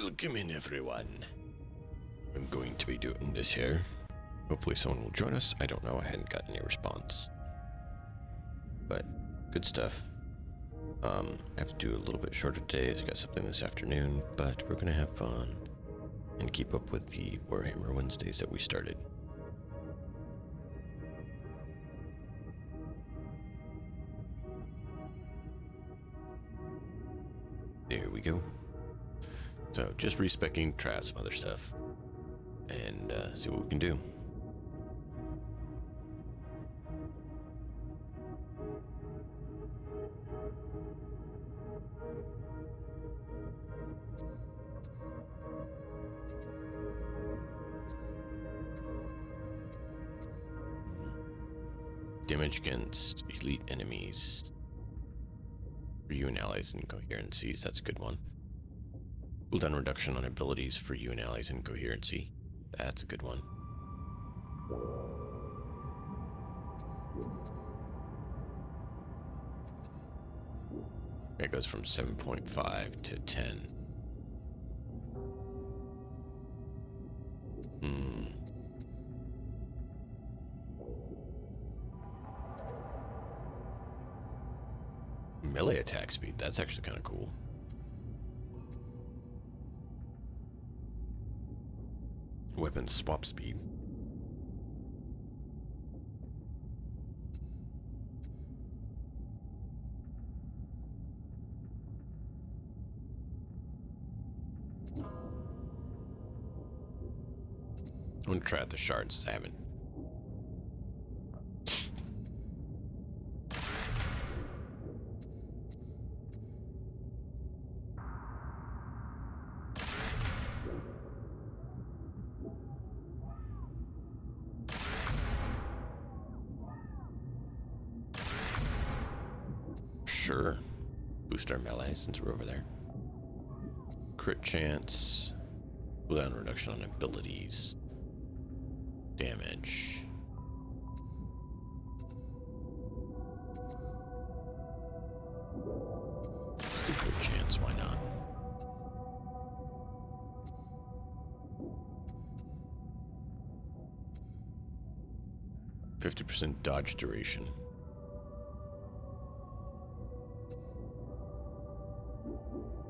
Welcome in, everyone. I'm going to be doing this here. Hopefully someone will join us. I don't know. I hadn't got any response. But good stuff. I have to do a little bit shorter today. I got something this afternoon, but we're going to have fun and keep up with the Warhammer Wednesdays that we started. There we go. So just respecing, try out some other stuff, and see what we can do. Damage against elite enemies for you and allies and coherencies. That's a good one. Cooldown reduction on abilities for you and allies and coherency. That's a good one. It goes from 7.5 to 10. Melee attack speed. That's actually kind of cool. Weapon swap speed. I want to try out the shards. I haven't. Sure. Boost our melee since we're over there. Crit chance. Cooldown reduction on abilities. Damage. Let's do crit chance, why not? %50 dodge duration.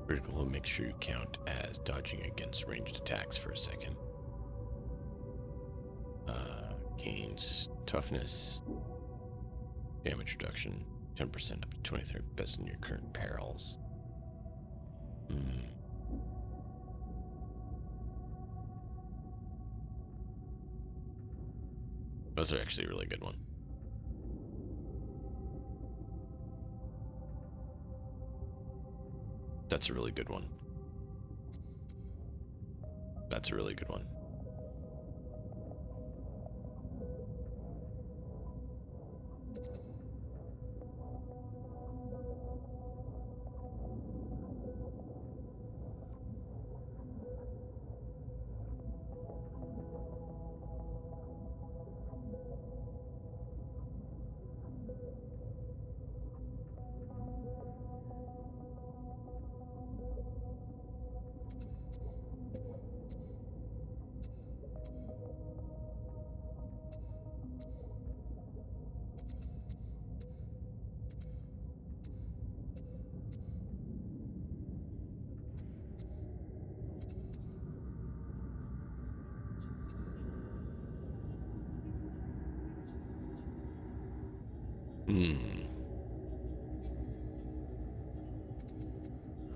Critical will make sure you count as dodging against ranged attacks for a second. Gains toughness, damage reduction, 10% up to 23% best in your current perils. Those are actually a really good one. That's a really good one. That's a really good one.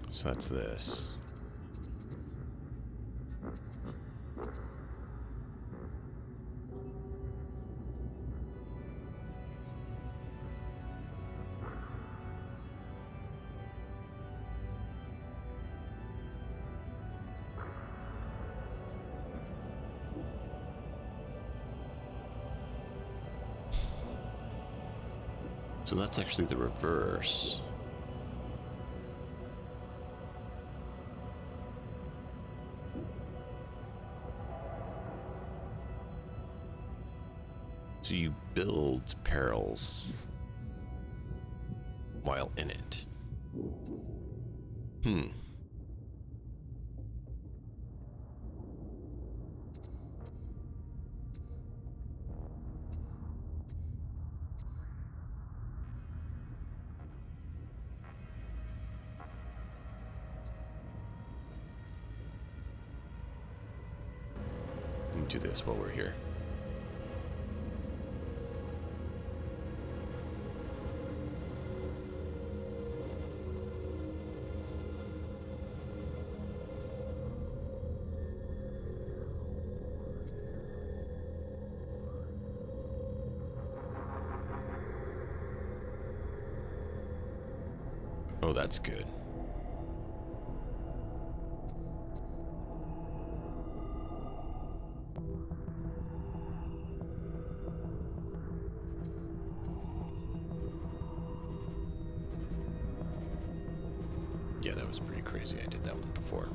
So that's this. So that's actually the reverse. So you build perils while in it. do this while we're here. Oh, that's good. Yeah, that was pretty crazy. I did that one before.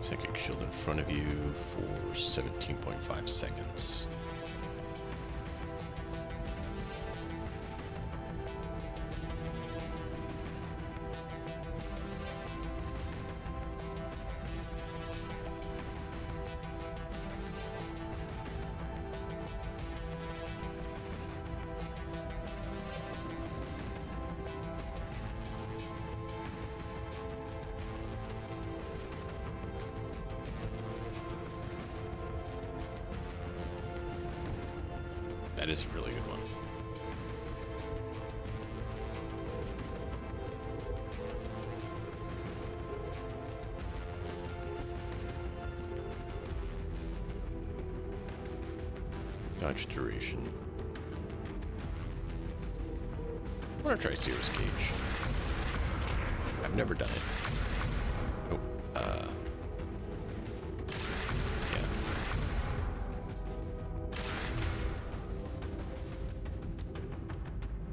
Psychic shield in front of you for 17.5 seconds. That is a really good one. Dodge duration. I want to try Sears Cage. I've never done it. Oh, yeah.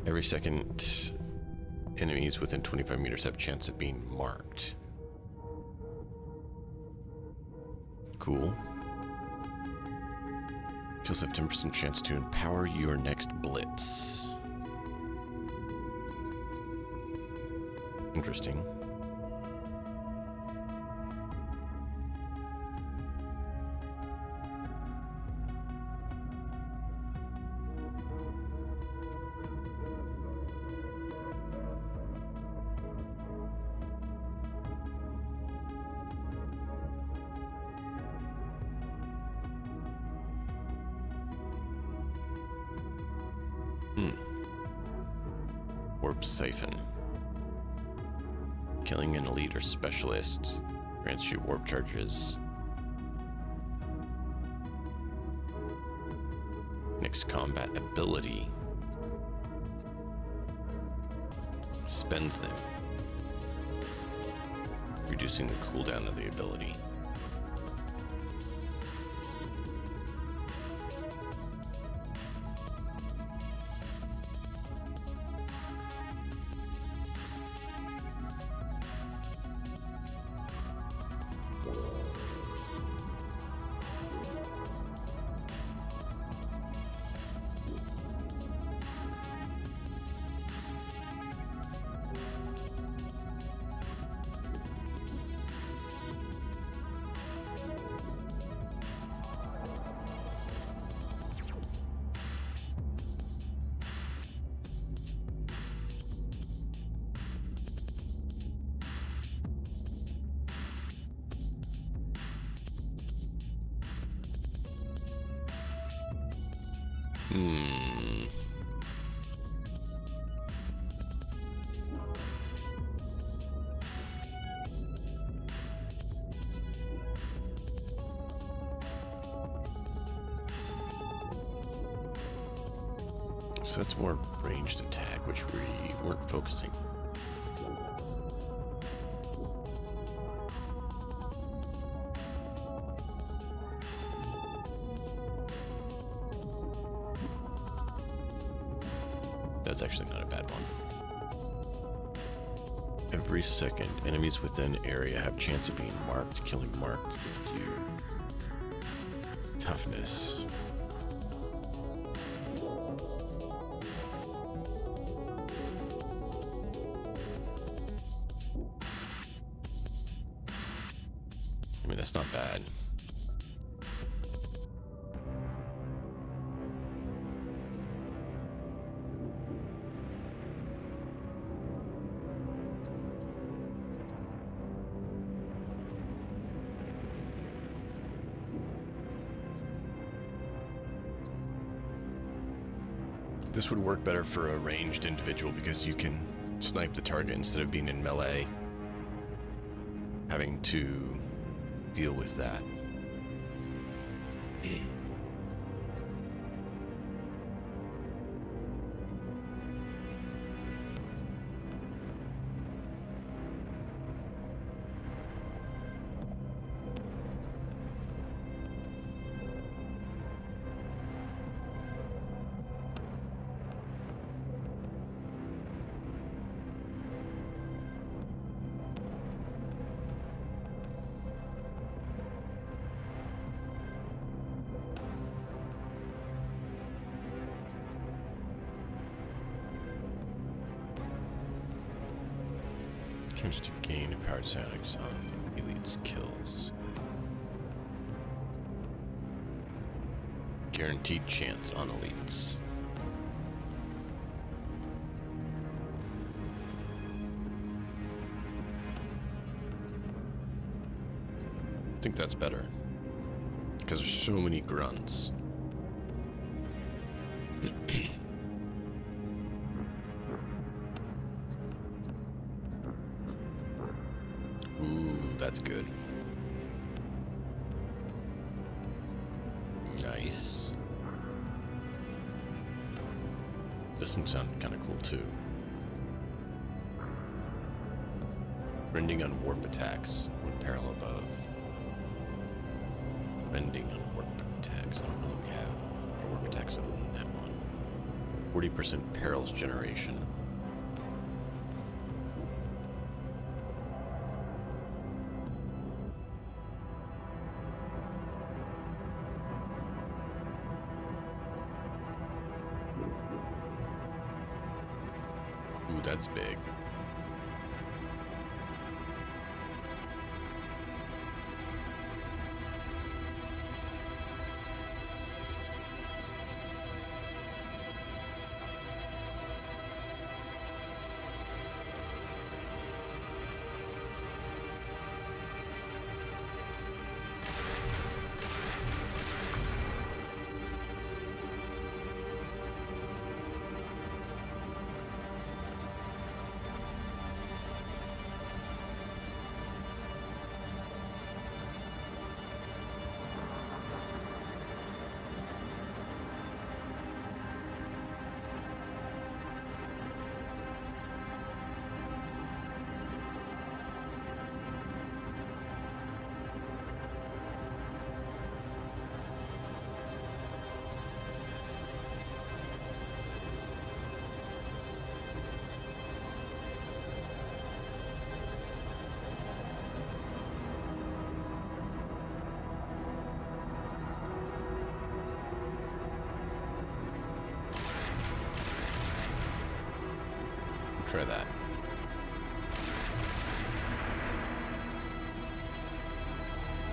Every second, enemies within 25 meters have a chance of being marked. Cool. Kills have 10% chance to empower your next blitz. Interesting. Warp Siphon. Killing an elite or specialist grants you warp charges. Next combat ability. Spends them, reducing the cooldown of the ability. So that's more ranged attack, which we weren't focusing. That's actually not a bad one. Every second, enemies within area have chance of being marked. Killing marked gives you toughness. mean, that's not bad. This would work better for a ranged individual because you can snipe the target instead of being in melee, having to deal with that. Chance to gain a powered silence on elite's kills. Guaranteed chance on elites. I think that's better. Because there's so many grunts. Ooh, that's good. Nice. This one sounded kind of cool too. Rending on warp attacks, 1 peril above. Rending on warp attacks. I don't know if we have warp attacks other than that one. 40% perils generation. Ooh, that's big. Try that.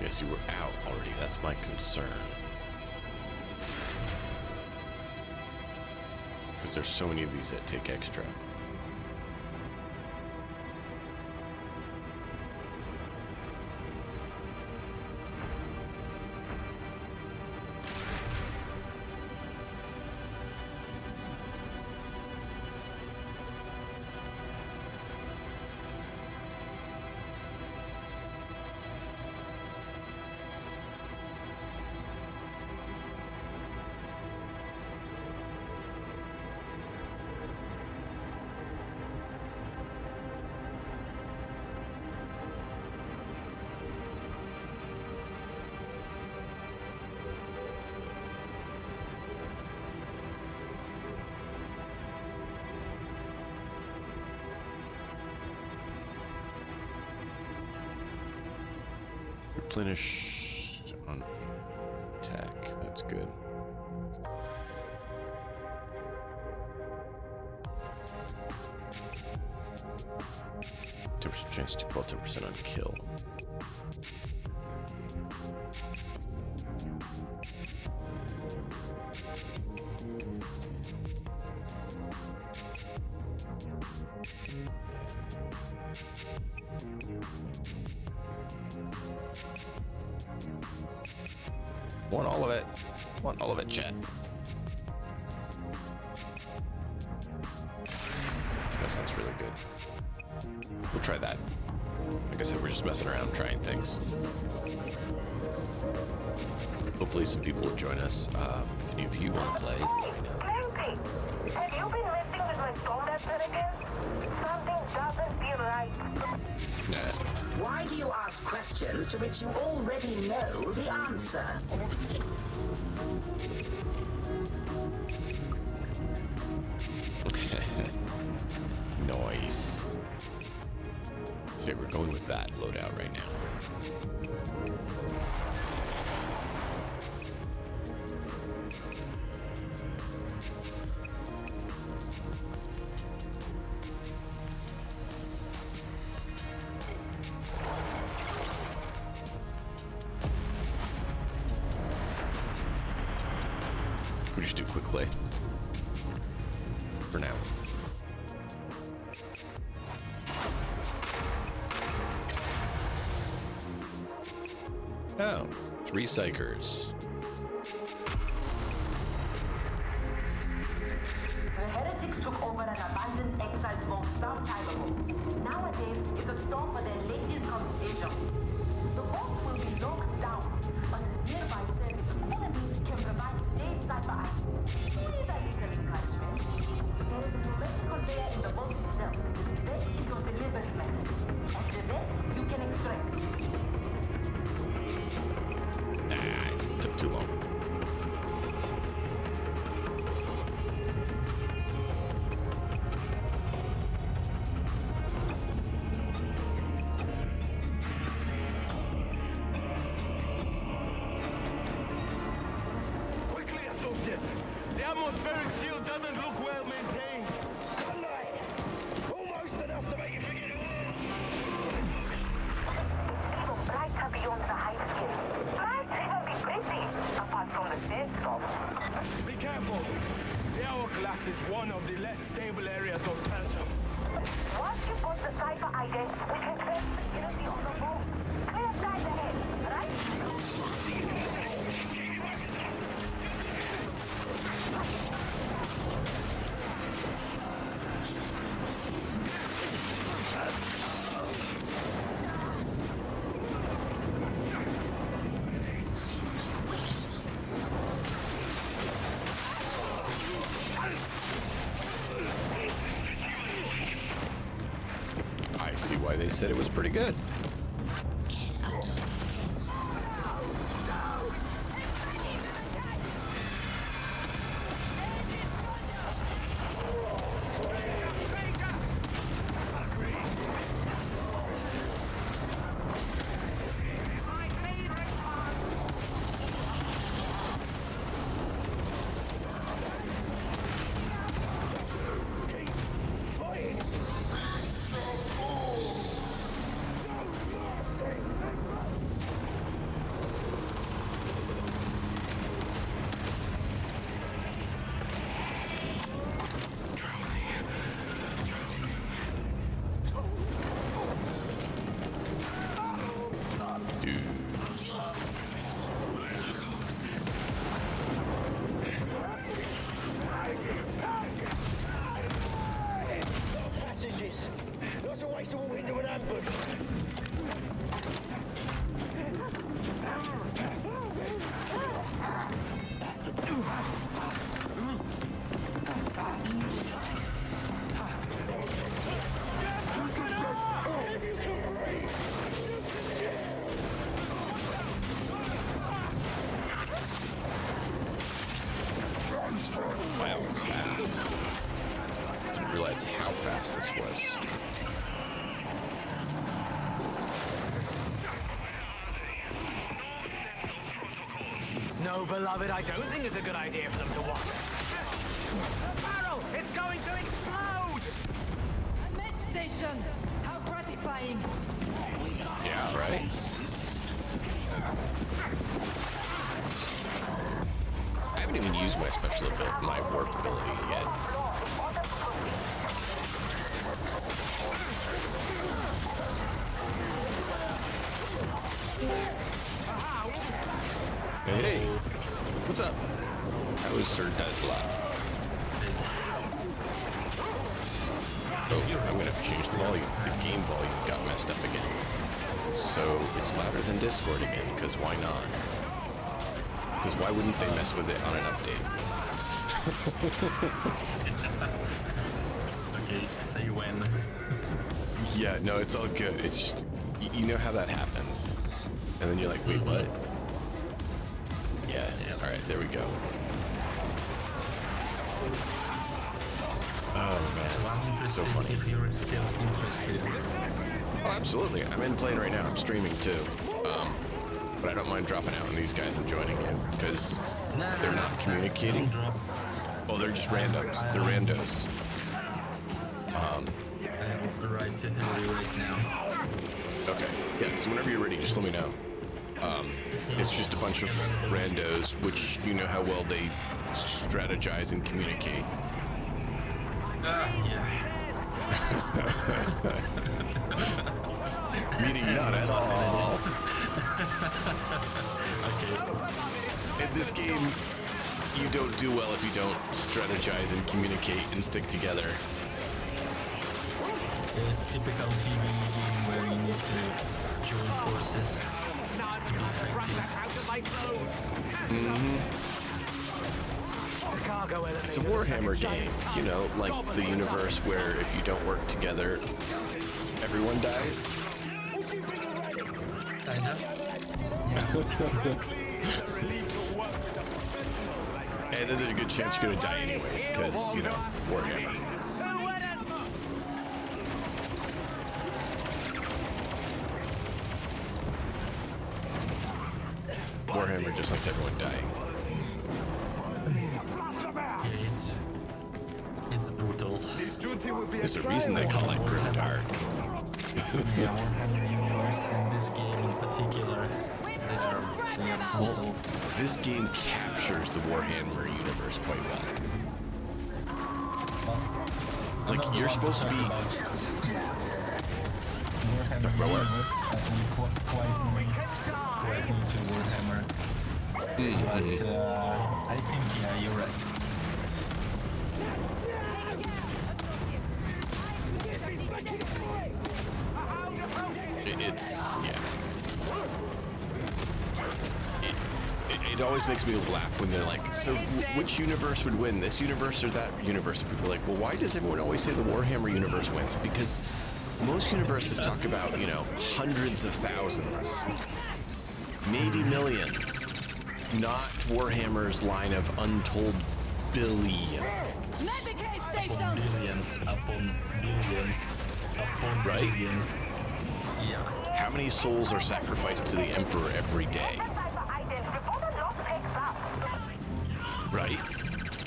Yeah, see, we're out already. That's my concern. Because there's so many of these that take extra. Replenished on attack. That's good. Chance to 10% on kill. Want all of it. Want all of it, chat. That sounds really good. We'll try that. Like I said, we're just messing around, trying things. Hopefully some people will join us. If any of you want to play, let me know. Clancy, have you been messing with my combat settings? Something doesn't feel right. Nah. Why do you ask questions to which you already know the answer? Nice. So we're going with that loadout right now. We just do quick play for now. Oh, 3 psychers. The heretics took over an abandoned exile's vault some time ago. Nowadays, it's a store for their latest contagions. The vault will be locked down, but a nearby service economy can provide today's cyber item. With a little encouragement, there is a numeric conveyor in the vault itself. That is your delivery method. After that, you can extract. Nah, it took too long. Quickly, associates! The atmospheric shield doesn't look well maintained. Sunlight! Almost enough to make you forget it all. Even brighter beyond the high skin. Might even be pretty, apart from the system. Be careful. The hourglass is one of the less stable areas of Telsham. Once you've got the cipher ident, we can trace the security on the move. Clear side ahead, right? I see why they said it was pretty good. Passages! Lots of ways to walk into an ambush. Wow, it's fast. Didn't realize how fast this was. No, beloved, I don't think it's a good idea for them to walk. The barrel! It's going to explode! A med station! How gratifying! Yeah, right? I haven't even used my special ability, my warp ability yet. Hey! or does a lot. Oh, I'm gonna have to change the volume. The game volume got messed up again. So it's louder than Discord again, because why not? Because why wouldn't they mess with it on an update? Okay, say when. Yeah, no, it's all good. It's just, you know how that happens. And then you're like, wait, what? Yeah, alright, there we go. Oh man, so funny. If you're still interested. Oh, absolutely. I'm in playing right now. I'm streaming too. But I don't mind dropping out on these guys and joining you because they're not communicating. Oh, they're just randoms. They're randos. I'm right to Harry right now. Okay. Yeah, so whenever you're ready, just let me know. It's just a bunch of randos, which you know how well they strategize and communicate. Yeah. Meaning not at all. Okay. In this game, you don't do well if you don't strategize and communicate and stick together. It's typical PvE game where you need to join forces to be effective. It's a Warhammer game, you know, like the universe where if you don't work together, everyone dies. I know. And then there's a good chance you're gonna die anyways, because, you know, Warhammer. Warhammer just lets everyone dying. Yeah, it's brutal. There's a reason they call it Grimdark. Yeah, Warhammer universe and this game in particular, they are brutal. This game captures the Warhammer universe quite well. Like, you're supposed to be... Warhammer universe, quite new to Warhammer. But I think, yeah, you're right. It's, yeah. It always makes me laugh when they're like, so which universe would win, this universe or that universe? And people are like, well, why does everyone always say the Warhammer universe wins? Because most universes talk about, you know, hundreds of thousands, maybe millions, not Warhammer's line of untold billions. Upon billions, upon billions, upon Right? billions. Yeah. How many souls are sacrificed to the Emperor every day? Right?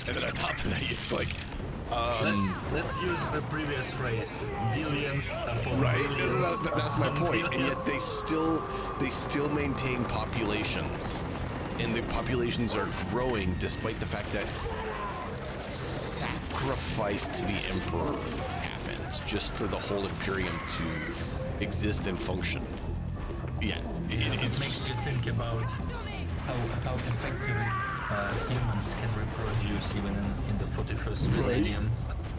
And then on top of that, it's like, Let's use the previous phrase. Billions upon right? billions. That's my upon point. And yet billions. they still maintain populations, and the populations are growing despite the fact that sacrifice to the Emperor happens just for the whole Imperium to exist and function. Yeah, It it's makes just you think about how effective humans can reproduce even in the 41st millennium.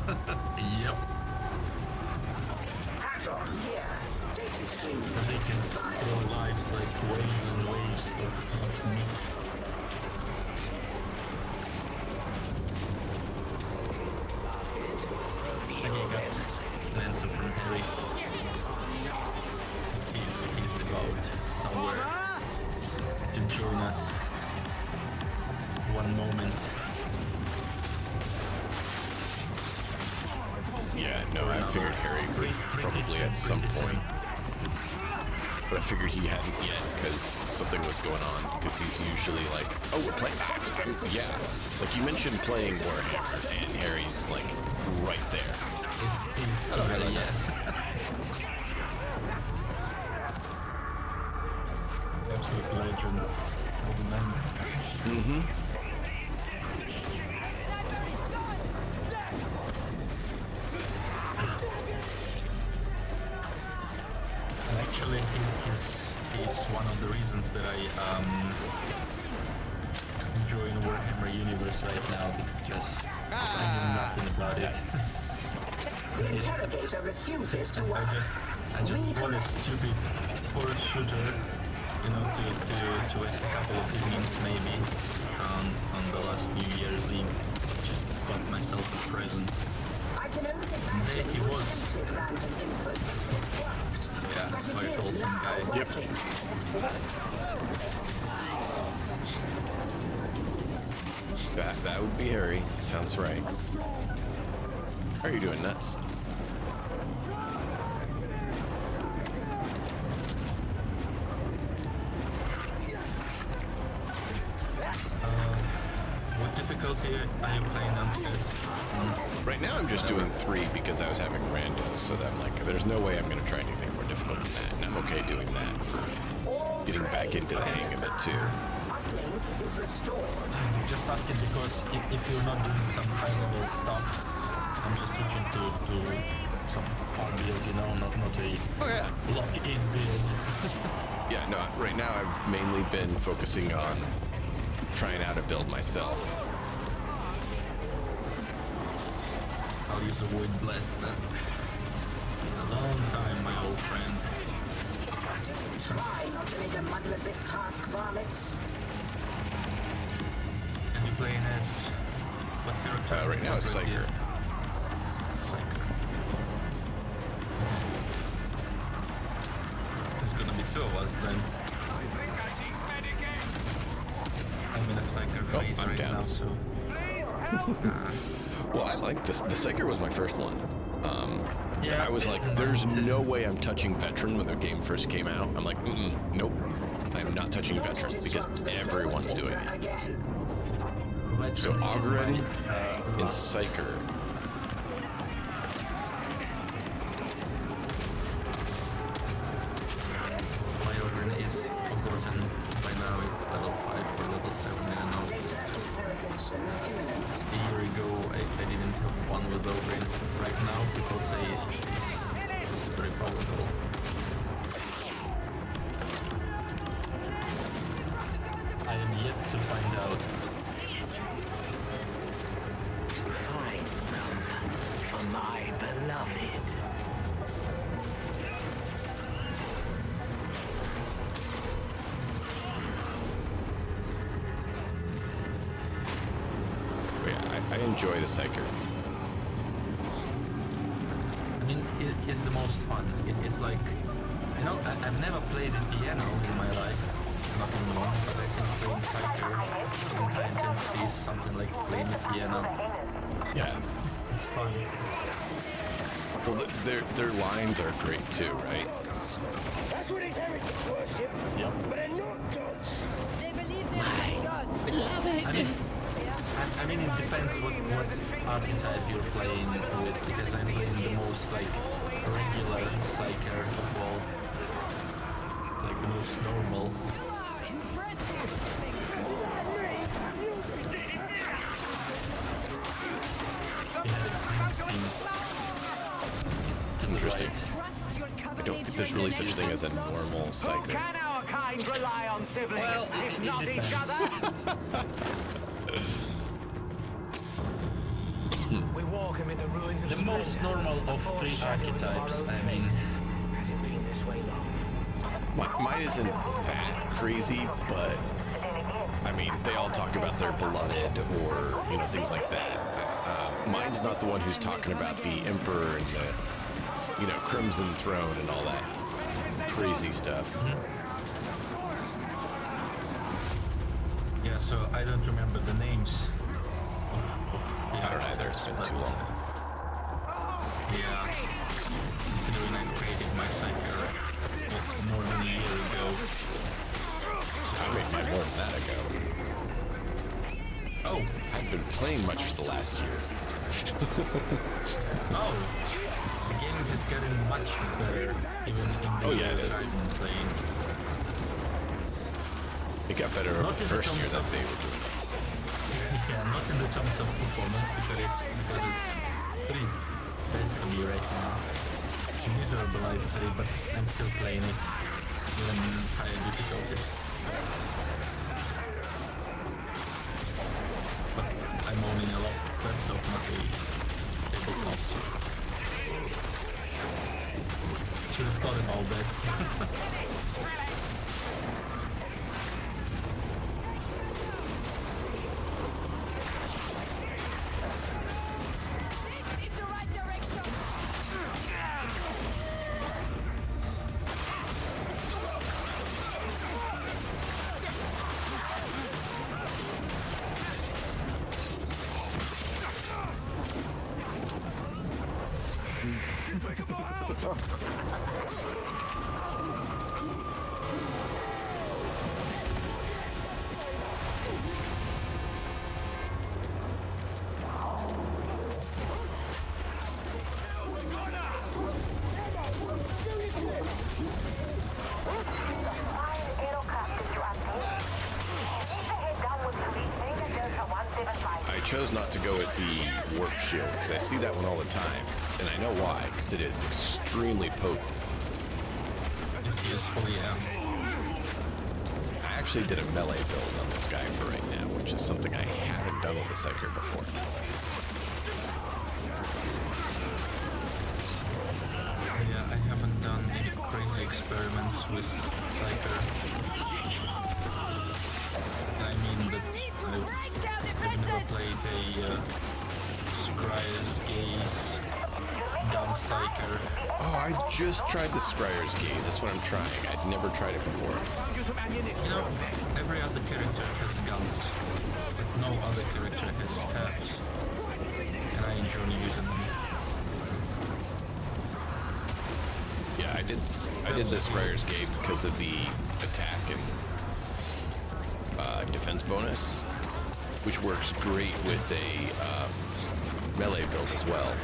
Yep. They can grow lives like waves and waves of meat. Okay, got an answer from Harry. He's about somewhere to join us. One moment. yeah. No, I figured Harry would probably at some point, but I figured he hadn't yet because something was going on. Because he's usually like, oh, we're playing. Yeah, like you mentioned playing Warhammer, and Harry's like right there. He's I don't know, yes. Absolute legend of a man. Mm-hmm. And actually, he's one of the reasons that I enjoy join Warhammer universe right now because I knew nothing about it. The interrogator refuses to I work. just bought a stupid horse shooter, you know, to waste a couple of evenings maybe on the last New Year's Eve. Just bought myself a present. I can only There imagine he which was. limited random inputs it worked. Yeah, But it quite is awesome now guy. working. That would be Harry. Sounds right. How are you doing, Nuts? What difficulty are you playing on it? Right now I'm just doing 3 because I was having randos, so that I'm like, there's no way I'm going to try anything more difficult than that, and I'm okay doing that for getting back into the hang of it too. Uplink is restored. I'm just asking because if you're not doing some high level stuff, I'm just switching to some fun build, you know, not a Oh yeah. lock-in build. Yeah, no, right now I've mainly been focusing on trying out a build myself. I'll use a Void Blast then. It's been a long time, my old friend. Try not to make a muddle of this task, varmints. And you're playing as what character? Right now it's Psyker. Psyker. There's gonna be 2 of us then. I'm in a Psyker phase I'm right down. now, so... Well, I like this. The Psyker was my first one. Yeah, I was like, there's no way I'm touching Veteran when the game first came out. I'm like, nope. I'm not touching Veteran because everyone's doing it. Again. So Ogren and Psyker. My Ogren is forgotten by now. It's level 5 or level 7, I don't know. Data interrogation imminent. A year ago, I didn't have fun with Ogren. Right now, people say it's very powerful. I am yet to find out. Fine for my beloved. Yeah, I enjoy the Psyker. I mean, he's the most fun. It's like, you know, I've never played the piano in my life. Not even once, but I think playing Psyker in high intensity is something like playing the piano. Yeah. It's fun. Well, their lines are great too, right? That's what his heritage worship. Yep. But they're not gods. They believe they're gods. I mean, it depends what archetype you're playing with, because I'm playing the most, like, regular Psyker of all. Like, the most normal. Interesting. I don't think there's really such thing as a normal Who Psyker. can our kind rely on, sibling? Well, if it not each depends. other? We walk amid the ruins of The most splendor, normal of 3 foreshadowing archetypes, our own I mean. fate. Has it been this way long? Mine isn't that crazy, but I mean, they all talk about their beloved or, you know, things like that. Mine's not the one who's talking about the Emperor and the, you know, Crimson Throne and all that crazy stuff. Yeah, so I don't remember the names of the I don't either, it's archetypes, been but too long. Yeah, considering I created my Psyker more than a year ago. I made mine more than that ago. Oh, I haven't been playing much for the last year. oh, the game has gotten much better, even in the Oh, yeah, year it that is. I've been playing. It got better over Not the in the first year terms that of- they were doing it. Yeah, not in the terms of performance, because it's pretty bad for me right now. Miserable, I'd say, but I'm still playing it, even higher difficulties. I'm owning a laptop, not a tabletop, so should have thought about that. In the right direction. I chose not to go with the warp shield because I see that one all the time, and I know why, because it is extremely potent. It's useful, yeah. I actually did a melee build on this guy for right now, which is something I haven't done with the Psyker before. Yeah, I haven't done any crazy experiments with Psyker. And I mean that I've never played a Scryer's Gaze gun Psyker. Oh, I just tried the Scryer's Gaze. That's what I'm trying. I'd never tried it before. You know, every other character has guns, but no other character has stabs. And I enjoy using them. Yeah, I did the Scryer's Gaze because of the attack and defense bonus, which works great with a melee build as well.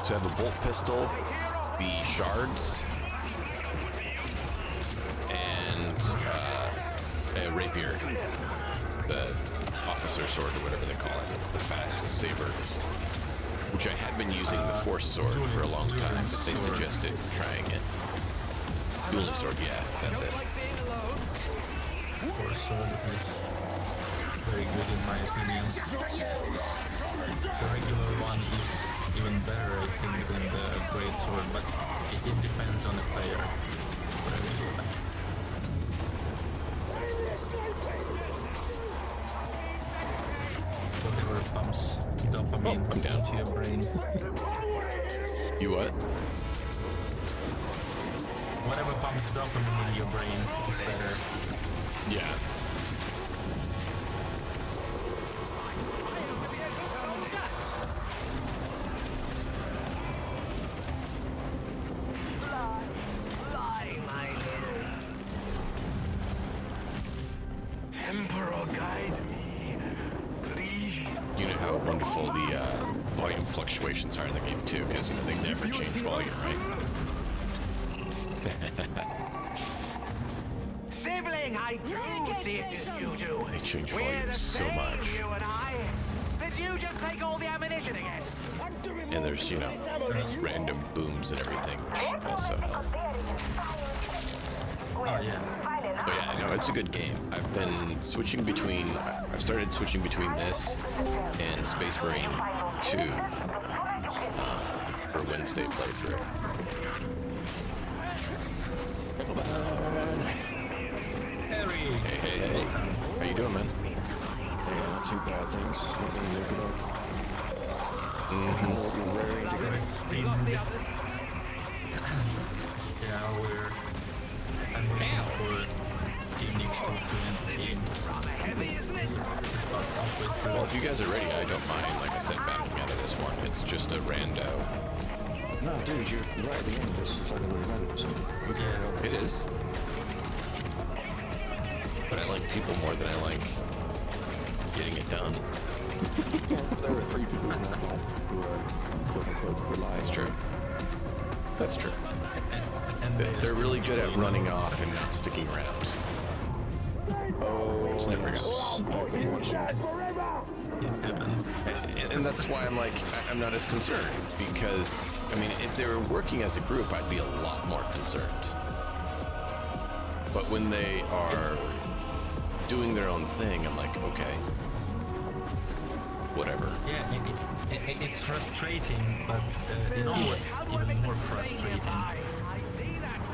So I have a bolt pistol, the shards, and a rapier, the officer sword or whatever they call it, the fast saber, which I had been using the force sword for a long time, but they suggested trying it. Dueling sword, yeah, that's it. Force sword is very good in my opinion. The regular one is even better, I think, than the great sword, but it depends on the player. Whatever you like. Whatever pumps dopamine I'm down. into your brain. You what? Whatever pumps dopamine in your brain is better. Yeah. Emperor, guide me, please. You know how wonderful the volume fluctuations are in the game too, because they never change volume, right? Sibling, I do see it as you do. They change We're volume the so same, much. you and I. Did you just take all the ammunition again? And there's, you know, random booms and everything, which also help. Oh yeah. But yeah, no, it's a good game. I've started switching between this and Space Marine 2 for Wednesday playthrough. Harry! Hey. How you doing, man? Yeah, not too bad, thanks. Not really looking up. Raring to go. Steam. Yeah, I'm waiting for Team Nix to end the game. It's about halfway through. Well, if you guys are ready, I don't mind, like I said, backing out of this one. It's just a rando. No, dude, you're right at the end of this fucking event, so we can help. It is. But I like people more than I like getting it done. Well, there are 3 people in that map who are quote-unquote reliable. That's true. That's true. And They're really good at running off and not sticking around. Oh, Sniper yes. guns. I've been watching it happens. And that's why I'm like, I'm not as concerned, because, I mean, if they were working as a group, I'd be a lot more concerned. But when they are doing their own thing, I'm like, okay, whatever. Yeah, it's frustrating, but you know what's even more frustrating?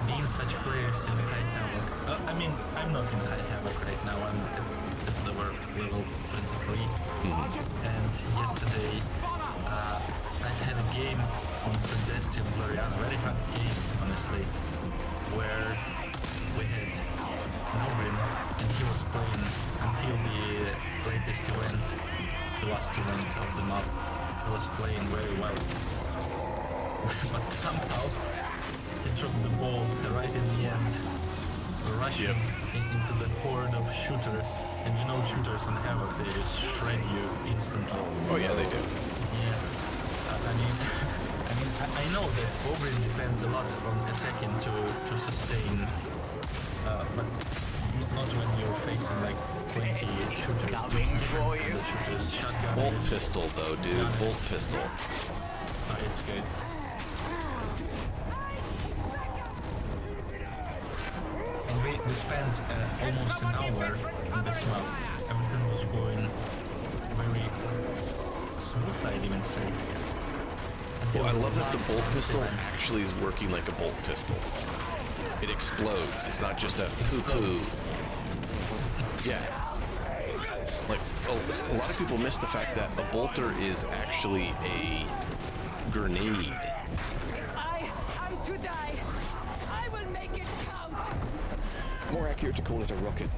Being such players in High Havoc. I mean, I'm not in High Havoc right now. I'm at level 23. And yesterday, I had a game on Clandestine Gloriana, very hard game, honestly, where we had Nobin, and he was playing until the latest event, the last event of the map. He was playing very well. But somehow, he dropped the ball right in the end, rushing into the horde of shooters. And you know shooters in Havoc, they just shred you instantly. Oh yeah, they do. Yeah, I know that Oberyn depends a lot on attacking to sustain, but not when you're facing like 20 shooters, different shooters, shotgunners. Bolt pistol though, dude. gunners. Bolt pistol. It's good. And we spent almost an hour in this map. Everything was going very smooth, I'd even say. Well, I love that the last bolt pistol event. actually is working like a bolt pistol. It explodes. It's not just a poo-poo. Explodes. Yeah. Like, a lot of people miss the fact that a bolter is actually a grenade. I'm to die. I will make it count. More accurate to call it a rocket.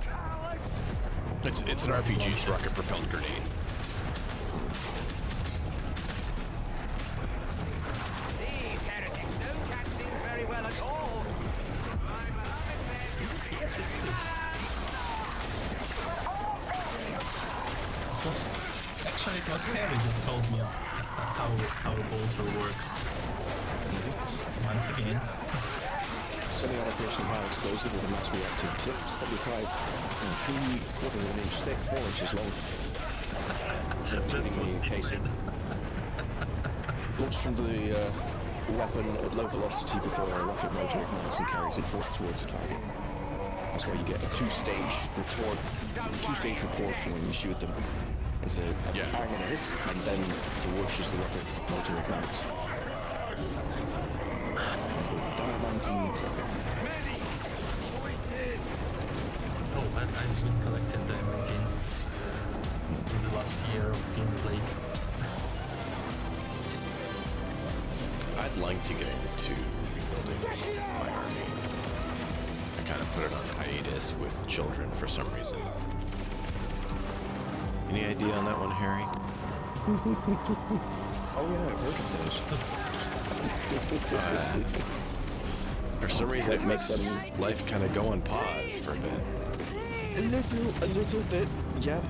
It's an RPG. It's rocket-propelled grenade. These heretics don't catch things very well at all. Yes, it is. Actually, it was Harry that told me how a bolter works. Once again. Semi-operational high explosive with a mass reactive tip, 75 and 3/4 inch thick, 4 inches long. Including the casing. Launched from the weapon at low velocity before a rocket motor ignites and carries it forth towards the target. That's why you get a two-stage report from when you shoot them. It's a bang and a hiss, and then the whoosh as the rocket motor ignites. It's a diamantine tip. Oh, I've been collecting diamantine in the last year of gameplay. I'd like to get into rebuilding my army. I kind of put it on hiatus with children for some reason. Any idea on that one, Harry? Oh yeah, I've heard of those. For some reason, it makes life kind of go on pause for a bit. A little bit, yeah.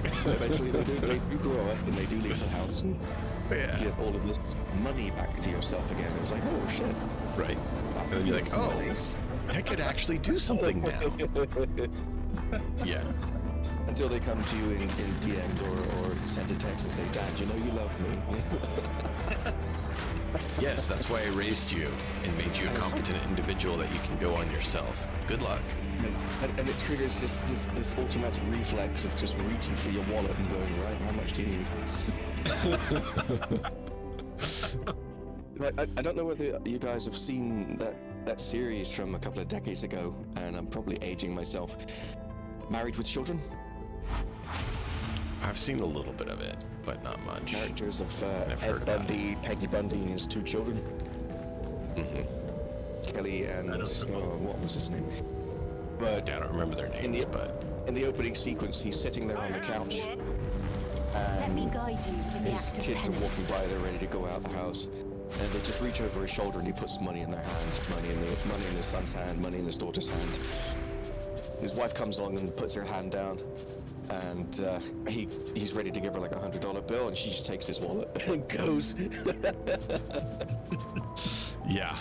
But eventually they do grow up and they do leave the house and get all of this money back to yourself again. It's like, oh shit. Right. And then you're like, oh, nice. I could actually do something now. Yeah. Until they come to you in DMs or send a text and say, Dad, you know you love me. Yes, that's why I raised you and made you a competent individual that you can go on yourself. Good luck. And it triggers just this automatic reflex of just reaching for your wallet and going, right, how much do you need? I don't know whether you guys have seen that series from a couple of decades ago, and I'm probably aging myself. Married with Children? I've seen a little bit of it, but not much. Characters of I've Ed heard about Bundy, Peggy Bundy and his 2 children. Mm-hmm. Kelly and what was his name? But I don't remember their names, but in the opening sequence, he's sitting there on the couch, Let me and guide you in the his act of kids are walking penance. by. They're ready to go out the house, and they just reach over his shoulder and he puts money in their hands, money in his son's hand, money in his daughter's hand. His wife comes along and puts her hand down, and he's ready to give her like $100 bill, and she just takes his wallet and goes. yeah.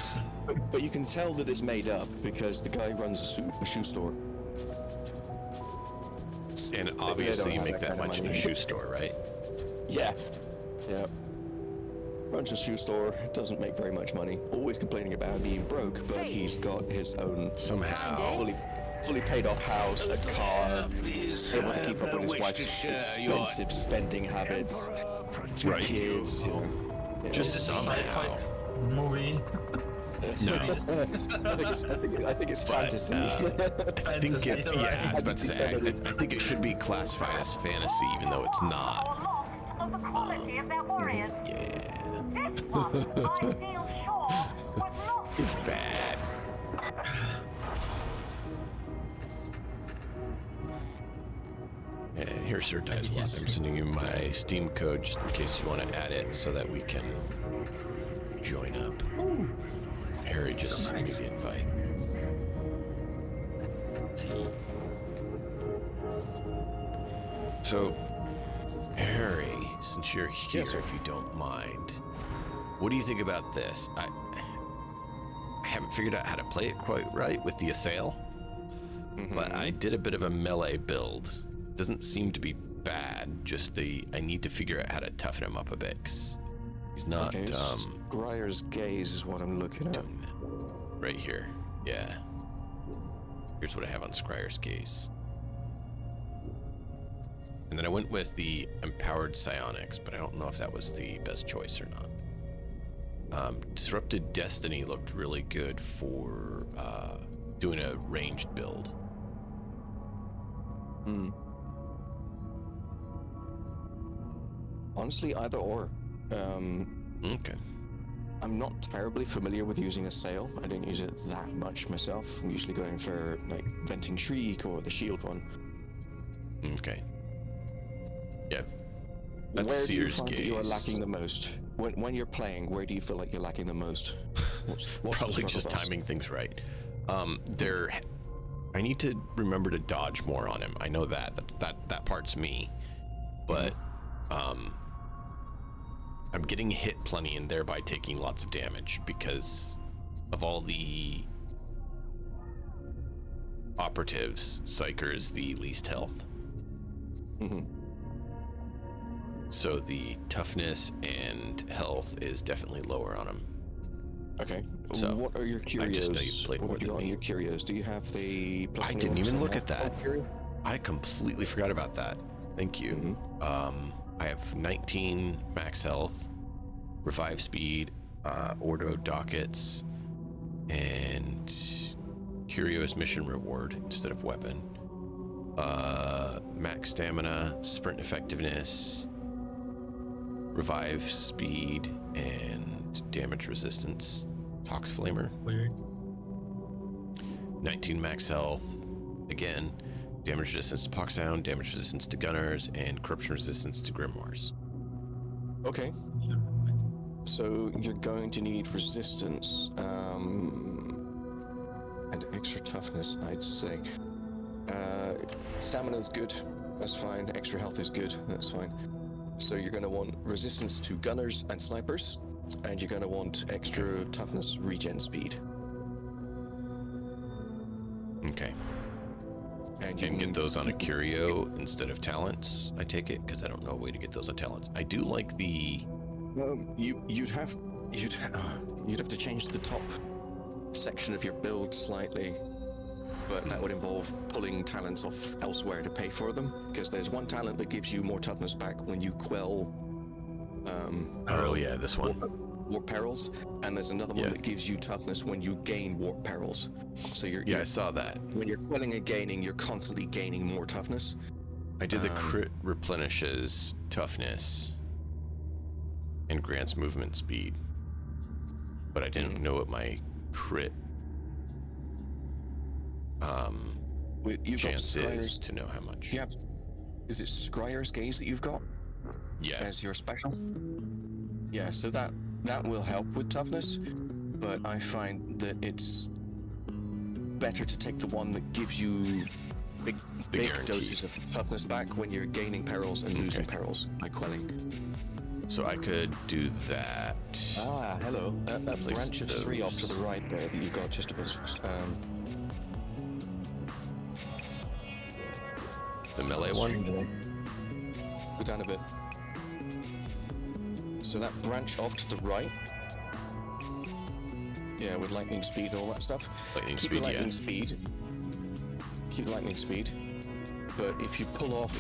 But you can tell that it's made up because the guy runs a shoe store. And They obviously, you don't make have that kind of much in a money. shoe store, right? Yeah. Yeah. Runs a shoe store, doesn't make very much money. Always complaining about being broke, but he's got his own Somehow. fully paid off house, a car, Please. able to keep up with his wife's expensive spending habits, two Right. kids, you know. Yeah. Just somehow. Movie. No. I think it's fantasy. I think it, Fantasy, yeah, I was about to say, I Fantasy. think it should be classified as fantasy, even though it's not. Or lost of the quality of their warriors. Yeah. This one, I feel sure, was lost. It's bad. And here's Sir Dizelot. I'm sending you my Steam code just in case you want to add it so that we can join up. Harry just sent me the invite. So, Harry, since you're here, Yes, sir. if you don't mind, what do you think about this? I haven't figured out how to play it quite right with the assail, but I did a bit of a melee build. Doesn't seem to be bad. Just I need to figure out how to toughen him up a bit because he's not Okay, Scryer's gaze is what I'm looking at. doing that. Right here, yeah. Here's what I have on Scryer's gaze. And then I went with the Empowered Psionics, but I don't know if that was the best choice or not. Disrupted Destiny looked really good for doing a ranged build. Honestly, either or. Okay. I'm not terribly familiar with using a sail. I don't use it that much myself. I'm usually going for like Venting Shriek or the shield one. Okay. Yeah. That's Where do you Seer's find gaze. that you are lacking the most? When you're playing, where do you feel like you're lacking the most? What's the Probably struggle just bus? timing things right. I need to remember to dodge more on him. I know that part's me, but I'm getting hit plenty and thereby taking lots of damage because of all the operatives. Psyker is the least health. So the toughness and health is definitely lower on him. Okay. So, what are your curios? I just know you've played What more have you than got on me. your curios? Do you have the plus I 21% didn't even look health at that. curio? I completely forgot about that. Thank you. I have 19 max health, revive speed, Ordo dockets, and Curio's mission reward instead of weapon. Max stamina, sprint effectiveness, revive speed, and damage resistance. Tox flamer. Weird. 19 max health. Again, damage resistance to pox sound, damage resistance to gunners, and corruption resistance to grimoires. Okay. So you're going to need resistance and extra toughness, I'd say. Stamina's good. That's fine. Extra health is good. That's fine. So you're going to want resistance to gunners and snipers, and you're going to want extra toughness regen speed. Okay. And you And can get those on a curio instead of talents, I take it, because I don't know a way to get those on talents. I do like the... You'd have to change the top section of your build slightly, but that would involve pulling talents off elsewhere to pay for them. Because there's one talent that gives you more toughness back when you quell. Oh yeah, this one. Warp perils, and there's another one Yeah. that gives you toughness when you gain warp perils. So Yeah, I saw that. when you're quelling and gaining, you're constantly gaining more toughness. I did the crit replenishes toughness and grants movement speed, but I didn't know what my crit You've got chance is Scryer's, to know how much. you have, is it Scryer's Gaze that you've got Yeah. as your special? Yeah, so that will help with toughness, but I find that it's better to take the one that gives you big guarantee. doses of toughness back when you're gaining perils and losing perils by quelling. So I could do that. Ah, hello. That Place branch of 3 those. off to the right there that you've got just above. The melee Stream one? delay. Go down a bit. So that branch off to the right. Yeah, with lightning speed and all that stuff. Lightning Keep speed, the lightning yeah. speed. Keep the lightning speed. But if you pull off,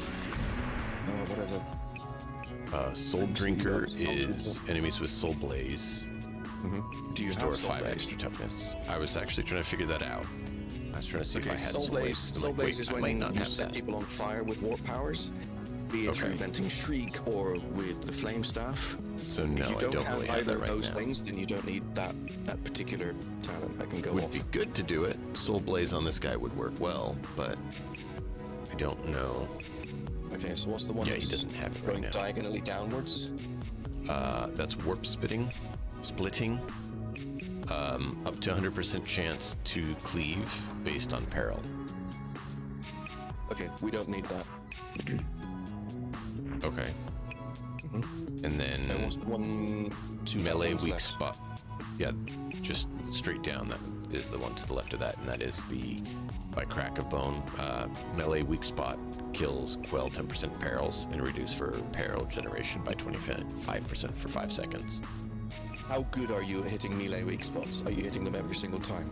whatever. Soul Drinker is enemies with Soul Blaze. Do you Restore have Soul 5 Blaze? extra toughness. I was actually trying to figure that out. I was trying to see if I had Soul Blaze. Soul Blaze is when you set people on fire with warp powers, be it through venting shriek or with the flame staff. So no, if you I don't don't have really have either that of right those now. things, then you don't need that particular talent that can go Would off. be good to do it. Soul Blaze on this guy would work well, but I don't know. Okay, so what's the one Yeah, he that's doesn't have it right going now. diagonally downwards? That's warp splitting. Up to 100% chance to cleave based on peril. Okay, we don't need that. Okay. And And then what's the one two melee ones weak left? spot. Yeah, just straight down. That is the one to the left of that, and that is the by crack of bone. Melee weak spot kills quell 10% perils and reduce for peril generation by 25% for 5 seconds. How good are you at hitting melee weak spots? Are you hitting them every single time?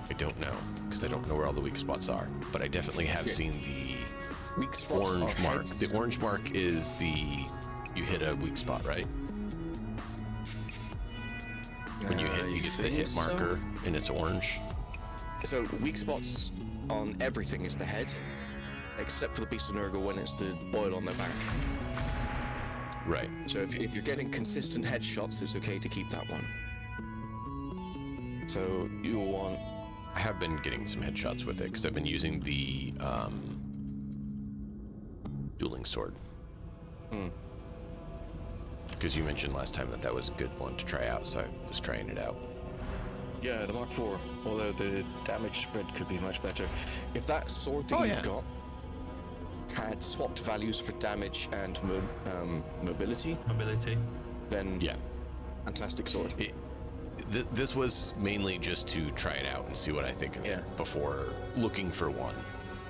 I don't know because I don't know where all the weak spots are, but I definitely have seen the Weak spots orange are mark. heads. The orange mark is you hit a weak spot, right? When you hit, you get the hit marker, and it's orange. So weak spots on everything is the head, except for the Beast of Nurgle when it's the boil on their back. Right. So if you're getting consistent headshots, it's okay to keep that one. So you'll want... I have been getting some headshots with it because I've been using the dueling sword. Because you mentioned last time that was a good one to try out, so I was trying it out. Yeah, the Mark IV, although the damage spread could be much better. If that sword that you've got had swapped values for damage and mobility, then yeah, fantastic sword. This was mainly just to try it out and see what I think of it before looking for one.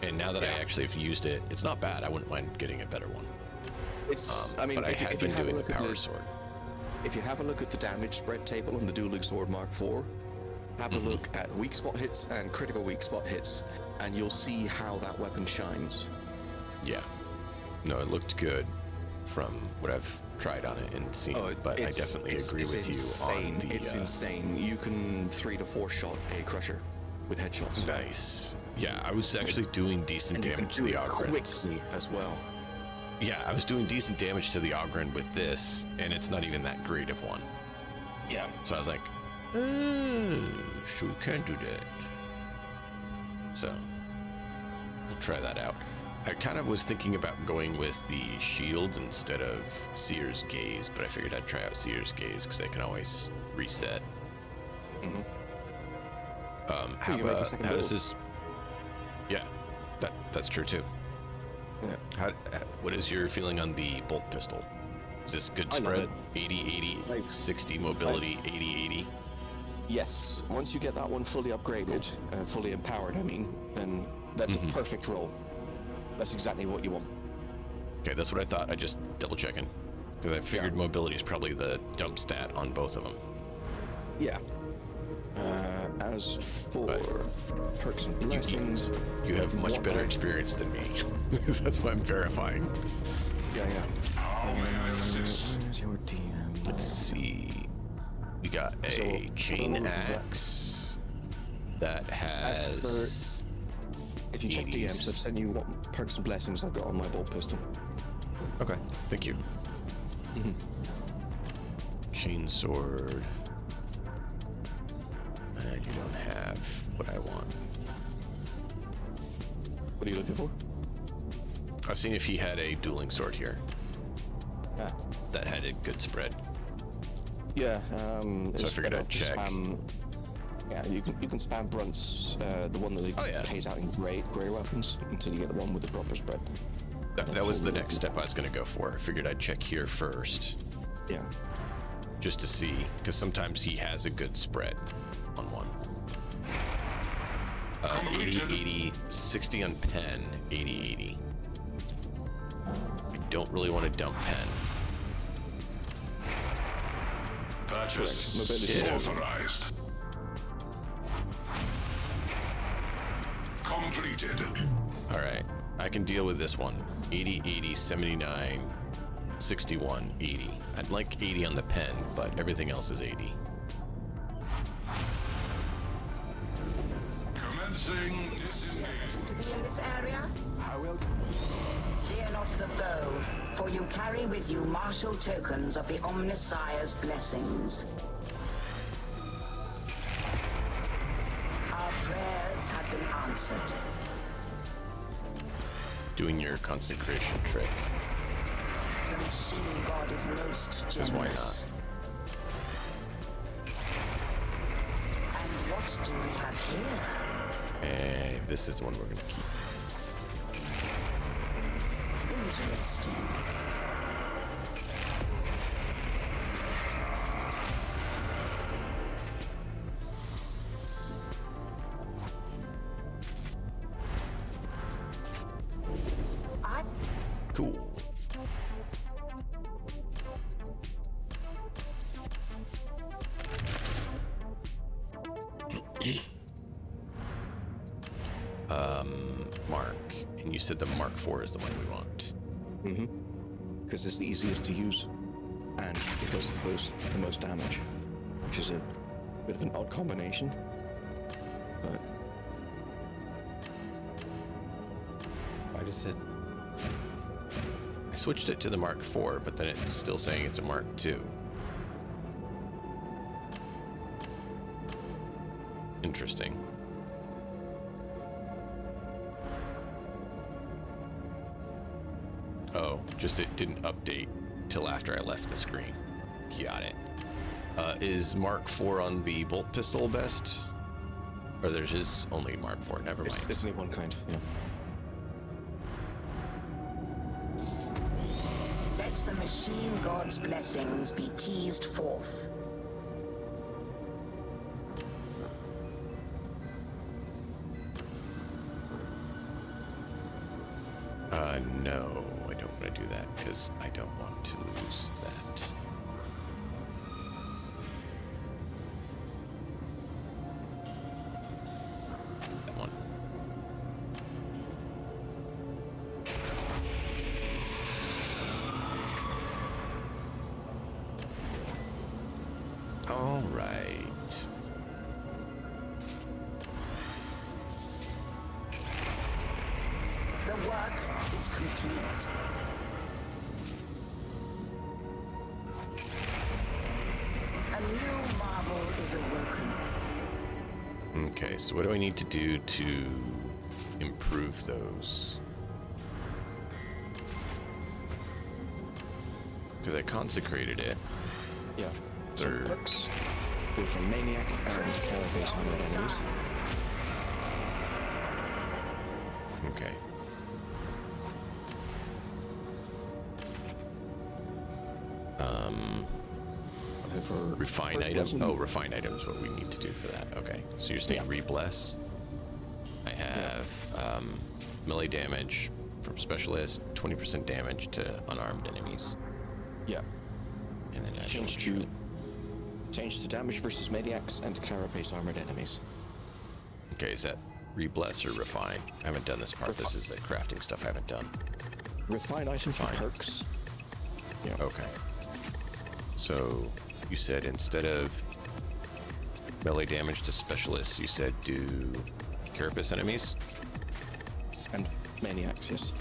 And now that I actually have used it, it's not bad. I wouldn't mind getting a better one. It's, I mean, but I have been doing the power sword. If you have a look at the damage spread table on the Dueling Sword Mark IV, have a look at weak spot hits and critical weak spot hits, and you'll see how that weapon shines. Yeah. No, it looked good from what I've tried on it and seen, but I definitely agree with you on the... It's insane. You can 3 to 4 shot a Crusher with headshots. Nice. Yeah, I was actually doing decent damage to the Ogren. Quickly as well. Yeah, I was doing decent damage to the Ogren with this, and it's not even that great of one. Yeah. So I was like, sure, we can do that. So, we'll try that out. I kind of was thinking about going with the shield instead of Seer's Gaze, but I figured I'd try out Seer's Gaze because I can always reset. How does this... Yeah, that's true too. Yeah. What is your feeling on the bolt pistol? Is this good spread? 80-80, 60 mobility, 80-80? Yes. Once you get that one fully upgraded, fully empowered, I mean, then that's a perfect roll. That's exactly what you want. Okay, that's what I thought. I just double checking. Because I figured mobility is probably the dump stat on both of them. Yeah. As for perks and blessings... You have much better experience than me. That's why I'm verifying. Yeah. Where's your DM? Let's see. We got a chain axe that has... If you check DMs, I've sent you what perks and blessings I've got on my bolt pistol. Okay, thank you. Chain sword. And you don't have what I want. What are you looking for? I was seeing if he had a dueling sword here. Yeah. That had a good spread. Yeah, so I figured I'd check. Yeah, you can spam Brunt's, the one that pays out in gray weapons until you get the one with the proper spread. That was the next step I was going to go for. I figured I'd check here first. Yeah. Just to see, because sometimes he has a good spread on one. 80, 80, 60 on pen, 80, 80. I don't really want to dump pen. Purchase Mobility Yeah. authorized. Completed. All right, I can deal with this one. 80, 80, 79, 61, 80. I'd like 80 on the pen, but everything else is 80. Commencing disengage. To be in this area? Fear not the foe, for you carry with you martial tokens of the Omnissiah's blessings. Our prayers have been answered. Doing your consecration trick. The machine god is most Because why generous. And what do we have here? And this is the one we're going to keep. Interesting. Cool. Mark. And you said the Mark IV is the one we want. Because it's the easiest to use, and it does the most damage, which is a bit of an odd combination. But Why does it... I switched it to the Mark IV, but then it's still saying it's a Mark II. Interesting. Oh, just it didn't update till after I left the screen. Got it. Is Mark IV on the bolt pistol best? Or there's his only Mark IV, never mind. it's only one kind, yeah. Let the machine god's blessings be teased forth. No, I don't want to do that because I don't want to lose that. That one. All right. The work is complete. A new marvel is awoken. Okay, so what do I need to do to improve those? Because I consecrated it. Yeah. So Third. perks go from Maniac and Carapace on enemies. Okay. However, Refine first items. blessing- Oh, refine items. What we need to do for that? Okay. So you're saying rebless. I have melee damage from specialist, 20% damage to unarmed enemies, Yeah. and then Change to damage versus Maniacs and Carapace armored enemies. Okay, is that rebless or refine? I haven't done this part. This is the crafting stuff I haven't done. Refine item for Fine. perks. Yeah. Okay. So you said instead of melee damage to specialists, you said do carapace enemies? And Maniacs, yes.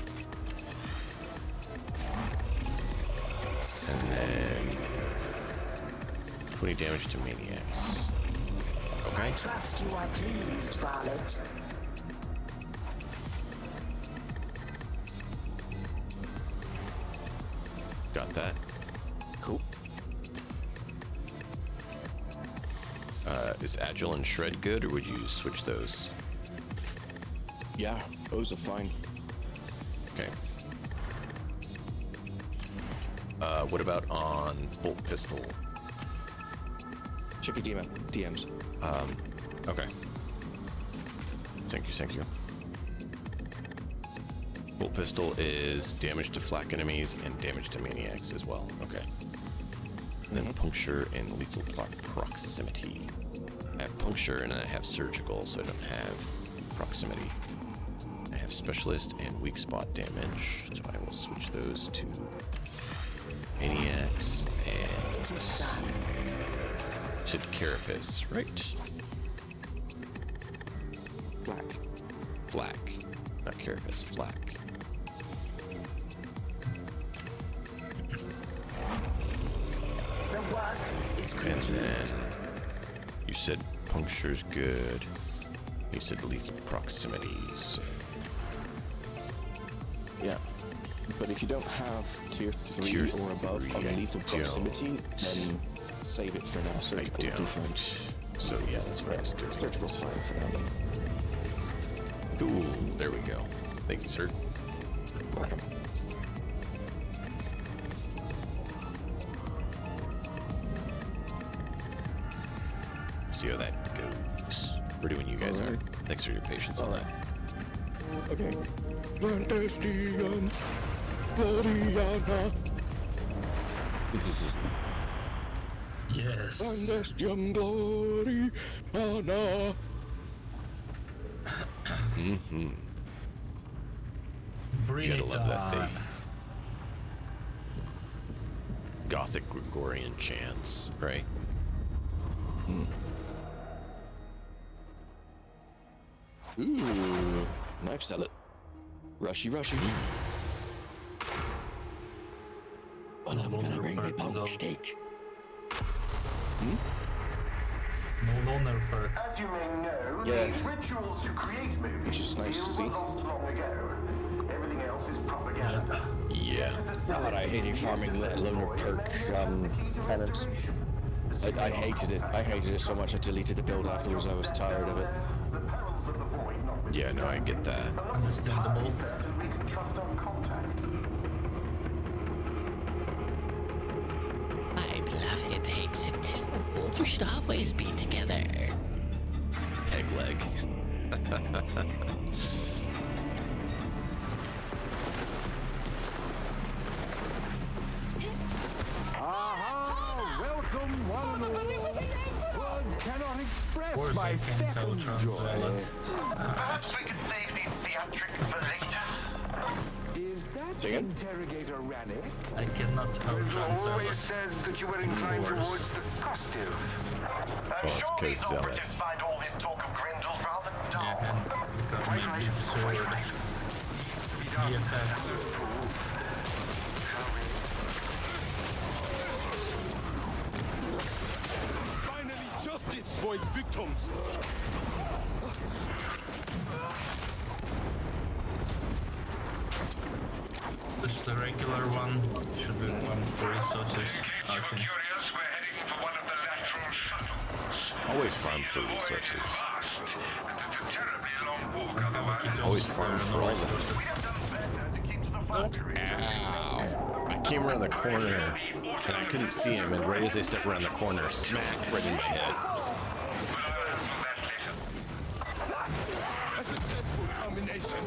And then 20 damage to maniacs. Okay. Trust you are pleased, Varlet. Got that. Cool. Is agile and shred good, or would you switch those? Yeah, those are fine. Okay. What about on bolt pistol? Check your DMs. Okay. Thank you, thank you. Bolt pistol is damage to flak enemies and damage to maniacs as well. Okay. And then puncture and lethal proximity. I have puncture and I have surgical, so I don't have proximity. I have specialist and weak spot damage, so I will switch those to maniacs and It is done. said carapace, right? Black. Flak, not carapace, flak. The work is And complete. then you said puncture's good. You said lethal proximities. Yeah. But if you don't have tier 3 Tier or above 3, on I lethal proximity, then save it for now. I Surgical will be fine. don't. So yeah, that's what I was doing. Surgical's fine for now. Cool. There we go. Thank you, sir. Welcome. See how that goes. We're doing you guys are. Thanks for your patience on that. Okay. Landestium Gloriana. Yes. Landestium Gloriana. Bring You gotta it love that on. thing. Gothic Gregorian chants, right? Ooh. Knife salad. Rushy, rushy. But I'm gonna bring my punk steak. No loner perk. As you may know, Yeah. the rituals to create movies Which is nice to see. were lost long ago. Everything else is propaganda. Yeah. God, I hated farming that loner perk penance. I hated it. I hated it so much I deleted the build afterwards. I was tired of it. The perils of the void Yeah, no, I get that. Understandable. certain we can trust on contact. My beloved hates it too. You should always be together. Peg leg. Aha! Welcome, one and all. Words cannot express Course my I can tell second translate. joy. Perhaps we could save these theatrics for later. Is that Say again? interrogator Rannick? I cannot out-translate. said that you were inclined towards the costive. I'm Well, it's sure 'cause these Zealot. operatives find all this talk of Grendels rather dull. Yeah, and because maybe absurd DFS. Finally, justice for its victims. Just the regular one. Should be one for resources. Okay. Curious, we're heading for one of the lateral shuttles. Always farm for resources. Terribly long walk, I have a otherwise. key Always to farm for the all the resources. Better to keep to the factory. Ow. I came around the corner and I couldn't see him, and right as I stepped around the corner, smack right in my head. A successful termination.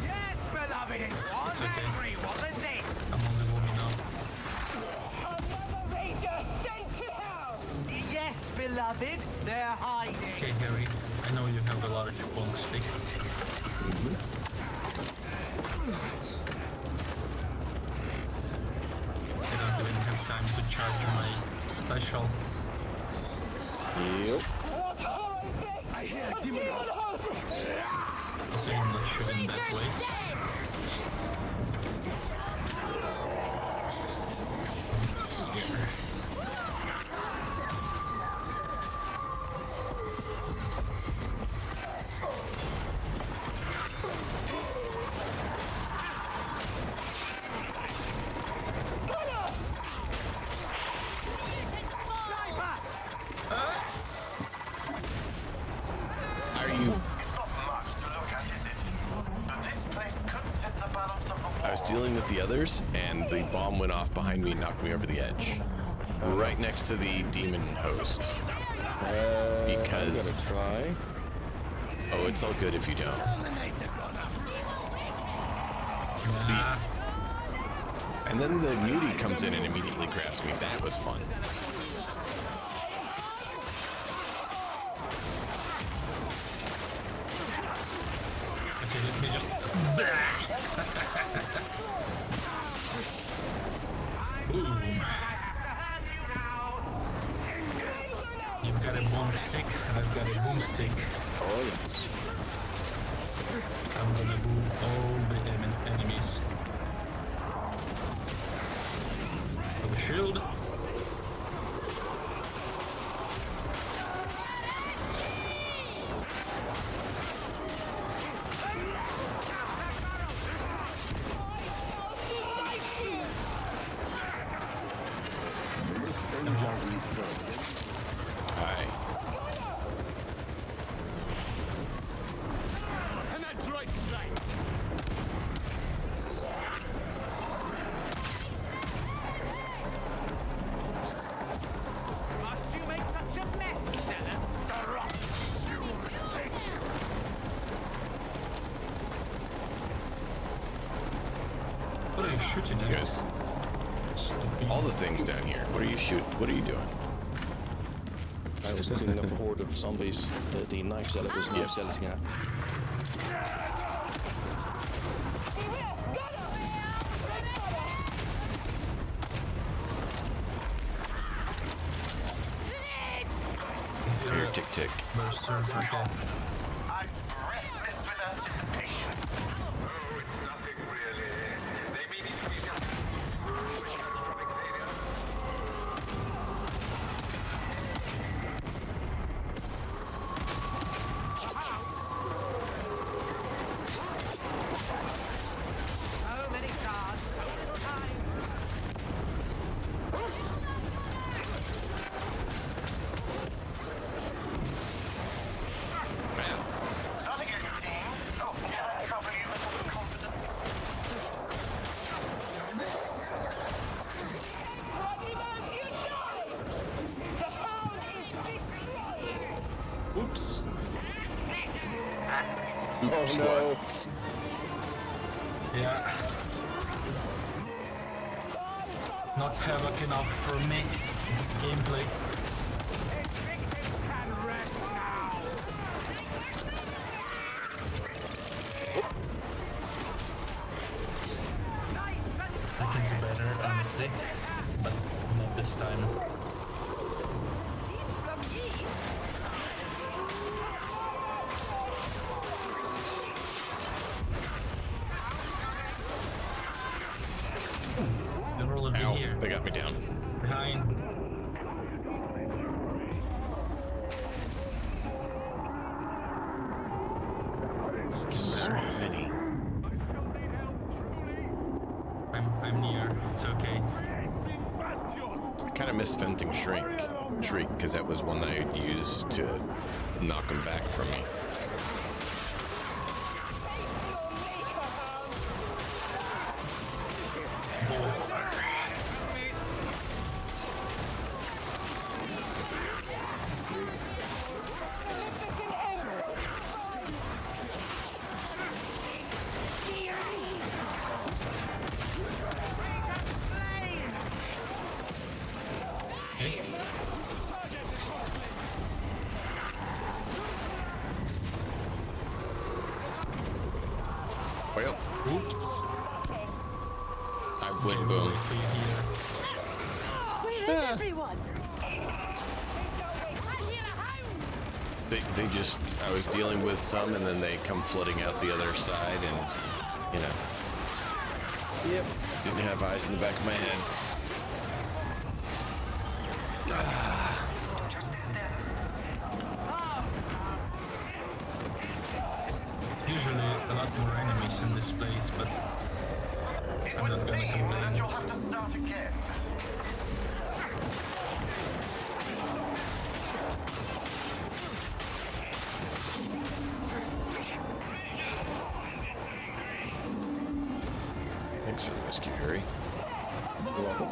Yes, beloved, it was It's okay. angry, wasn't it? I'm on the movie now. Another ranger sent to hell! Yes, beloved, they're hiding. Okay, Harry. I know you have a large bonk stick. I don't even have time to charge my special. Yep. What are they? I hear a demon host. Okay, I'm not shooting that way. Are you? It's not much to look at, is it? But this place could tip the balance of the war. I was dealing with the others, and the bomb went off behind me and knocked me over the edge. Right next to the demon host. I'm Because gonna try. Oh, it's all good if you don't. And then the mutie comes in and immediately grabs me. That was fun. Okay, let me just... Boom. You've got a boomstick, I've got a boomstick. Oh, yes. I'm gonna boom all the enemies. Have a shield. Hi. And that's right, right. Must you make such a mess, Zealots? Drop you take. What are you shooting at? Yes. All the things down here. What are you What are you doing? I was cleaning up a horde of zombies that the knife zealot was knife zealoting at. Here, tick tick. Burster, okay. I'm breathless with anticipation. Oh, it's nothing really. They mean it to be just catastrophic failure. So many guards, so little time. Not again, Dean. Oh, can I trouble you with some confidence? Oops. Oops, Oh no! Yeah. Not havoc enough for me. This gameplay. Its victims can rest now. I can do better, honestly. But not this time. They're all Ow, here. they got me down. Behind. So many. I'm near. It's okay. I kind of miss venting Shriek, because that was one I used to knock them back from me. Well, Oops. I went boom. Wait for you here. Where is everyone? They just, I was dealing with some and then they come flooding out the other side and, you know. Yep. Didn't have eyes in the back of my head. Usually a lot more enemies in this place, but It I'm would not gonna seem that complain. you'll have to start again. Thanks for the rescue, Harry. You're welcome.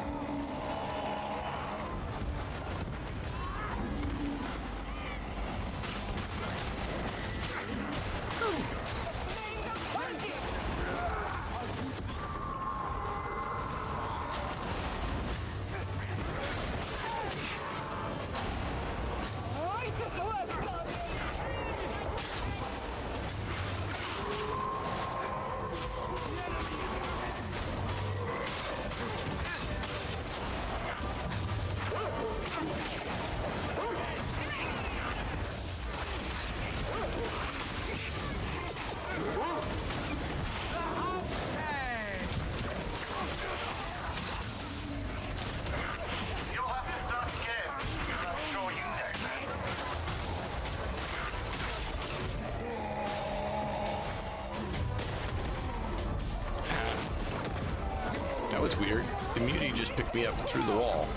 was weird. The mutie just picked me up through the wall.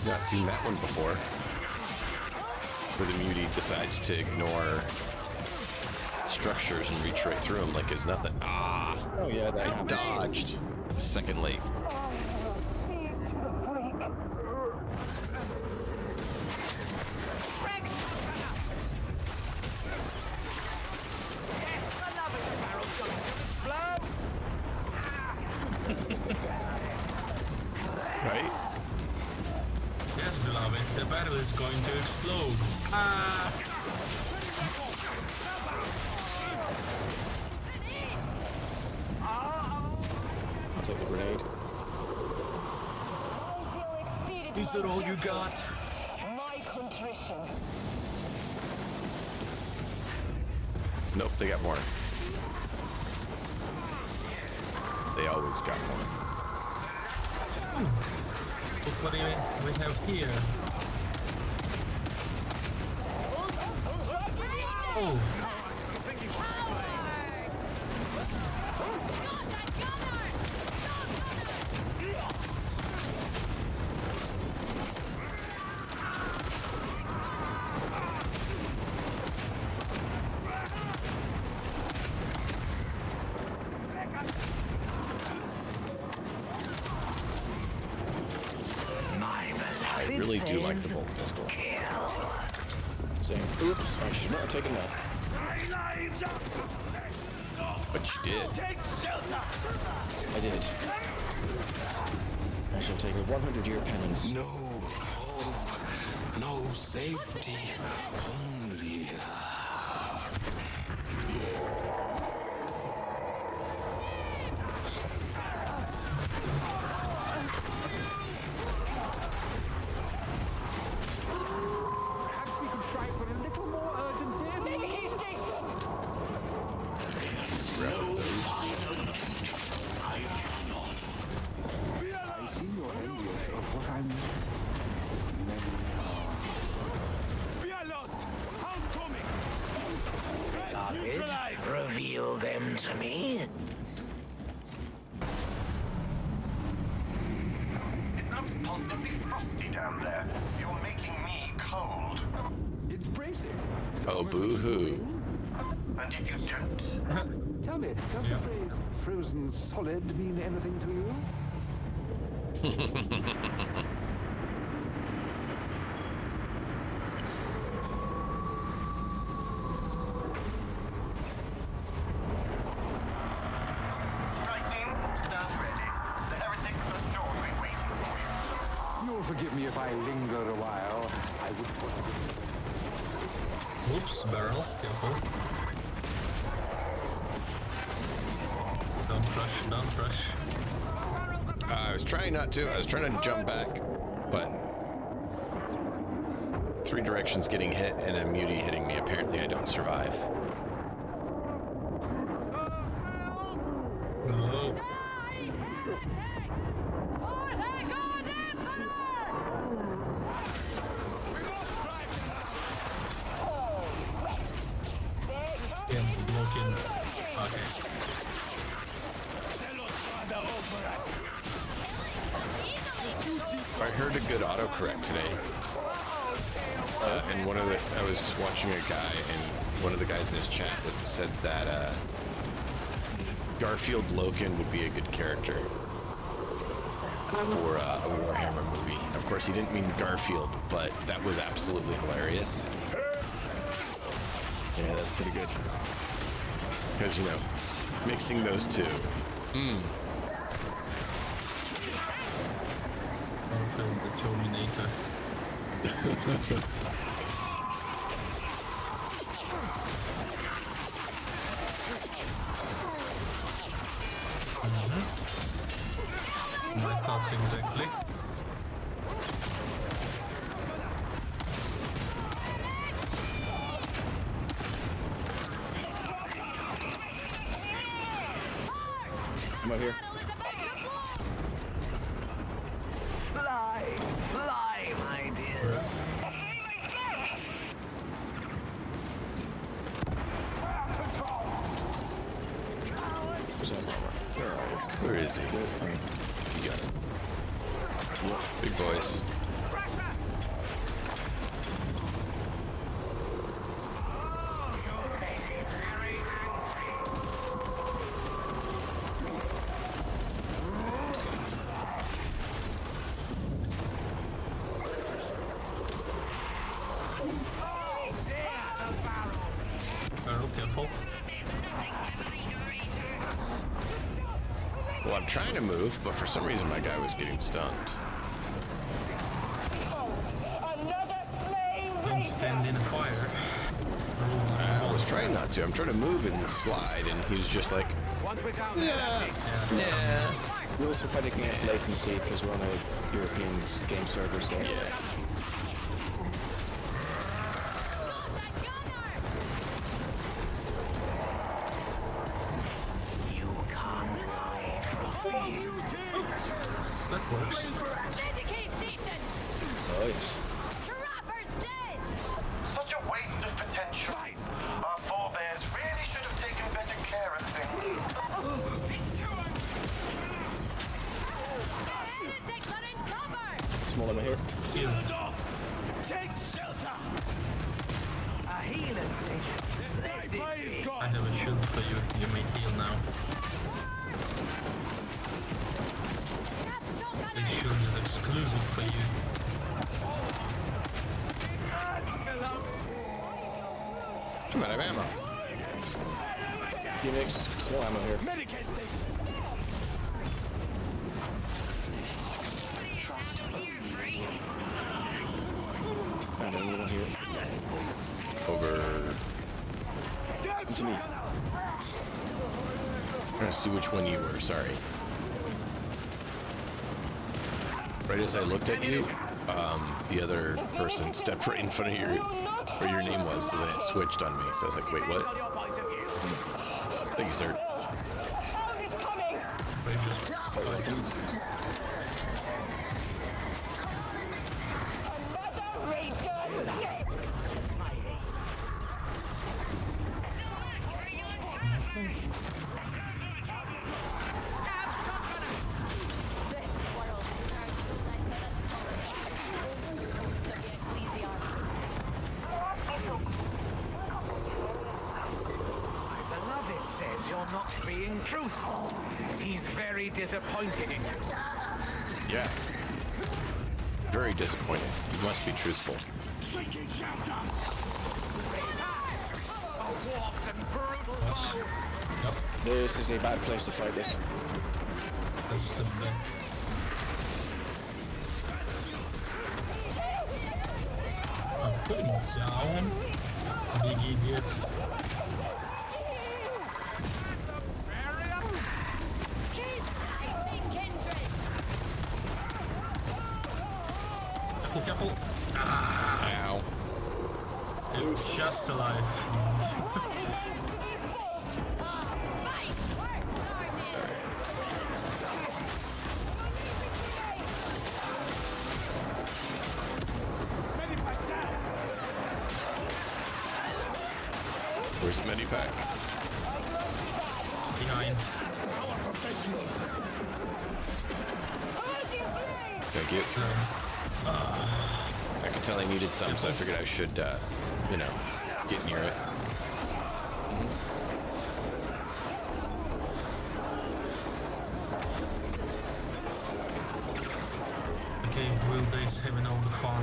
Not seen that one before. Where the mutie decides to ignore structures and reach right through them like it's nothing. Ah! Oh yeah, that happens. Dodged. A second late. Right? Yes, beloved, the battle is going to explode. Ah! I'll take the grenade. Is that all you got? My contrition. Nope, they got more. They always got more. Look what we have here. Oh. I really do like the bolt pistol. Saying, oops, I should not have taken that. But you did. I did. I shall take a 100-year penance. No hope, no safety, only. Perhaps we could try for a little more urgency. Make a station! I see you're envious of what I'm... Reveal them to me. It looks positively frosty down there. You're making me cold. It's bracing. Oh, boo-hoo. And if you don't, Tell me, does the phrase frozen solid mean anything to you? strike team, stand ready. The heretics are shortly waiting for you. You'll forgive me if I linger a while. I would put... Oops, barrel. Careful. Don't rush, don't rush. I was trying not to. I was trying to jump back, but 3 directions getting hit and a mutie hitting me. Apparently, I don't survive. Oh. Walk in. Okay. I heard a good autocorrect today. And I was watching a guy, and one of the guys in his chat said that Garfield Loken would be a good character for a Warhammer movie. Of course, he didn't mean Garfield, but that was absolutely hilarious. Yeah, that's pretty good. Because, mixing those two. Garfield the Terminator. My thoughts exactly. Come out here. Fly, busy. You got it. Big boys. Careful. Well, I'm trying to move, but for some reason my guy was getting stunned. Don't stand in the fire. I was trying not to. I'm trying to move and slide, and he's just like, yeah. We're also fighting against latency because we're on a European game server, so yeah. That works. Oh yes. Such a waste of potential. Our forebears really should have taken better care of things. Small ammo here. Heal. Take shelter! A healer station. I have a shield for you. You may heal now. This shield is exclusive for you. I'm out of ammo. Phoenix, small ammo here. And another one here. Over. Come to me. Trying to see which one you were. Sorry. Right as I looked at you, the other person stepped right in front of where your name was, so then it switched on me. So I was like, wait, what? Thank you, sir. Says you're not being truthful. He's very disappointed in you. Yeah. Very disappointed. You must be truthful. This is a bad place to fight this. That's the back. I'm putting it down. Big idiot. Careful. Ah. Ow. It's just alive. Where's the medipack? Behind. Thank you. I could tell I needed some, so I figured I should, you know, get near it. Okay, Will Days having all the fun.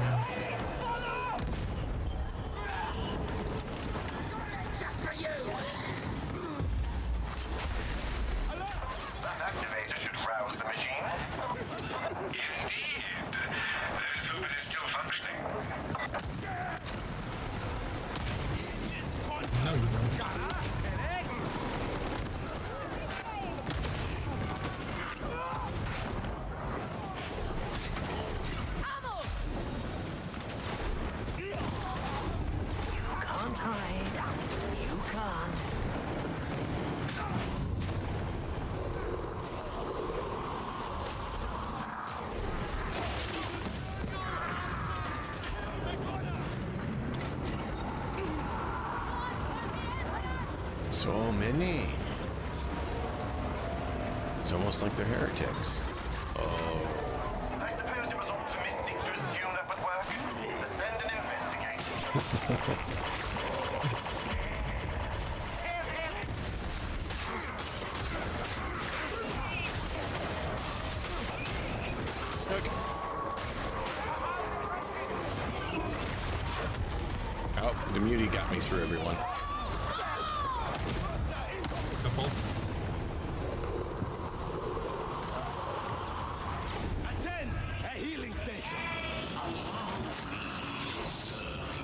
Just for you. That activator should rouse the machine. Indeed. Let's hope it is still functioning. No, you don't. Can't hide. You can't. So many. almost like they're heretics. Oh. I suppose it was optimistic to assume that would work. Descend and investigate. Oh, the mutie got me through everyone. Careful. Attend! A healing station!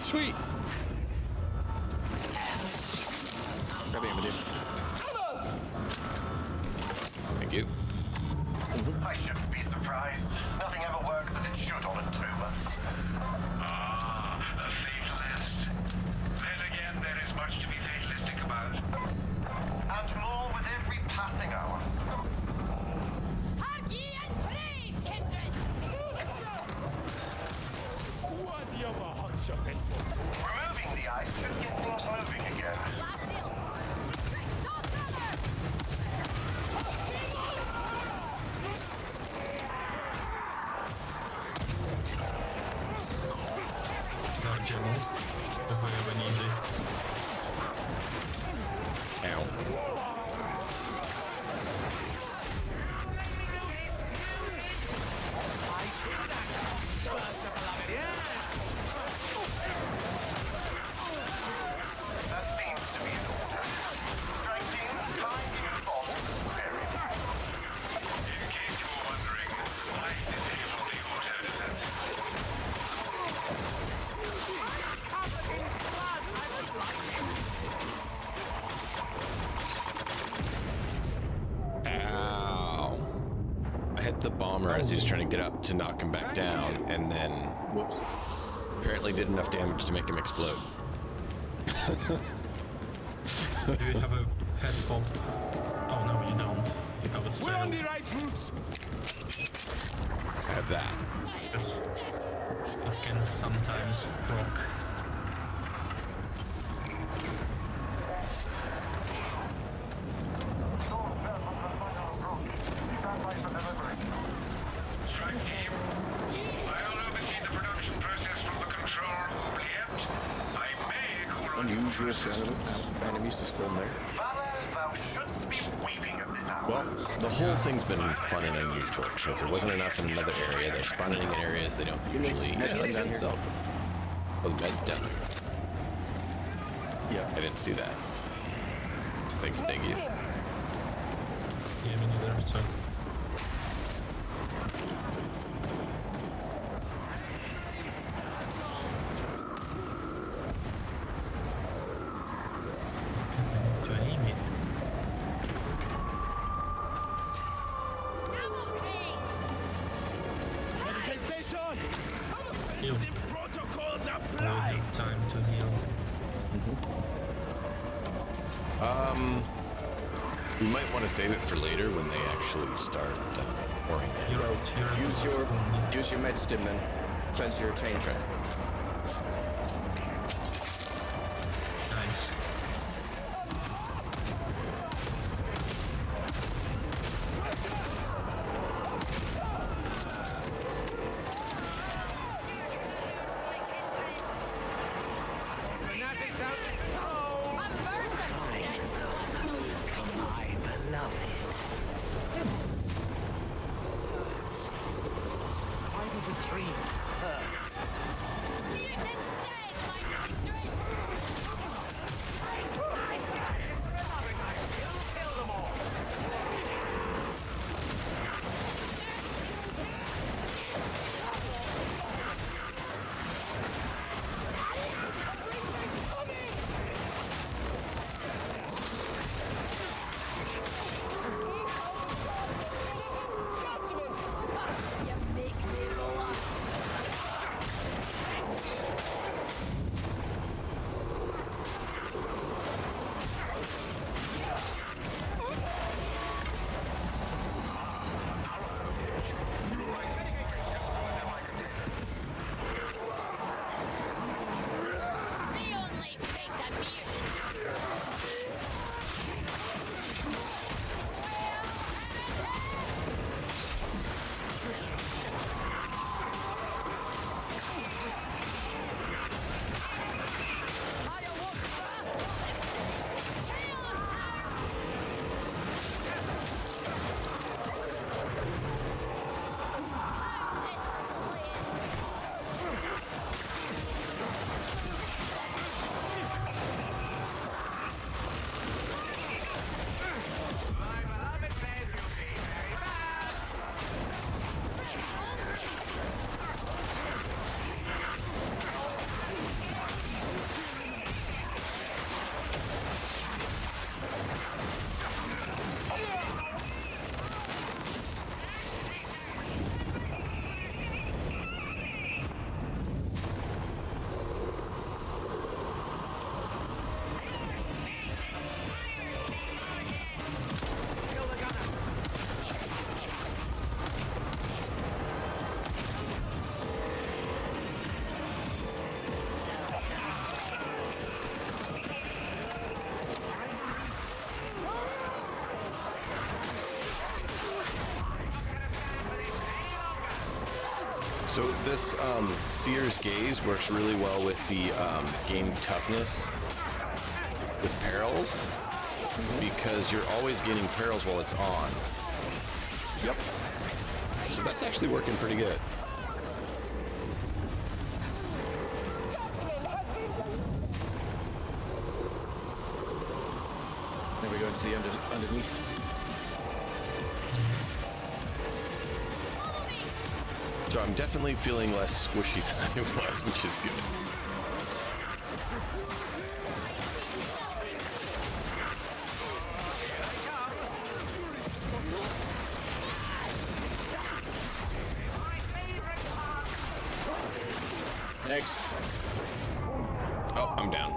Sweet. Grab him, dude. Thank you. I shouldn't be surprised. Nothing ever works as it should on a tuber. Ah, a fatalist. Then again, there is much to be fatalistic about. And more with every passing hour. Hark ye and praise, kindred! What do you have a hot shot in for? Removing the ice should get things moving again. Last deal! Great shot, brother! No, General. Very easy. Ow. That seems to be an order. Strike team, time to respond. Very well. In case you were wondering, I disabled the auto defense. Ow. I hit the bomber as he was trying to get up to knock him back down, and then Whoops. apparently did enough damage to make him explode. Do you have a head pop? Oh no, you don't. You have a We're on sail. the right route! I have that. Yes. It can sometimes proc. Strike team, I'll oversee the production process from the control room. Yet, I may call on you. Unusual for enemies to spawn there. Valor, thou shouldst be weeping at this hour. Well, the whole thing's been fun and unusual because there wasn't enough in another area. They're spawning in areas they don't usually med's down here. So, oh, the med's down there. Yeah. I didn't see that. Thank you. Yeah, me neither. So. To aim it. Medical station! Heal. Protocols We applied! have time to heal. We might want to save it for later when they actually start pouring in. You're out. Use your med stim then. Cleanse your tank. Okay. Nice. Fanatics out! Why does a tree hurt? So this Seer's Gaze works really well with the game toughness with perils, because you're always getting perils while it's on. Yep. So that's actually working pretty good. Then we go into the underneath. So I'm definitely feeling less squishy than I was, which is good. Next. Oh, I'm down.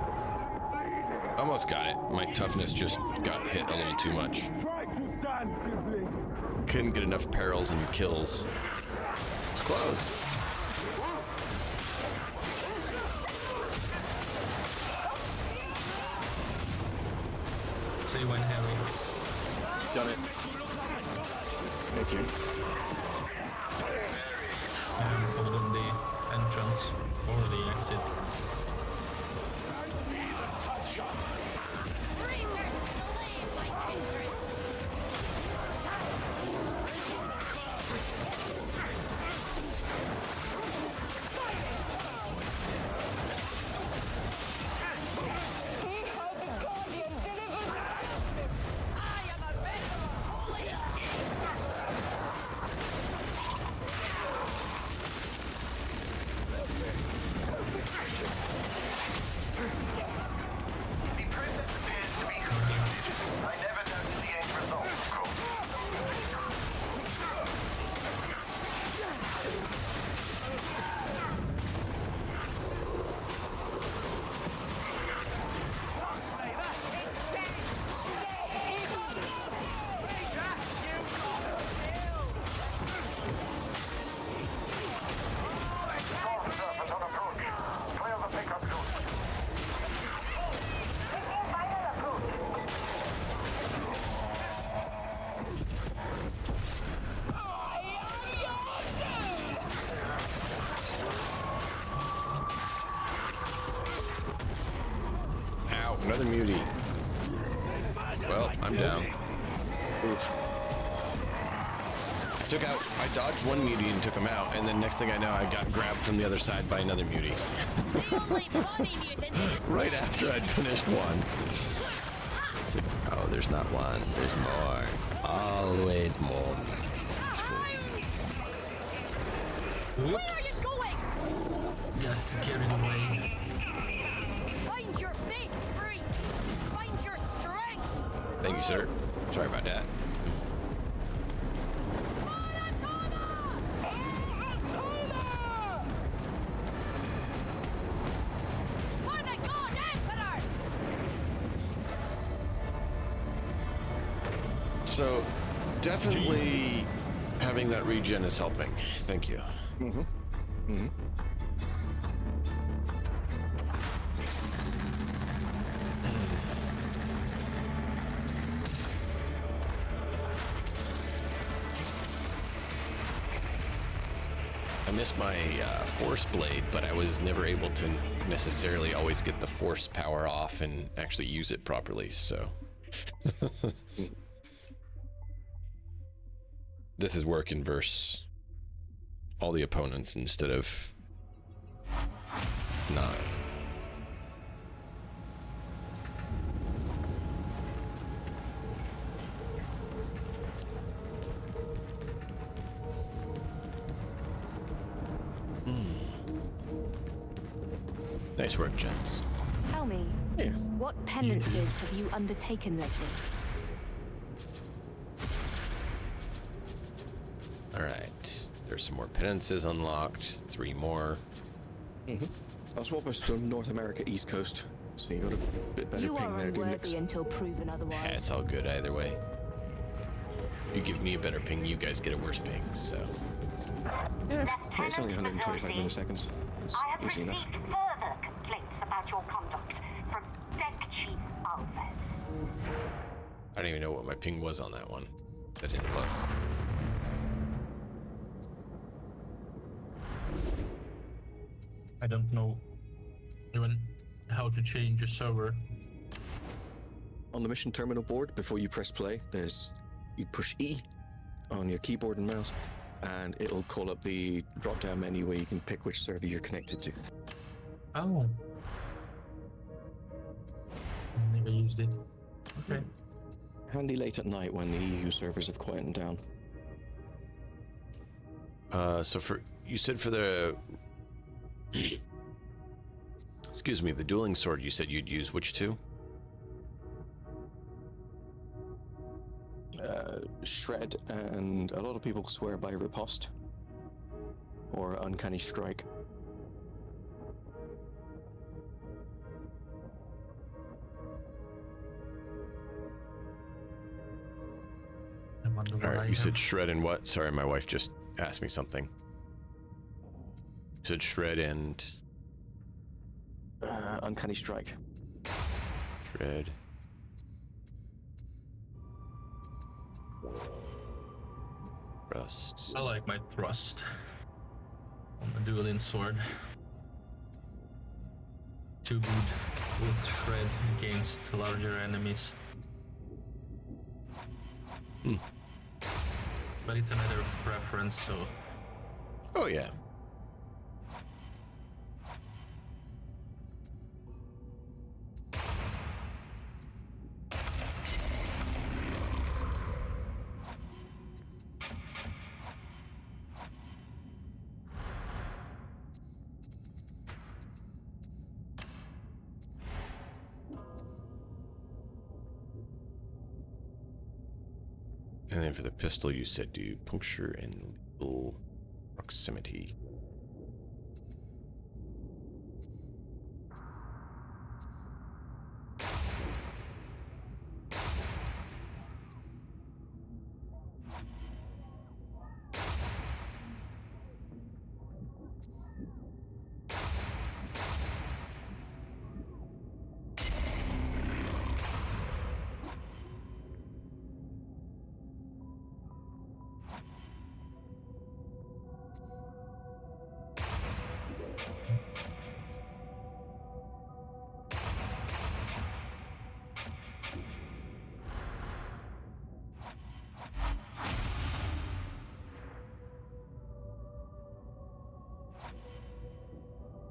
Almost got it. My toughness just got hit a little too much. Couldn't get enough perils and kills. It's close. See when Harry. Done it. Thank you. Holding the entrance or the exit. Another mutie. Well, I'm down. Oof. I dodged one mutie and took him out, and then next thing I know, I got grabbed from the other side by another mutie. Right after I'd finished one. Oh, there's not one. There's more. Always more meat. It's free. Whoops. Got to carry it away. Find your feet, freak! Find your strength! Thank you, sir. Sorry about that. For the God Emperor! So, definitely having that regen is helping. Thank you. Mm-hmm. Mm-hmm. I missed my force blade, but I was never able to necessarily always get the force power off and actually use it properly, so. This is working versus all the opponents instead of not. Nice work, gents. Tell me, what penances have you undertaken lately? All right. There's some more penances unlocked. 3 more. Mm-hmm. I'll swap us to North America East Coast, so you got a bit better You ping are there, do unworthy until proven otherwise. It's all good either way. You give me a better ping, you guys get a worse ping, so. Yeah, it's only 125 milliseconds. It's I have easy received enough. further complaints about your conduct from Deck Chief Alves. I don't even know what my ping was on that one. I didn't look. I don't know even how to change a server. On the mission terminal board, before you press play, you push E on your keyboard and mouse, and it'll call up the drop-down menu where you can pick which server you're connected to. Oh. Never used it. Okay. Handy late at night when the EU servers have quietened down. So you said for the excuse me, the dueling sword, you said you'd use which two? Shred, and a lot of people swear by Riposte or Uncanny Strike. Alright, you said shred and what? Sorry, my wife just asked me something. You said shred and... Uncanny Strike. Shred. Thrust. I like my thrust on the dueling sword. Too good with shred against larger enemies. But it's a matter of preference, so... Oh yeah. And then for the pistol, you said do puncture and lethal proximity.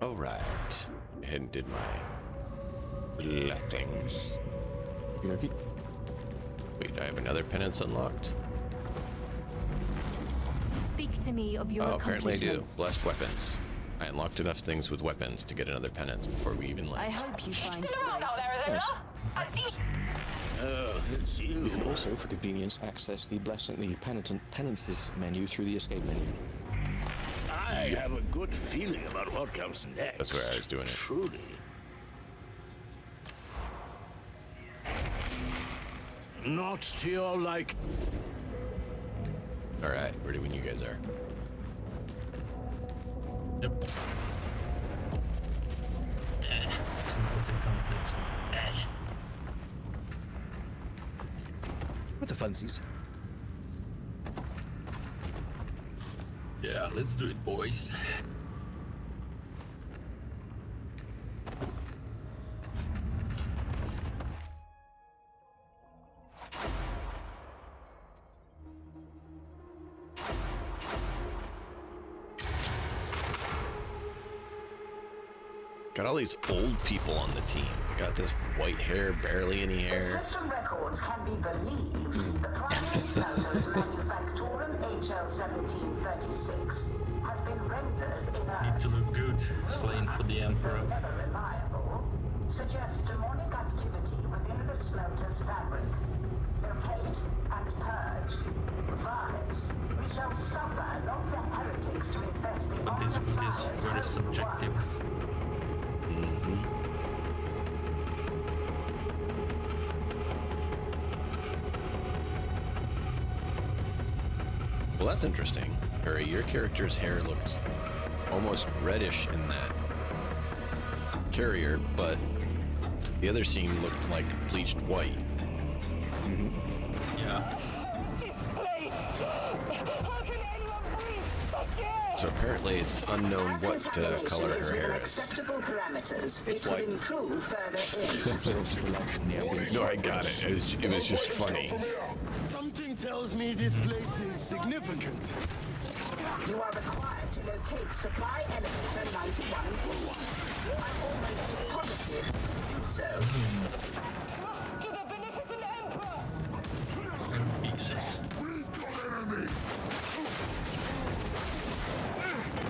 All right, ahead and did my things. Okey-dokey. Wait, I have another penance unlocked? Speak to me of your apparently I do. accomplishments. Blessed weapons. I unlocked enough things with weapons to get another penance before we even left. I hope you find Nice. Oh, it's you. You can also, for convenience, access the penances menu through the escape menu. I have a good feeling about what comes next. That's where I was doing it. Truly. Not to your like. All right, ready when you guys are. Yep. Smelter complex. What the funsies? Yeah, let's do it, boys. Got all these old people on the team. They got this white hair, barely any hair. If system records can be believed, the primary smelter at Manufactorum HL1736 has been rendered inert. Need to look good, slain for the Emperor. Never reliable, suggests demonic activity within the smelter's fabric. Locate and purge. Violence. We shall suffer not the heretics to infest the But this good is Omnissiah's very holy subjective. ones. Well, that's interesting. Harry, your character's hair looks almost reddish in that carrier, but the other scene looked like bleached white. Yeah. This place! How can anyone breathe? The dead! So apparently it's unknown what color her hair is. Acceptable parameters. It's It will white. improve further in. Absorbs the light from the ambience. No, I got it. It was just funny. Something tells me this place is significant. You are required to locate supply elevator 91D. I'm almost positive you do so. To the beneficent Emperor! It's in pieces.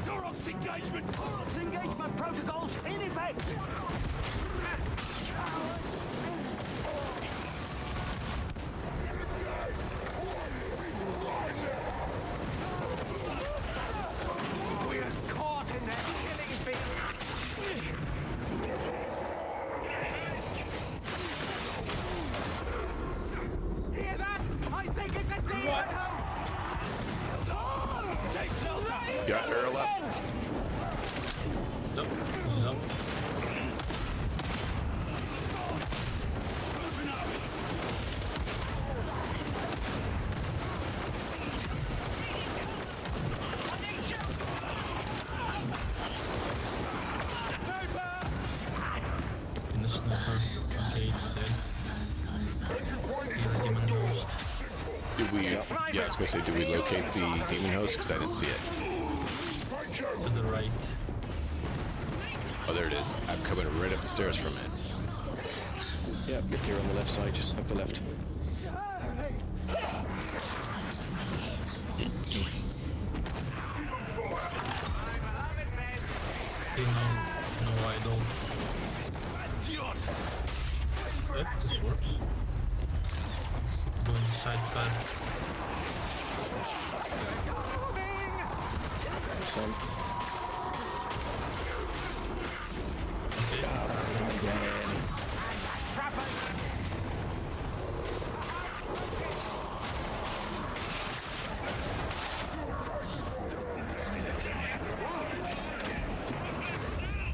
Torox engagement! Torox engagement protocols in effect! We're caught in that killing field! Hear that? I think it's a demon! Take shelter! Got Earl up. Nope, he's up. In the sniper cage dead. Demon host. Did we? Yeah, I was gonna say, did we locate the demon host? Because I didn't see it. To the right. Oh, there it is. I'm coming right up the stairs from it. Yeah, you're here on the left side, just have the left. Okay, no idol. Yep, this works. Going side path. Son.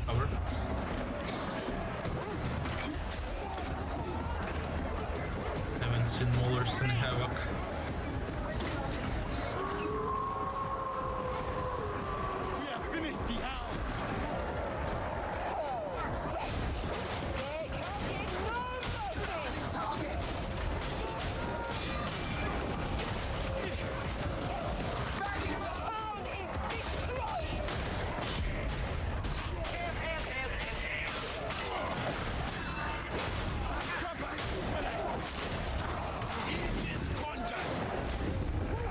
Cover. Haven't seen Molars in Havoc. We have finished the hound.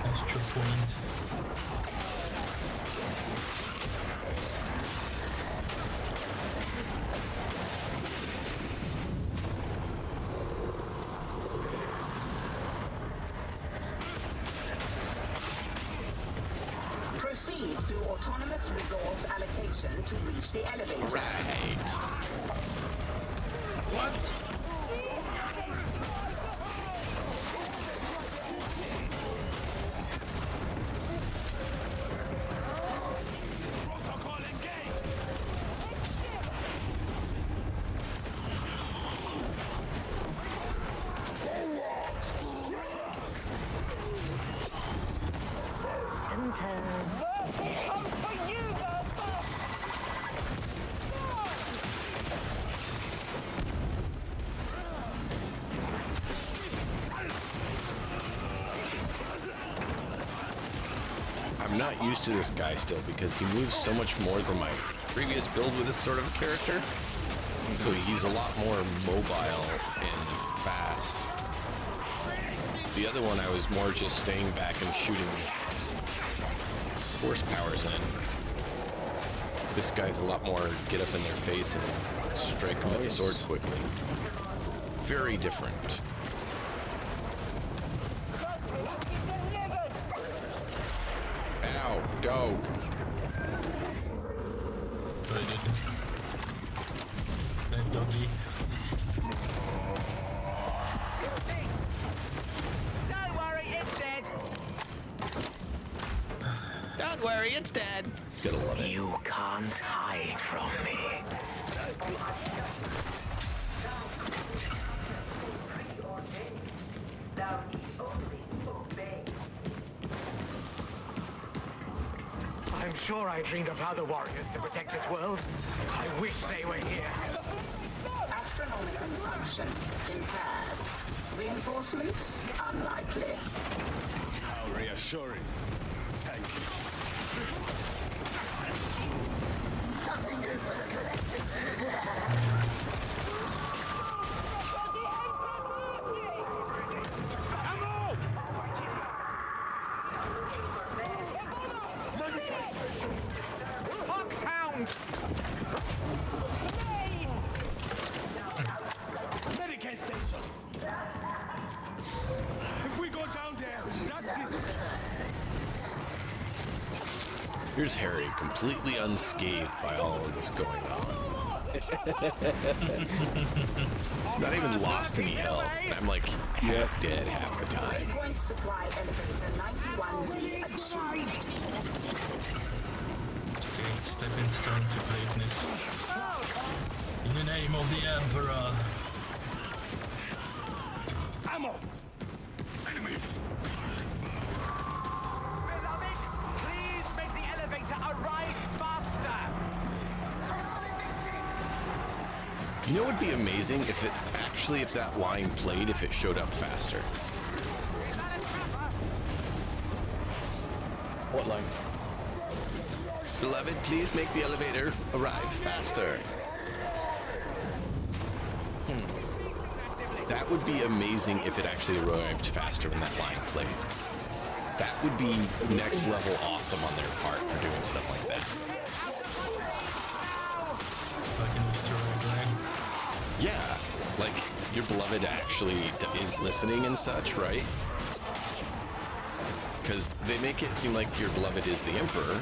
Extra point. Proceed through autonomous resource allocation to reach the elevator. Right. What? Protocol engaged. I'm not used to this guy still because he moves so much more than my previous build with this sort of character. So he's a lot more mobile and fast. The other one I was more just staying back and shooting force powers in. This guy's a lot more get up in their face and strike them with the sword quickly. Very different. Ow, dog. What I did. That doggy. Don't worry, it's dead! Don't worry, it's dead. Gotta love it. You can't hide from me. I'm sure I dreamed of other warriors to protect this world. I wish they were here. Astronomical function impaired. Reinforcements unlikely. How reassuring. Thank you. Something good for the collective. Foxhound! Medicaid station. If we go down there, that's it. Here's Harry, completely unscathed by all of this going on. He's not even lost any health, and I'm like half dead half the time. Point supply elevator 91D achieved. Okay, stepping stone to greatness. In the name of the Emperor. Ammo. Enemies. Beloved, please make the elevator arrive faster! You know what would be amazing if that line played if it showed up faster. What line? Beloved, please make the elevator arrive faster. That would be amazing if it actually arrived faster when that line played. That would be next level awesome on their part for doing stuff like that. Yeah, like your beloved actually is listening and such, right? Because they make it seem like your beloved is the Emperor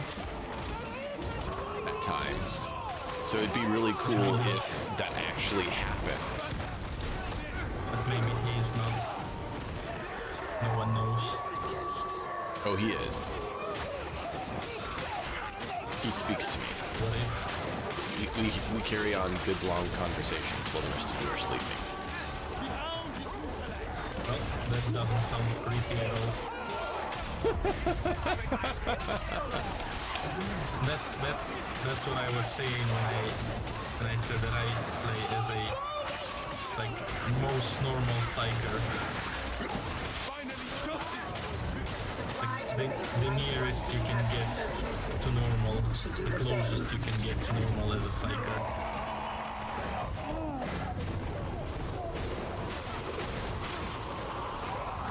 at times. So it'd be really cool if that actually happened. But maybe he's not. No one knows. Oh, he is. He speaks to me. What if? We carry on good long conversations while the rest of you are sleeping. Well, that doesn't sound creepy at all. That's what I was saying when I said that I play as a most normal psyker. Like the nearest you can get to normal, the closest you can get to normal as a psyker.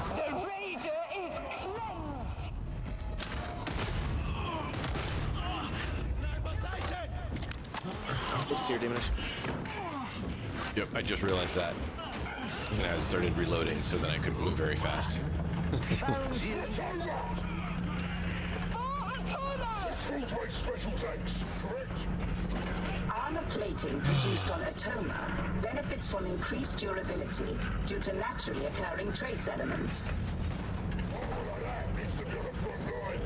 The Rager is cleansed! What's your diminished? Yep, I just realized that. And I started reloading, so then I couldn't move very fast. Special tanks, correct? Armor plating produced on Atoma benefits from increased durability due to naturally occurring trace elements. Needs to be on the front line.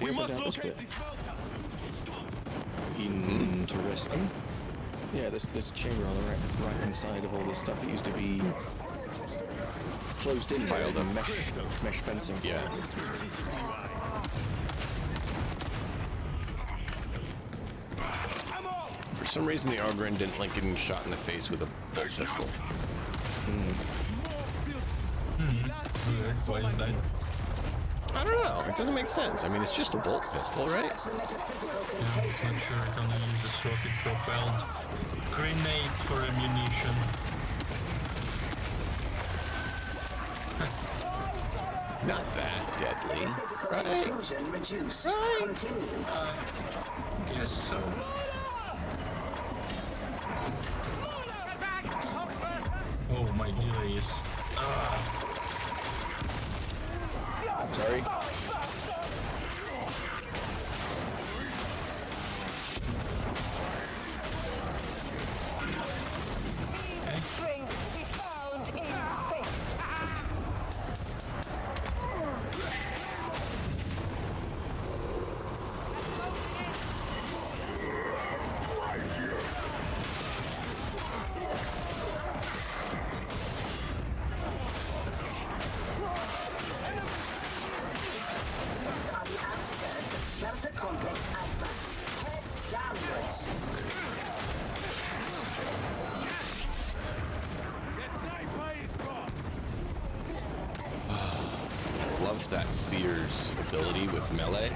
We must locate this Interesting. Yeah, this chamber on the right hand side of all this stuff that used to be closed in by all the mesh fencing. Yeah. For some reason, the Ogryn didn't like getting shot in the face with a bolt pistol. Why is that? I don't know. It doesn't make sense. I mean, it's just a bolt pistol, right? Yeah, not sure I can use this rocket-propelled grenades for ammunition. Not that deadly, right? Reduced. Right. Continue. Yes, so. Oh, my delay is. Sorry. Strength to be found in faith. love that Seer's ability with melee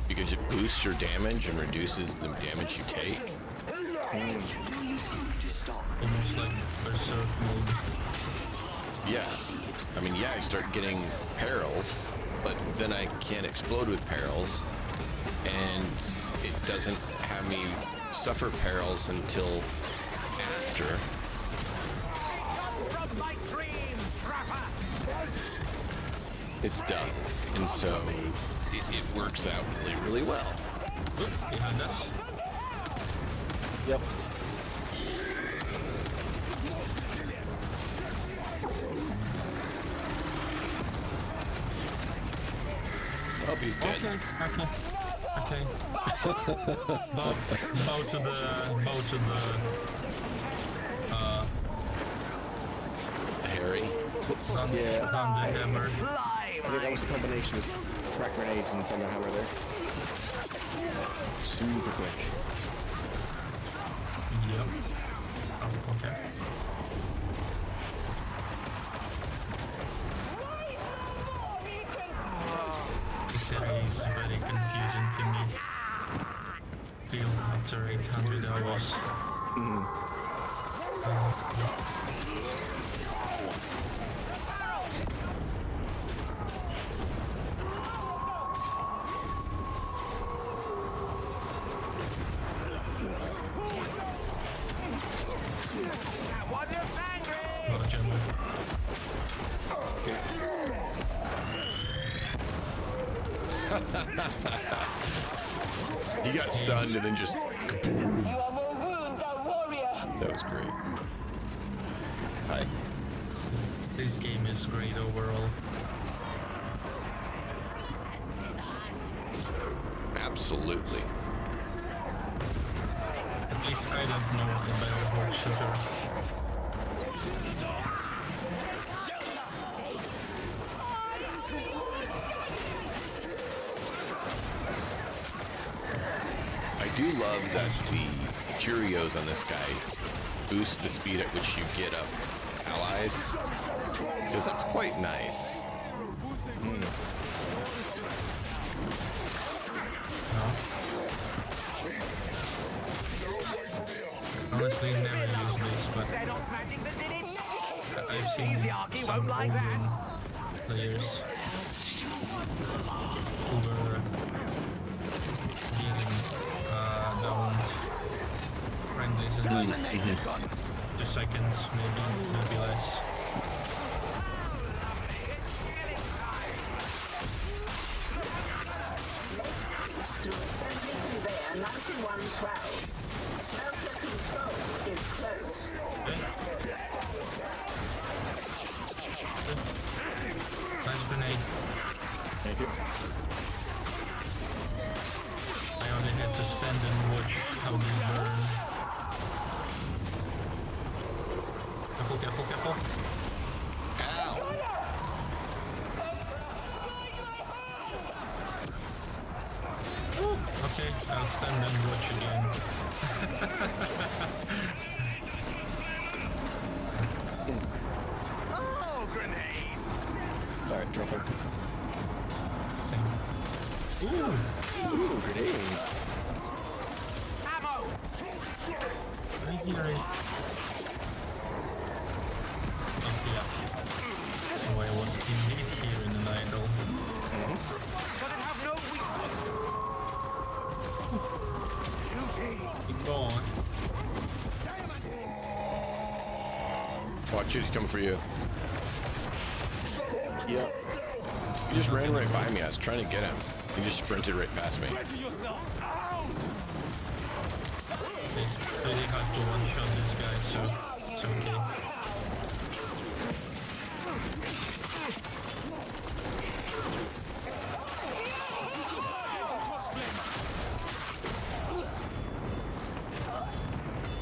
because it boosts your damage and reduces the damage you take. Almost like Berserk mode. Yeah. I mean, yeah, I start getting perils, but then I can't explode with perils, and it doesn't have me suffer perils until after. It's done, and so it works out really, really well. Oop, behind us. Yep. I hope he's dead. Okay. bow to the Harry. Yeah. Thunderhammer. I think that was a combination of crack grenades and Thunderhammer there. Super quick. Yep. Oh, okay. This area is very confusing to me. Still, after 800 hours. He got stunned and then just kaboom. That was great. Hi. This game is great overall. Absolutely. At least I don't know a better horde shooter. I do love that the curios on this guy boost the speed at which you get up allies, because that's quite nice. Honestly, never use this, but I've seen some Odin players who were getting downed friendlies in like 2 seconds, maybe less. To assembly conveyor 9112. Smelter control is close. Nice grenade. Thank you. I only had to stand and watch how they burn. Careful, careful, careful. Ow! Okay, I'll stand and watch again. Oh, grenade! Alright, drop it. Same. Ooh, grenades. Ammo! Right here. Oh, yeah. So I was indeed here in an idol. Doesn't have no weakness. Keep going. Watch it, he's coming for you. Yep. He just ran right by me. I was trying to get him. He just sprinted right past me. It's pretty hard to one-shot this guy, so it's okay.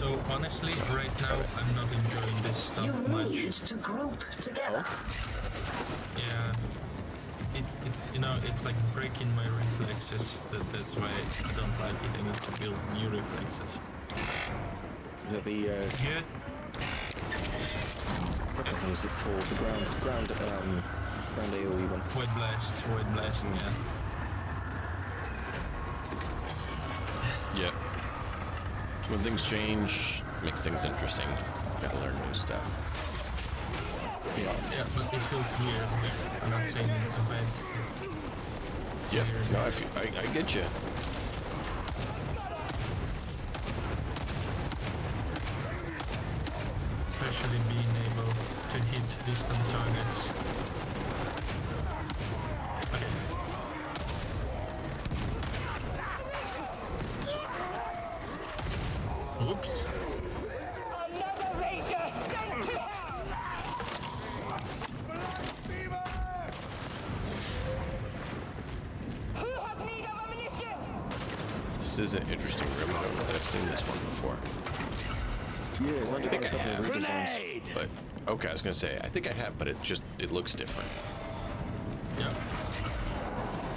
So honestly, right now I'm not enjoying this stuff You much. need to group together. Yeah, it's you know, it's like breaking my reflexes. That's why I don't like it. I need to build new reflexes. The It's good. what is it called? The ground Ground AoE one. Void blast, yeah. Yeah. When things change, makes things interesting. Gotta learn new stuff. Yeah, but it feels weird. I'm not saying it's bad. Yeah, no, I get you. Especially being able to hit distant targets. Okay. Oops. Another ranger sent to hell! Who has need of ammunition? This is an interesting room. I don't know that I've seen this one before. Yeah, it's I undergone think a I couple of have, redesigns. but okay, I was gonna say I think I have, but it looks different. Yeah.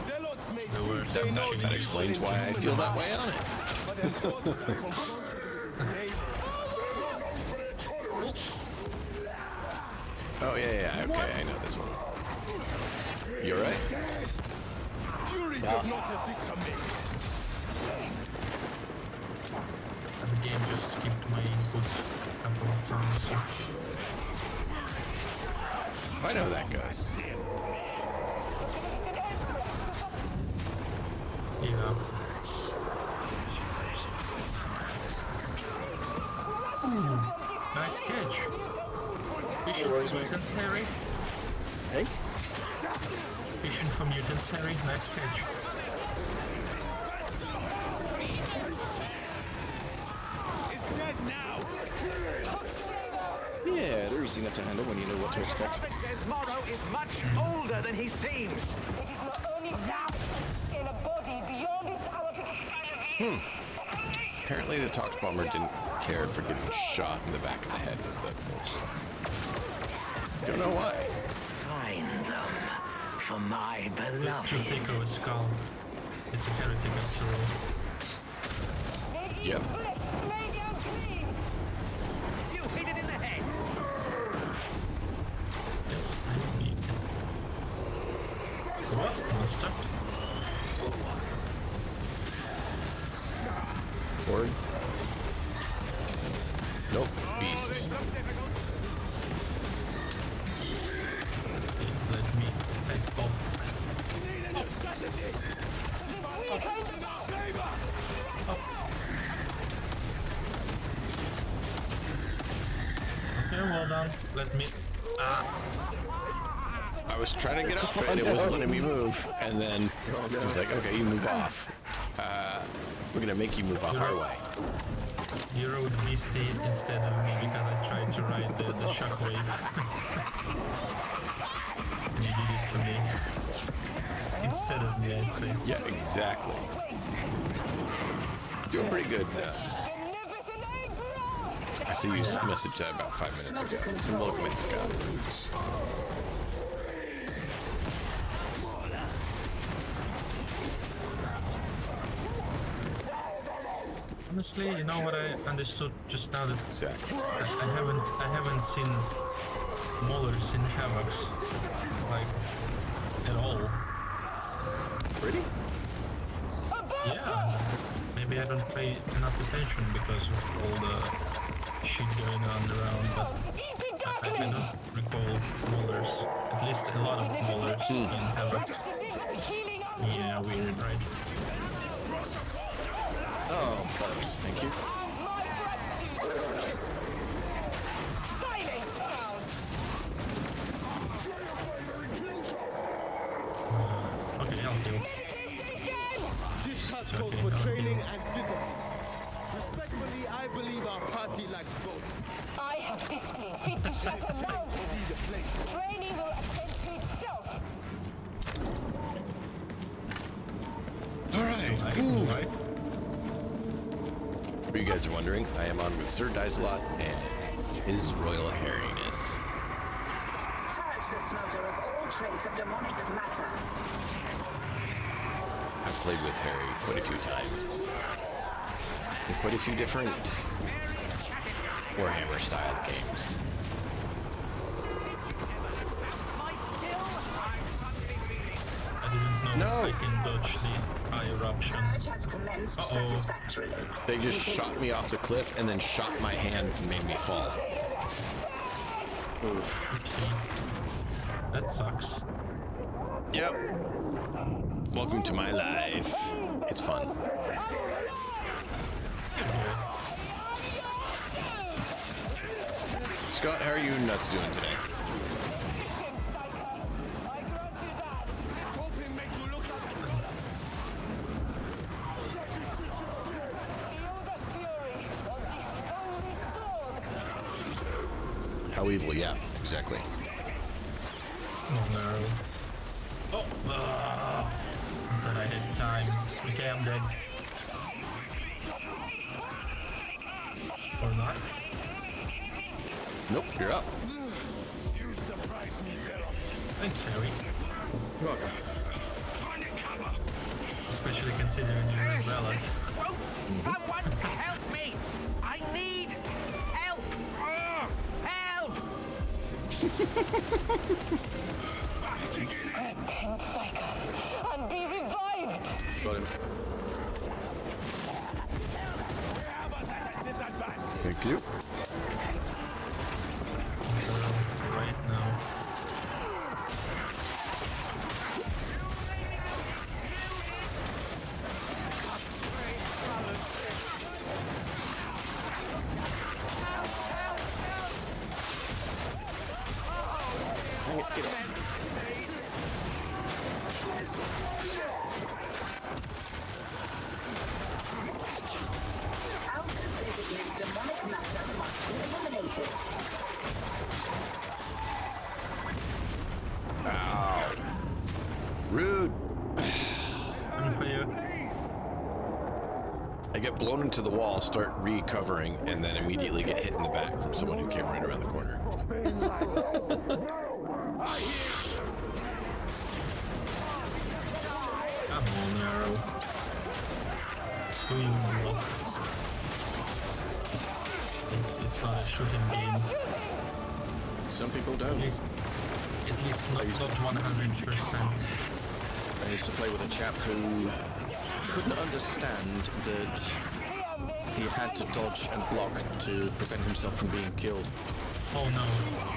Zealots make The worst. That explains why I feel that way on it. but their forces are confronted with it daily. Oh yeah, okay, I know this one. You're right. Fury does not evict a man. The game just skipped my inputs a couple of times. So. I know how that goes. Yeah. Ooh, nice catch. Fishing for mutants, Harry. Hey? Fishing for mutants, Harry. Nice catch. Yeah, they're easy enough to handle when you know what to expect. Prophet says Morrow is much older than he seems. It is not only that, in a body beyond its hour to Apparently the Tox Bomber didn't care for getting shot in the back of the head with the... Don't know why. Find them for my beloved. Too thick of a skull. It's a heretic after all. Yep. You hit it in the head. Yes, I need. What? Monster? Forward. Nope. Beast. Let me back up. Okay, well done. Let me. I was trying to get off it, and it wasn't letting me move. And then it was like, okay, you move off. We're gonna make you move off our way. You rode Beastie instead of me because I tried to ride the shockwave. And you did it for me. Instead of me, I'd say. Yeah, exactly. Doing pretty good, Nuts. I see you messaged that about 5 minutes ago. Look, man, Scott. Honestly, you know what I understood just now, that exactly. I haven't seen Maulers in Havocs like at all. Really? Yeah. Maybe I don't pay enough attention because of all the shit going on around, but I don't recall Maulers. At least a lot of Maulers in Havocs. Yeah, weird, right? Oh, bollocks. Thank you. Okay, I'll do. This task calls for training and discipline. Respectfully, I believe our party lacks both. I have discipline fit to shut a mountain. Training will attend to itself. All right. Right. For you guys are wondering, I am on with Sir Dicelot and His Royal Hairiness. Purge the smelter of all trace of demonic matter. I've played with Harry quite a few times. In quite a few different Warhammer-styled games. My skill, I I can dodge the high eruption. Purge has commenced satisfactorily. They just shot me off the cliff and then shot my hands and made me fall. Oof. Oopsie. That sucks. Yep. Welcome to my life. It's fun. Scott, how are you nuts doing today? How evil, yeah, exactly. Oh no. Oh, I thought I had time. Okay, I'm dead. Or not. Nope, you're up. Thanks, Harry. You're welcome. Especially considering you're a zealot. Someone help me! I need help! Help! And be revived! Got him. Thank you. Right now. Hang it, get up. Out-of-designate demonic matter must be eliminated. Ow. Rude. Unfair. I get blown into the wall, start recovering, and then immediately get hit in the back from someone who came right around the corner. Come on, Arrow. Doing well. It's not a shooting game. Some people don't. At least not 100%. I used to play with a chap who couldn't understand that he had to dodge and block to prevent himself from being killed. Oh no.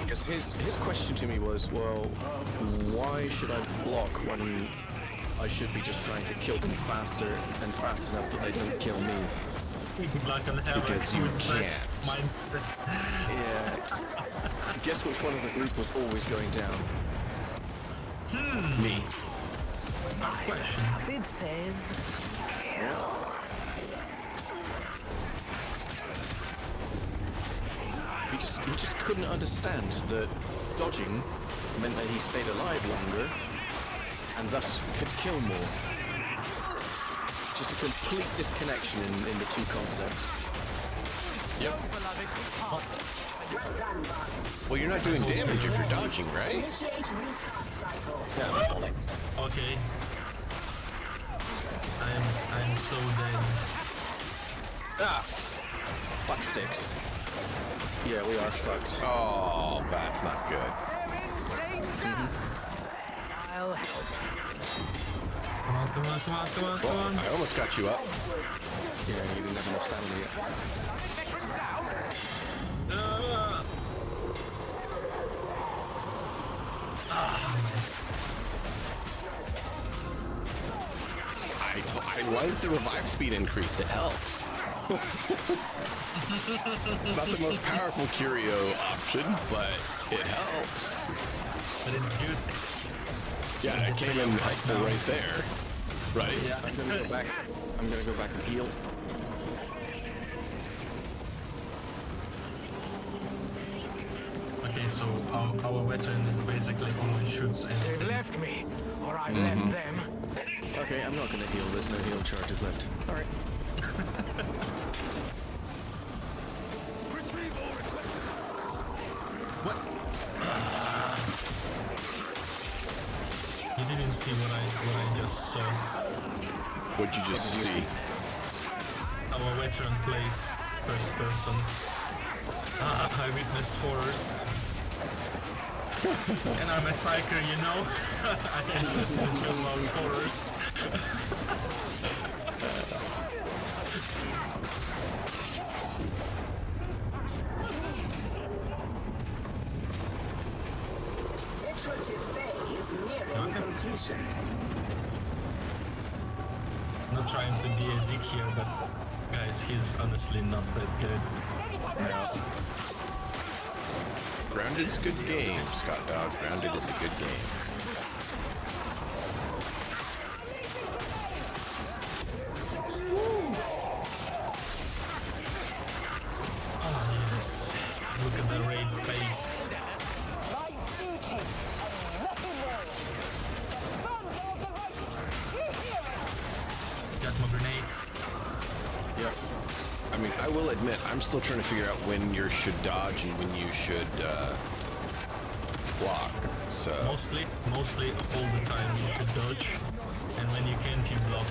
Because his question to me was, well, why should I block when I should be just trying to kill them faster and fast enough that they don't kill me? Black and have Because you can't. mindset. Yeah. Guess which one of the group was always going down? Me. Not question. It says... Yeah. He just couldn't understand that dodging meant that he stayed alive longer and thus could kill more. Just a complete disconnection in the two concepts. Yep. Well done, Barnes. Well, you're not doing damage if you're dodging, right? Initiate restart cycle. Yeah. Okay. I'm so dead. Ah, fuck sticks. Yeah, we are fucked. Oh, that's not good. I'll help. Come on, come on, come on, come on, come Well, on. I almost got you up. Yeah, you didn't have enough stamina yet. Nice. I like the revive speed increase. It helps. It's not the most powerful curio option, but it helps. But it's good. Yeah, it came in helpful right there. Right? Yeah. I'm gonna go back and heal. Okay, so our veteran is basically only shoots They've anything. left me, or I've left them. Okay, I'm not gonna heal. There's no heal charges left. Alright. What? You didn't see what I just saw. What'd you just see? Our veteran plays first person. I witnessed horrors. And I'm a psyker, you know? I can kill about horrors. Iterative phase nearing completion. Not trying to be a dick here, but guys, he's honestly not that good. No. Grounded's a good game, Scott Dog. Grounded is a good game. Oh yes. Look at the raid paste. Got more grenades. Yep. I mean, I will admit, I'm still trying to figure out when you should dodge and when you should block. So Mostly all the time you should dodge, and when you can't, you block.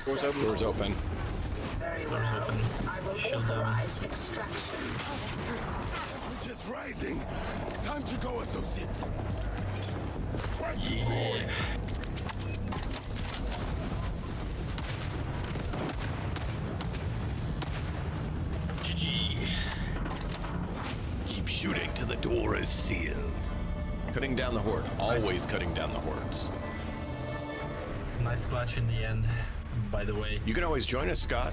doors open. Doors open. Very Doors well. open. I will Shield down. authorize extraction. Just rising. Time to go, associates. Yeah. GG. Keep shooting till the door is sealed. Cutting down the horde. Always cutting down the hordes. Nice clutch in the end, by the way. You can always join us, Scott.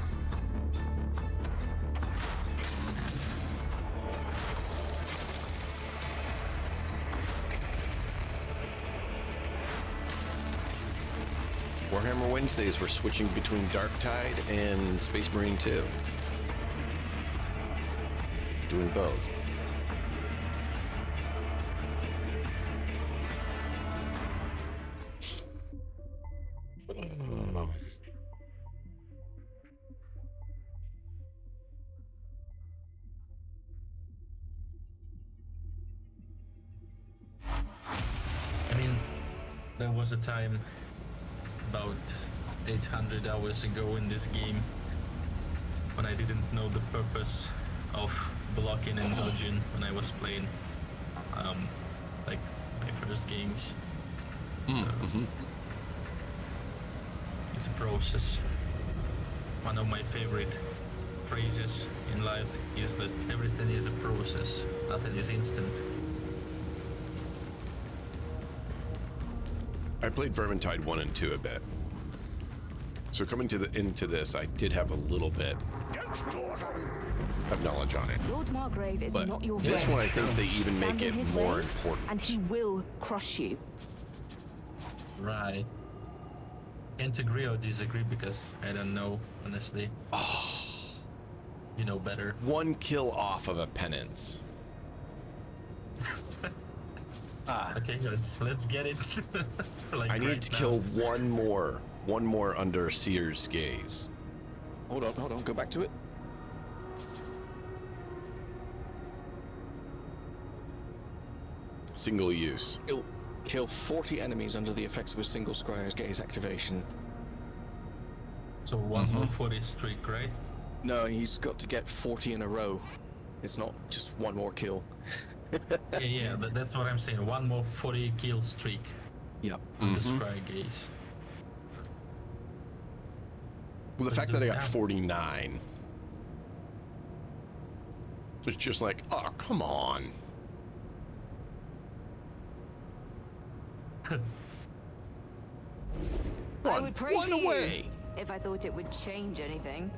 Warhammer Wednesdays, we're switching between Darktide and Space Marine 2. Doing both. I mean, there was a time about 800 hours ago in this game when I didn't know the purpose of blocking and dodging when I was playing like my first games. So it's a process. One of my favorite phrases in life is that everything is a process, nothing is instant. I played Vermintide 1 and 2 a bit. So coming into this, I did have a little bit of knowledge on it. Lord Margrave is But not your this friend. one, I think they even Stand make in it his more way, important. and he will crush you. Right. Can't agree or disagree because I don't know, honestly. You know better. One kill off of a penance. Okay, let's get it. Like I need right to now. kill one more under Seer's gaze. Hold on, go back to it. Single use. Kill 40 enemies under the effects of a single Scryer's gaze activation. So one more 40 streak, right? No, he's got to get 40 in a row. It's not just one more kill. Yeah, that's what I'm saying. One more 40 kill streak. Yep. On the Scry gaze. Well, the Let's fact do that I it got now. 49. It's just like, oh, come on. I would praise one you away. if I thought it would change anything.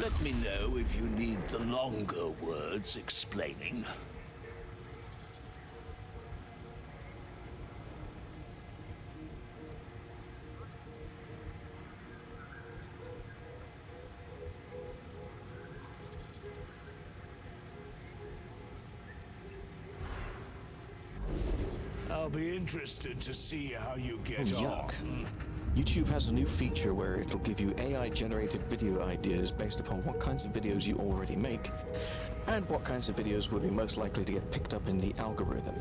Let me know if you need the longer words explaining. I'll be interested to see how you get Yuck. on. YouTube has a new feature where it'll give you AI-generated video ideas based upon what kinds of videos you already make, and what kinds of videos will be most likely to get picked up in the algorithm.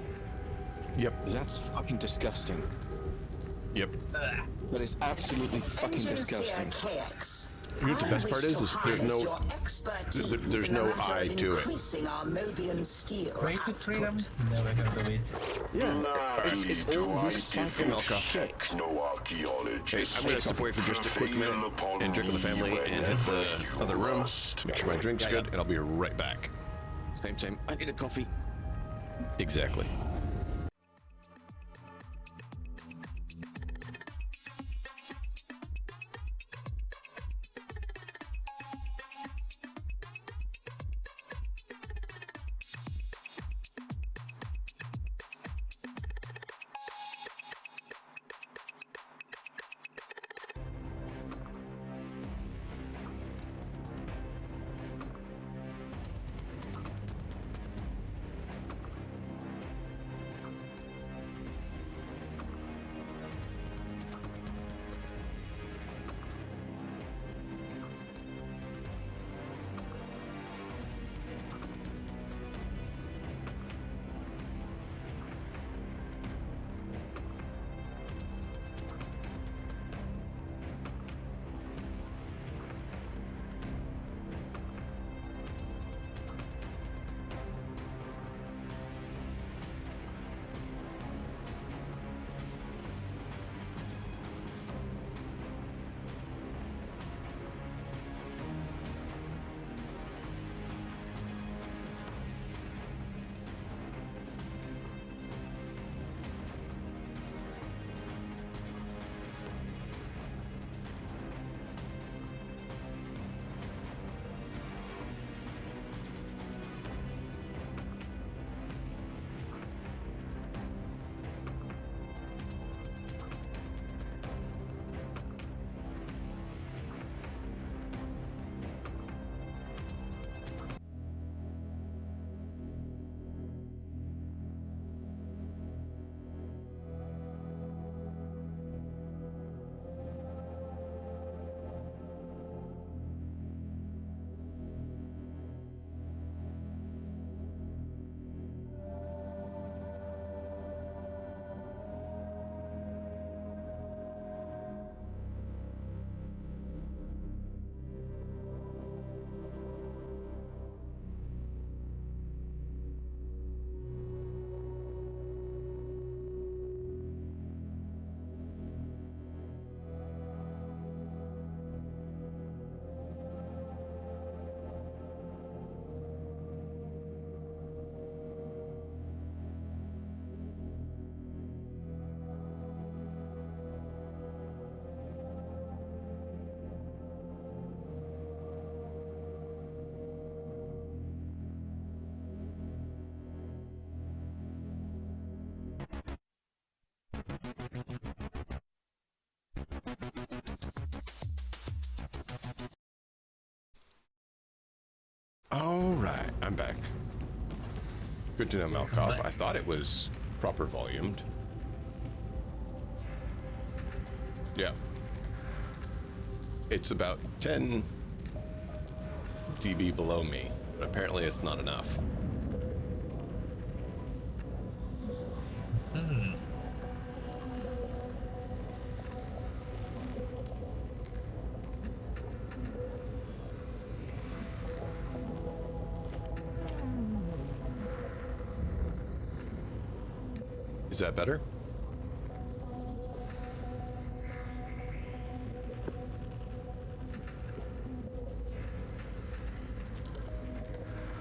Yep. That's fucking disgusting. Yep. That is absolutely fucking Engine disgusting. KX. You know what the best part is there's no eye to it. Creative freedom? Never heard of it. Yeah. It's all recycled Malkoff. Hey, I'm gonna step away for just a quick minute and drink with the family and hit the other room. Make sure my drink's good, and I'll be right back. Same time. I need a coffee. Exactly. All right, I'm back. Good to know, Malkoff. I thought it was proper volumed. Yeah. It's about 10 dB below me, but apparently it's not enough. Is that better?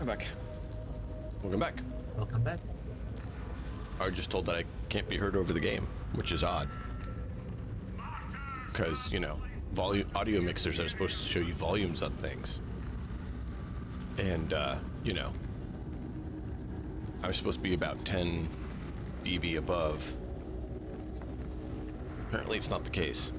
I'm back. Welcome back. Welcome back. I was just told that I can't be heard over the game, which is odd. Because, you know, audio mixers are supposed to show you volumes on things. And, you know, I was supposed to be about 10 dB above. Apparently it's not the case.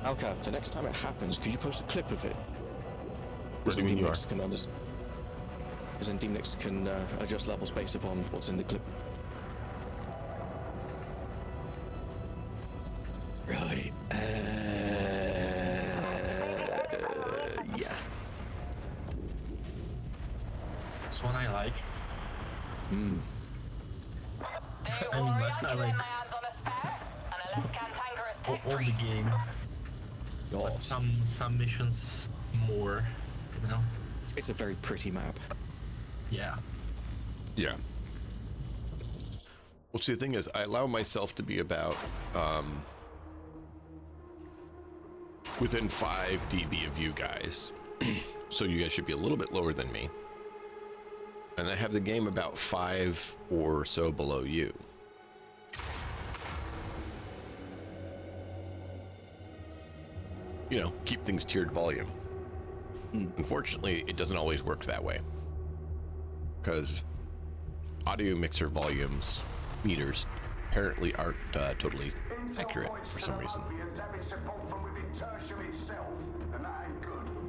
Alcav, the next time it happens, could you post a clip of it? What do you mean you are? Because then Demonix can adjust levels based upon what's in the clip. Right. Yeah. This one I like. Hmm. I mean, I like all the game, but some missions more, you know. It's a very pretty map. Yeah. Yeah. Well, see, the thing is, I allow myself to be about within 5 dB of you guys, so you guys should be a little bit lower than me. And I have the game about 5 or so below you. You know, keep things tiered volume. Unfortunately, it doesn't always work that way, because audio mixer volumes meters apparently aren't totally accurate for some reason.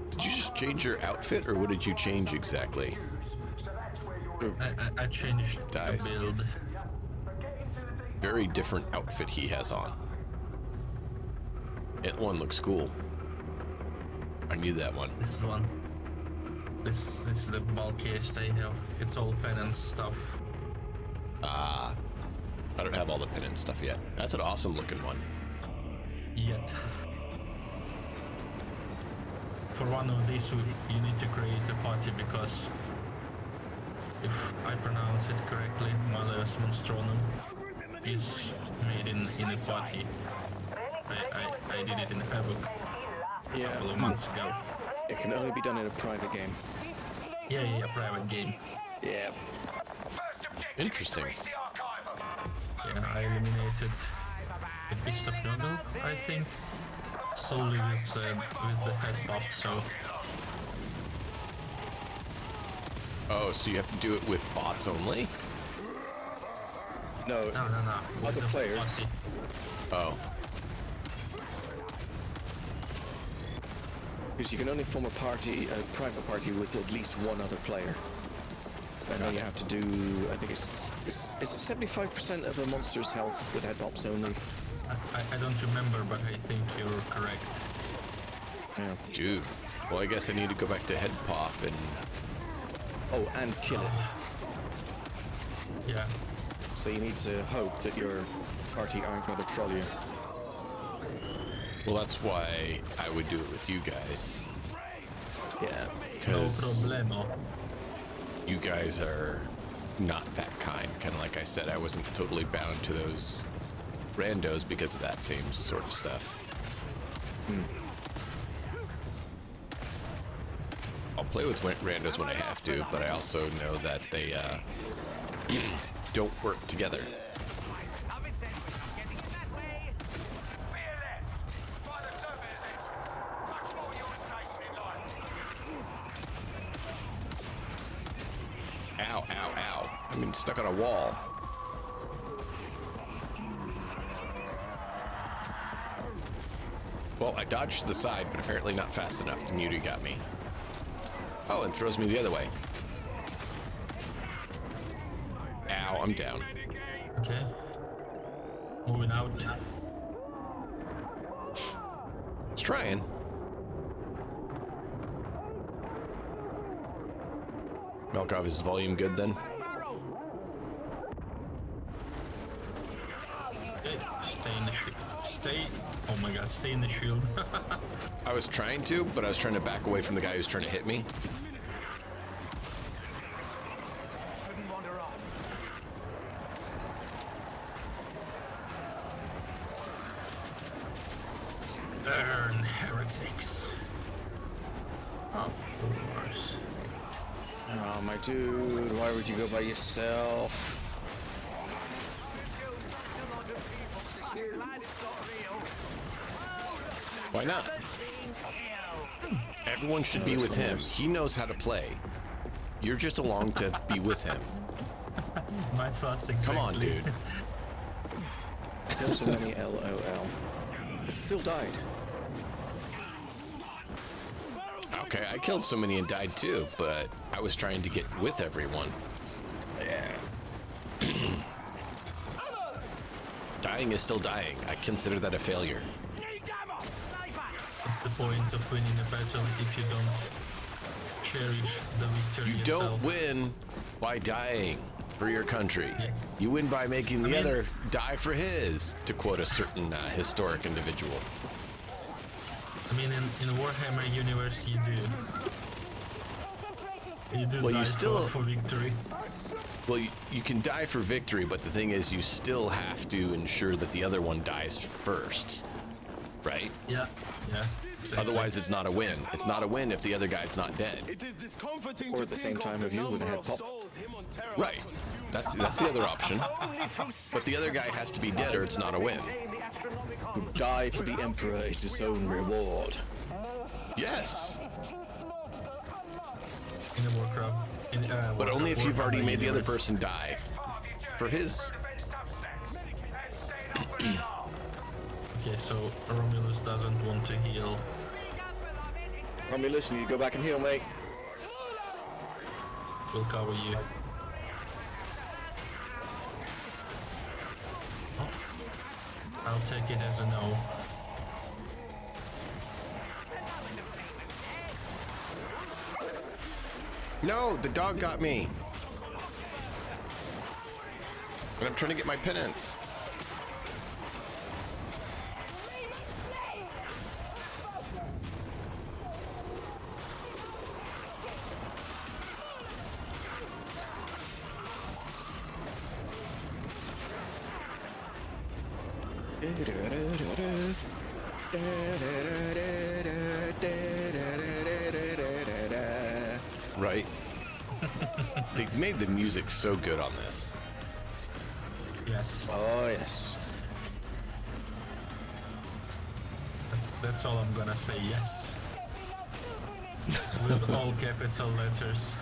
Did you just change your outfit, or what did you change exactly? I changed the build. Very different outfit he has on. That one looks cool. I need that one. This is one. This is the bulkiest I have. It's all penance stuff. I don't have all the penance stuff yet. That's an awesome looking one. Yet. For one of these, you need to create a party, because if I pronounce it correctly, Malleus Monstronum is made in a party. I did it in Havoc a couple of months ago. It can only be done in a private game. Yeah, private game. Yeah. Interesting. Yeah, I eliminated the Beast of Nodal, I think, solely with the head pop, so... Oh, so you have to do it with bots only? No. Other players. Party. Oh. Because you can only form a party, a private party, with at least one other player. And then you have to do, I think it's 75% of a monster's health with head pops only. I don't remember, but I think you're correct. Yeah. Dude. Well, I guess I need to go back to head pop and... Oh, and kill it. Yeah. So you need to hope that your party aren't going to troll you. Well, that's why I would do it with you guys. Yeah. Because no problemo. You guys are not that kind. Kind of like I said, I wasn't totally bound to those randos because of that same sort of stuff. I'll play with randos when I have to, but I also know that they don't work together. Ow, ow, ow. I mean, stuck on a wall. Well, I dodged to the side, but apparently not fast enough. The mutie got me. Oh, and throws me the other way. Ow, I'm down. Okay. Moving out. It's trying. Melkov, is volume good then? Okay, stay in the shield. Stay. Oh my god, stay in the shield. I was trying to, but I was trying to back away from the guy who's trying to hit me. Burn, heretics. Of course. Oh, my dude, why would you go by yourself? Why not? Everyone should be with him. He knows how to play. You're just along to be with him. My thoughts exactly. Come on, dude. There's so many LOL. It still died. Okay, I killed so many and died too, but I was trying to get with everyone. Yeah. Dying is still dying. I consider that a failure. What's the point of winning a battle if you don't cherish the victory You yourself? don't win by dying for your country. Yeah. You win by making the other die for his, to quote a certain historic individual. I mean, in Warhammer universe, you do. You do Well, die you still for victory. Well, you can die for victory, but the thing is, you still have to ensure that the other one dies first, right? Yeah, yeah. Exactly. Otherwise, it's not a win. It's not a win if the other guy's not dead. Or at the same time of you with a head pop. Right. That's the other option. But the other guy has to be dead, or it's not a win. To die for the Emperor is its own reward. Yes. In a Warcraft. But only if you've already Warhammer made the other universe. person die for his. Okay, so Romulus doesn't want to heal. Romulus, you need to go back and heal, mate. We'll cover you. I'll take it as a no. No, the dog got me. And I'm trying to get my penance. Right. They made the music so good on this. Yes. Oh, yes. That's all I'm gonna say, yes. With all capital letters.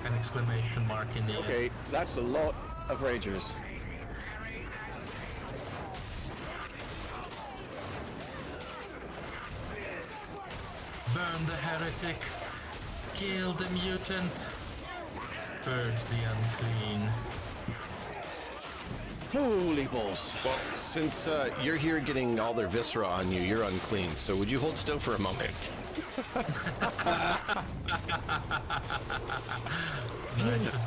An exclamation mark in the end. Okay, that's a lot of Ragers. Burn the heretic. Kill the mutant. Purge the unclean. Holy balls. Well, since you're here getting all their viscera on you, you're unclean. So would you hold still for a moment? Nice.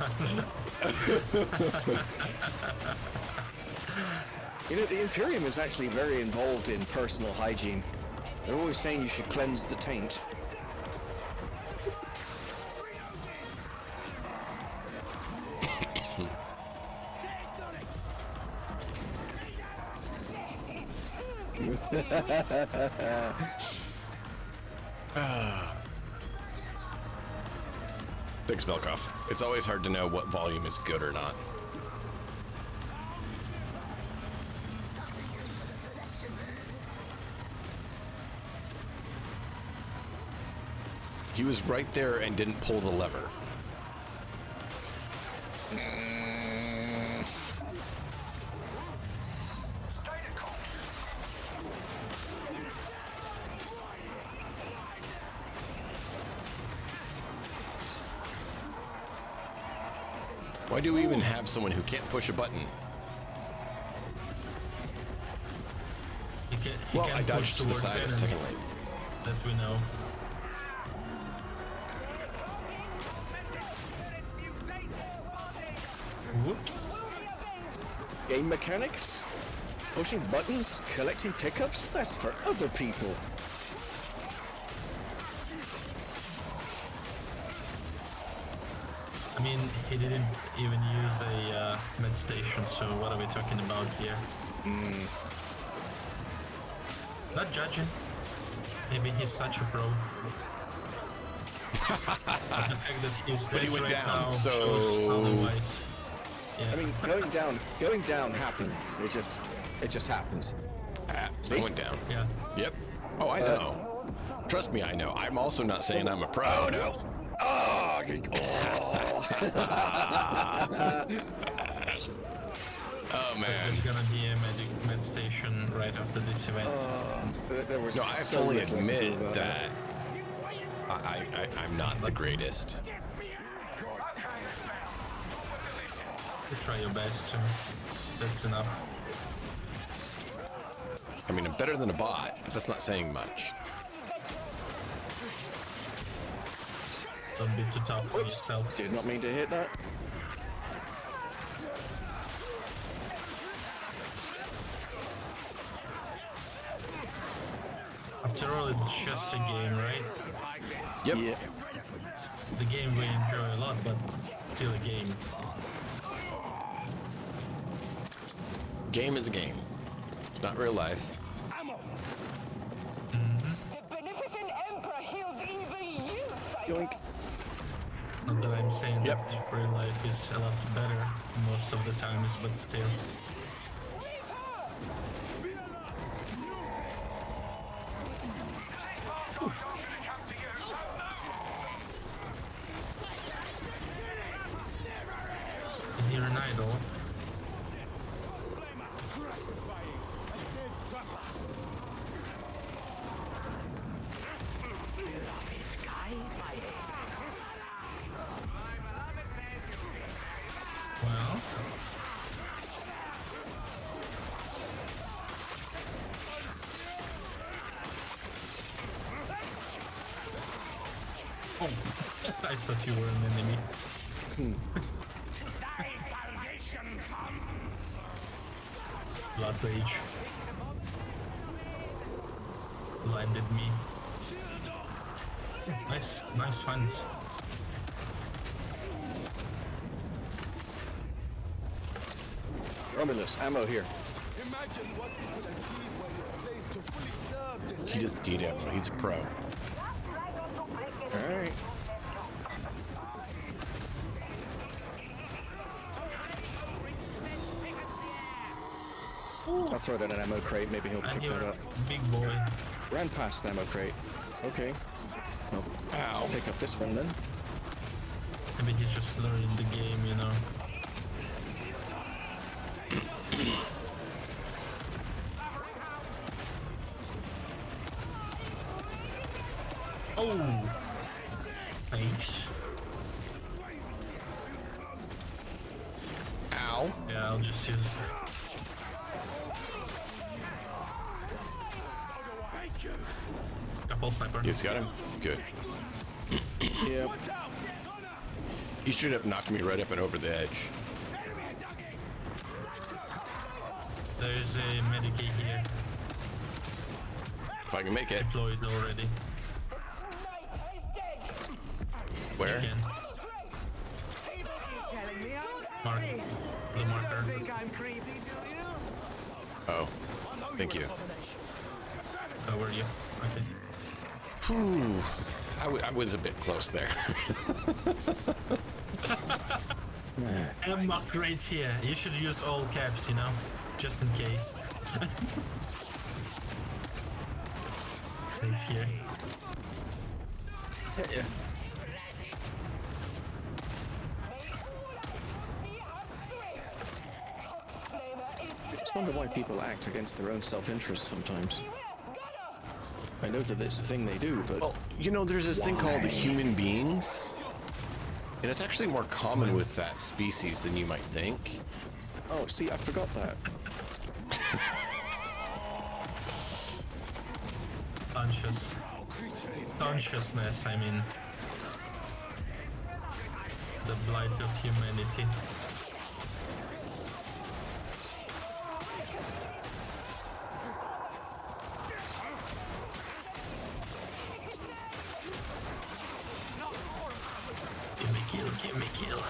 You know, the Imperium is actually very involved in personal hygiene. They're always saying you should cleanse the taint. Thanks, Melkoff. It's always hard to know what volume is good or not. He was right there and didn't pull the lever. Why do we even have someone who can't push a button? He Well, can I dodged push to the towards side a enemy, second late. that we know. Whoops. Game mechanics? Pushing buttons? Collecting pickups? That's for other people. I mean, he didn't even use a med station, so what are we talking about here? Not judging. Maybe he's such a pro. But the fact that he's But he dead went right down, now so- shows otherwise. Yeah. I mean, going down happens. It just happens. I See? went down. Yeah. Yep. Oh, I know. Trust me, I know. I'm also not saying I'm a pro. Oh no! Oh! Oh man. There's gonna be a med station right after this event. There was No, I so fully little I could do admit about that I'm not the greatest. You try your best, so that's enough. I mean, I'm better than a bot, but that's not saying much. Don't be too tough on yourself. Did not mean to hit that. After all, it's just a game, right? Yep. Yeah. The game we enjoy a lot, but still a game. Game is a game. It's not real life. The beneficent Emperor heals even you, Yoink. Not that I'm saying that real life is a lot better most of the times, but still. You're an idol. Well, oh, I thought you were an enemy. Blood rage blinded me. Nice funds. Romulus, ammo here. Imagine what we could achieve when this place to fully served He doesn't need ammo. He's a pro. All right. I'll throw down an ammo crate. Maybe he'll pick that up. Big boy. Ran past an ammo crate. Okay. I'll pick up this one then. Maybe he's just learning the game, you know. Oh! Thanks. Ow. Yeah, I'll just use... a full sniper. You got him? Good. Yeah. He should have knocked me right up and over the edge. There's a medikit here. If I can make it. Deployed already. Where? Again. Mark. The marker. Oh. Thank you. Cover you. Okay. Whew. I was a bit close there. I'm upgrades here. You should use all caps, you know, just in case. It's here. Yeah. I just wonder why people act against their own self-interest sometimes. I know that it's a thing they do, but... Well, you know, there's this thing called human beings. And it's actually more common with that species than you might think. Oh, see, I forgot that. Consciousness, I mean. The blight of humanity. Give me kill.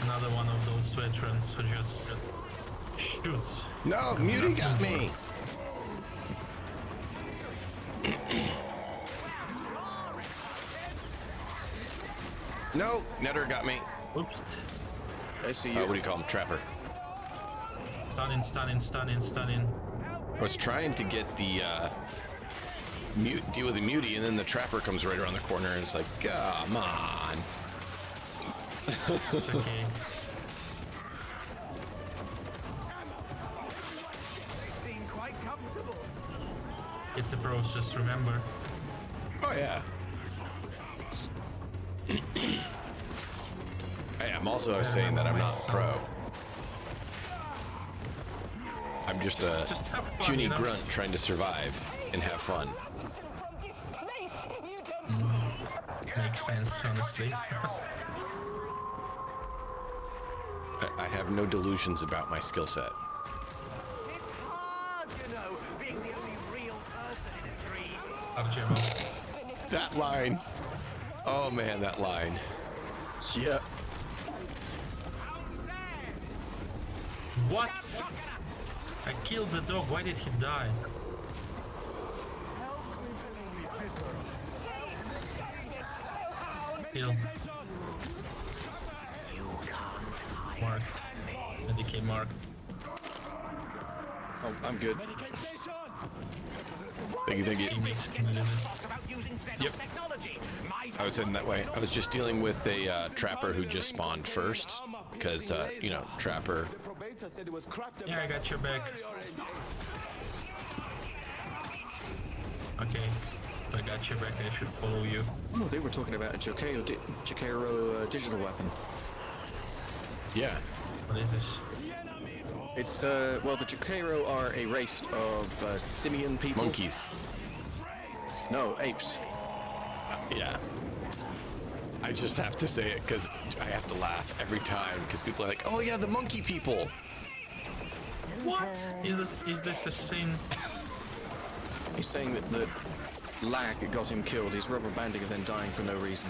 Another one of those veterans who just shoots. No, Muty got me. No, Netter got me. Oops. I see you. What do you call him? Trapper. Stunning. I was trying to get the deal with the mutie, and then the trapper comes right around the corner, and it's like, come on. It's okay. It's a process, remember? Oh yeah. Hey, I'm also saying that I'm not a pro. I'm just a have fun, puny you know? grunt trying to survive and have fun. Makes sense, honestly. I have no delusions about my skill set. It's hard, you know, being the only real person in a dream. Argemo. That line. Oh man, that line. Yep. What? I killed the dog, why did he die? Heal. Marked. Medicaid marked. Oh, I'm good. Thank you. He makes me live Yep. I was heading that way. I was just dealing with a trapper who just spawned first, because, you know, trapper. Yeah, I got your back. Okay. If I got your back, I should follow you. Oh, they were talking about a Jokero digital weapon. Yeah. What is this? It's, well, the Jokero are a race of simian people. Monkeys. No, apes. Yeah. I just have to say it because I have to laugh every time because people are like, oh yeah, the monkey people. What? Is this the same? He's saying that the lag got him killed. He's rubber banding and then dying for no reason.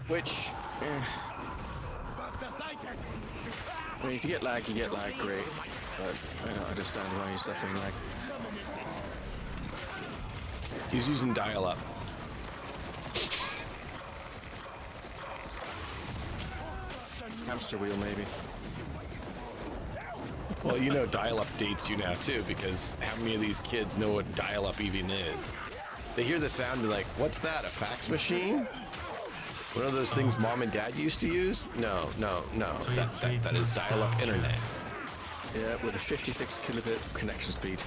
Which, I mean, if you get lag, great. But I don't understand why he's suffering lag. He's using dial-up. Hamster wheel, maybe. Well, you know dial-up dates you now too, because how many of these kids know what dial-up even is? They hear the sound and they're like, what's that, a fax machine? One of those things mom and dad used to use? No. That is dial-up internet. Yeah, with a 56 kilobit connection speed.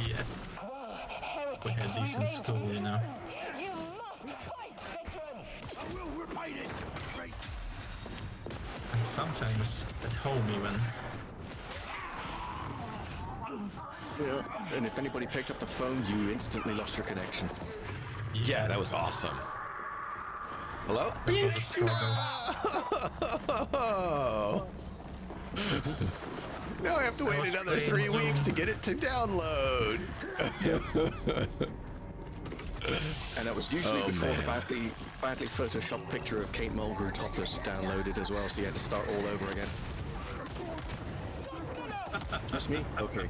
Yeah. We had these in school, you know. And sometimes at home even. Yeah, and if anybody picked up the phone, you instantly lost your connection. Yeah, that was awesome. Hello? That was a struggle. No! Now I have to wait another 3 weeks to get it to download. And that was usually before the badly photoshopped picture of Kate Mulgrew topless downloaded as well, so you had to start all over again. That's me? Okay.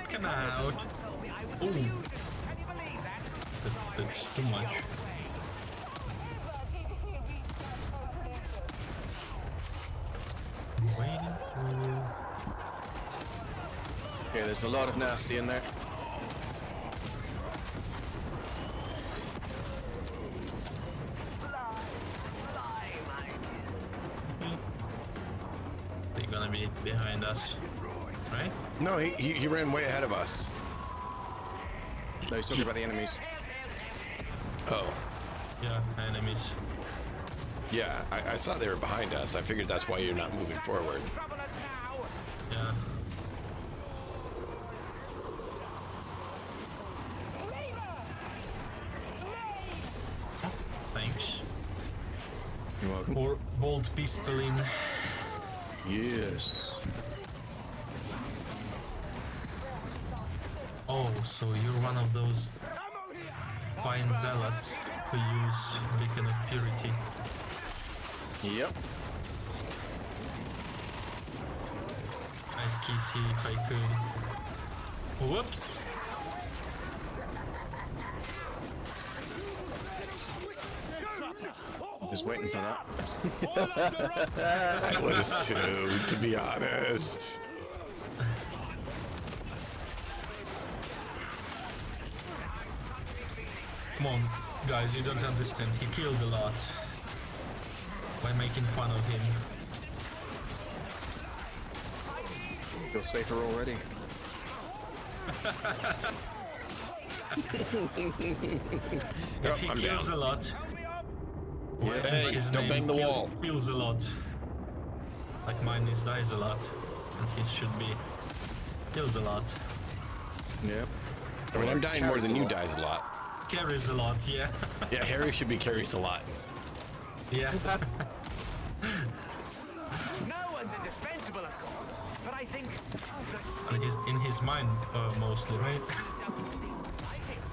Come out. Ooh. That's too much. I'm waiting for you. Okay, there's a lot of nasty in there. They're gonna be behind us, right? No, he ran way ahead of us. No, he's talking about the enemies. Oh. Yeah, enemies. Yeah, I saw they were behind us. I figured that's why you're not moving forward. Yeah. Thanks. You're welcome. Or bold pistoline. Yes. Oh, so you're one of those fine zealots who use Beacon of Purity. Yep. I'd key see if I could. Whoops. Just waiting for that. I was too, to be honest. Come on, guys, you don't understand. He killed a lot by making fun of him. Feel safer already. If he I'm kills down. a lot, Yeah, hey, don't bang the wall. Kills a lot. Like mine is dies a lot, and his should be kills a lot. Yeah. I mean, I'm dying more Carries than a you lot. dies a lot. Carries a lot, yeah. Yeah, Harry should be carries a lot. Yeah. No one's indispensable, of course, but I think In his mind, mostly, right? doesn't seem like it.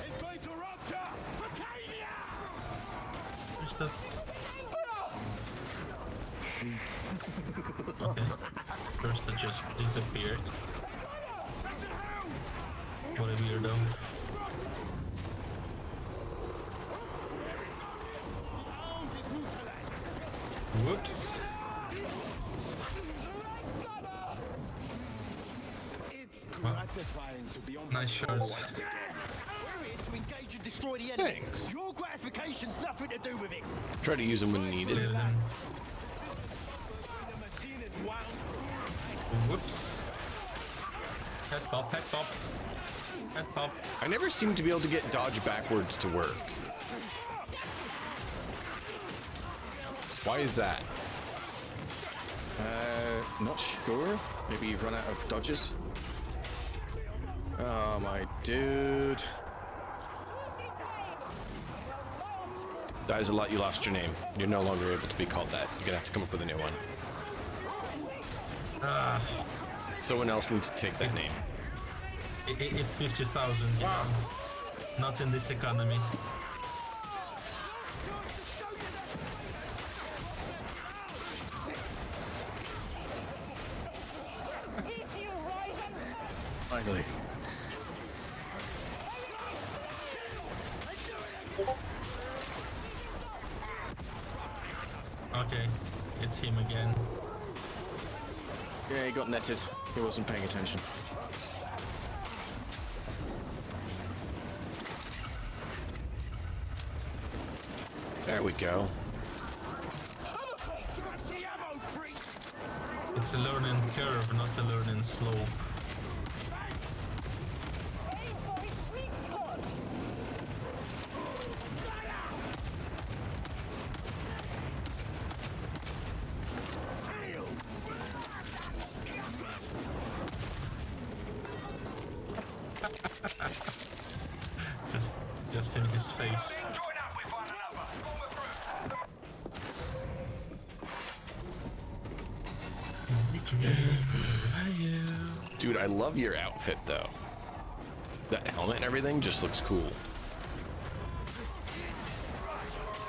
It's going to rupture! Britannia! Where's the... Okay. First it just disappeared. What a weirdo. Whoops. It's gratifying to be on Nice shots. We're here to engage and destroy the enemy. Thanks. Your gratification's nothing to do with it. Try to use them when needed. Clear them. The machine is wound. Whoops. Head pop, head pop. Head pop. I never seem to be able to get dodge backwards to work. Why is that? Not sure. Maybe you've run out of dodges. Oh my dude. Dies a lot, you lost your name. You're no longer able to be called that. You're gonna have to come up with a new one. Someone else needs to take that name. It's 50,000, you know. Not in this economy. Finally. Okay, it's him again. Yeah, he got netted. He wasn't paying attention. There we go. It's a learning curve, not a learning slope. just in his face. Join up with one another. Form a group. Dude, I love your outfit though. That helmet and everything just looks cool.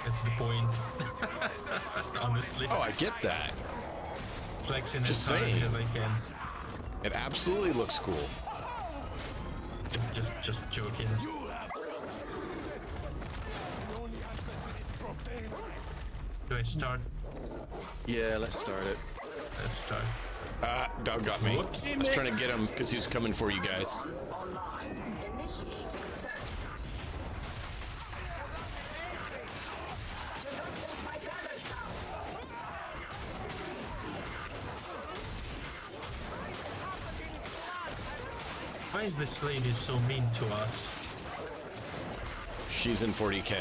That's the point. Honestly. Oh, I get that. Flexing Just as hard saying. as I can. It absolutely looks cool. Just joking. Do I start? Yeah, let's start it. Let's start. Dog got me. Whoops. I was trying to get him because he was coming for you guys. Why is this lady so mean to us? She's in 40k.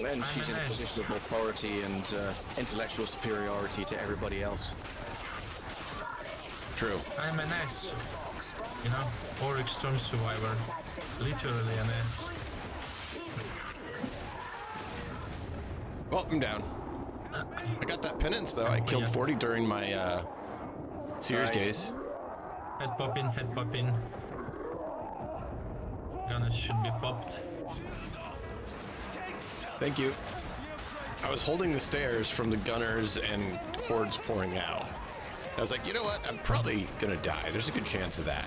And she's in a position of authority and intellectual superiority to everybody else. True. I'm an S. You know? Or extreme survivor. Literally an S. Well, I'm down. I got that penance though. I killed 40 during my Sears Nice. gaze. Head popping, head popping. Gunners should be popped. Thank you. I was holding the stairs from the gunners and hordes pouring out. I was like, you know what? I'm probably gonna die. There's a good chance of that.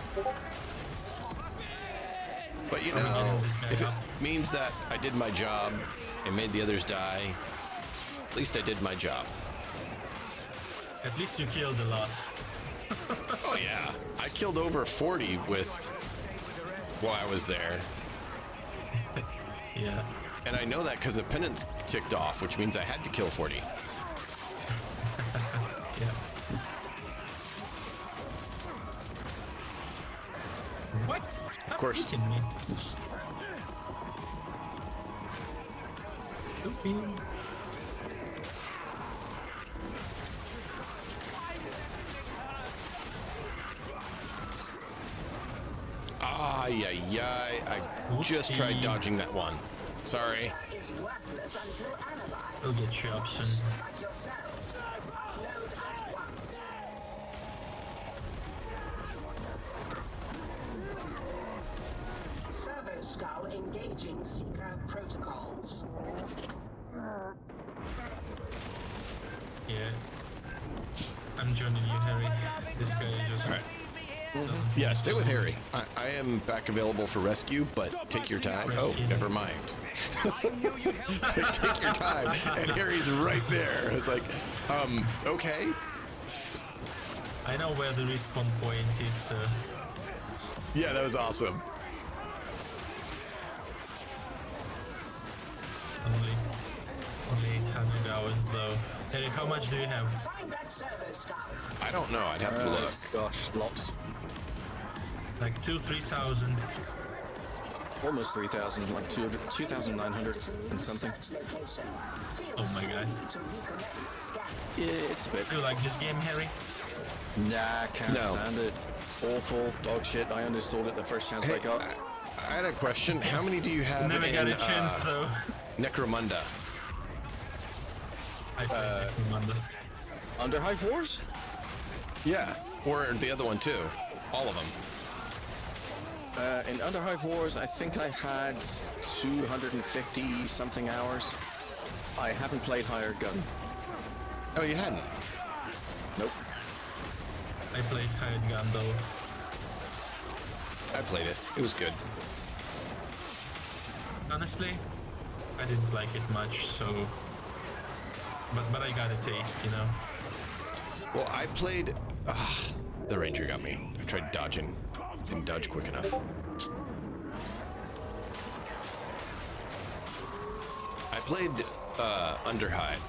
But you know, if it means that I did my job and made the others die, at least I did my job. At least you killed a lot. Oh yeah, I killed over 40 with while I was there. Yeah. And I know that because the penance ticked off, which means I had to kill 40. Yeah. What? Stop Of course. hitting me. Stupid. Ay. I just tried dodging that one. Sorry. Is worthless until analyzed. We'll get you up soon. Yourselves. Load at once. Servo skull engaging seeker protocols. Yeah. I'm joining you, Harry. This guy just... All right. Yeah, stay with Harry. I am back available for rescue, but take your time. Oh, never mind. Take your time. And Harry's right there. It's like, okay. I know where the respawn point is. Yeah, that was awesome. Only 800 hours though. Harry, how much do you have? Find that servo skull. I don't know. I'd have to look. Gosh, lots. Like 3,000. Almost 3,000, like 2,900 and something. Oh my god. Yeah, it's a bit. Do you like this game, Harry? Nah, can't stand it. Awful, dog shit. I uninstalled it the first chance I got. I had a question. How many do you have Never in got a chance though. Necromunda? I played Necromunda. Underhive Wars? Yeah, or the other one too. All of them. In Underhive Wars, I think I had 250 something hours. I haven't played Hired Gun. Oh, you hadn't? Nope. I played Hired Gun though. I played it. It was good. Honestly, I didn't like it much, so... But I got a taste, you know? Well, I played... the ranger got me. I tried dodging. Didn't dodge quick enough. I played Underhive.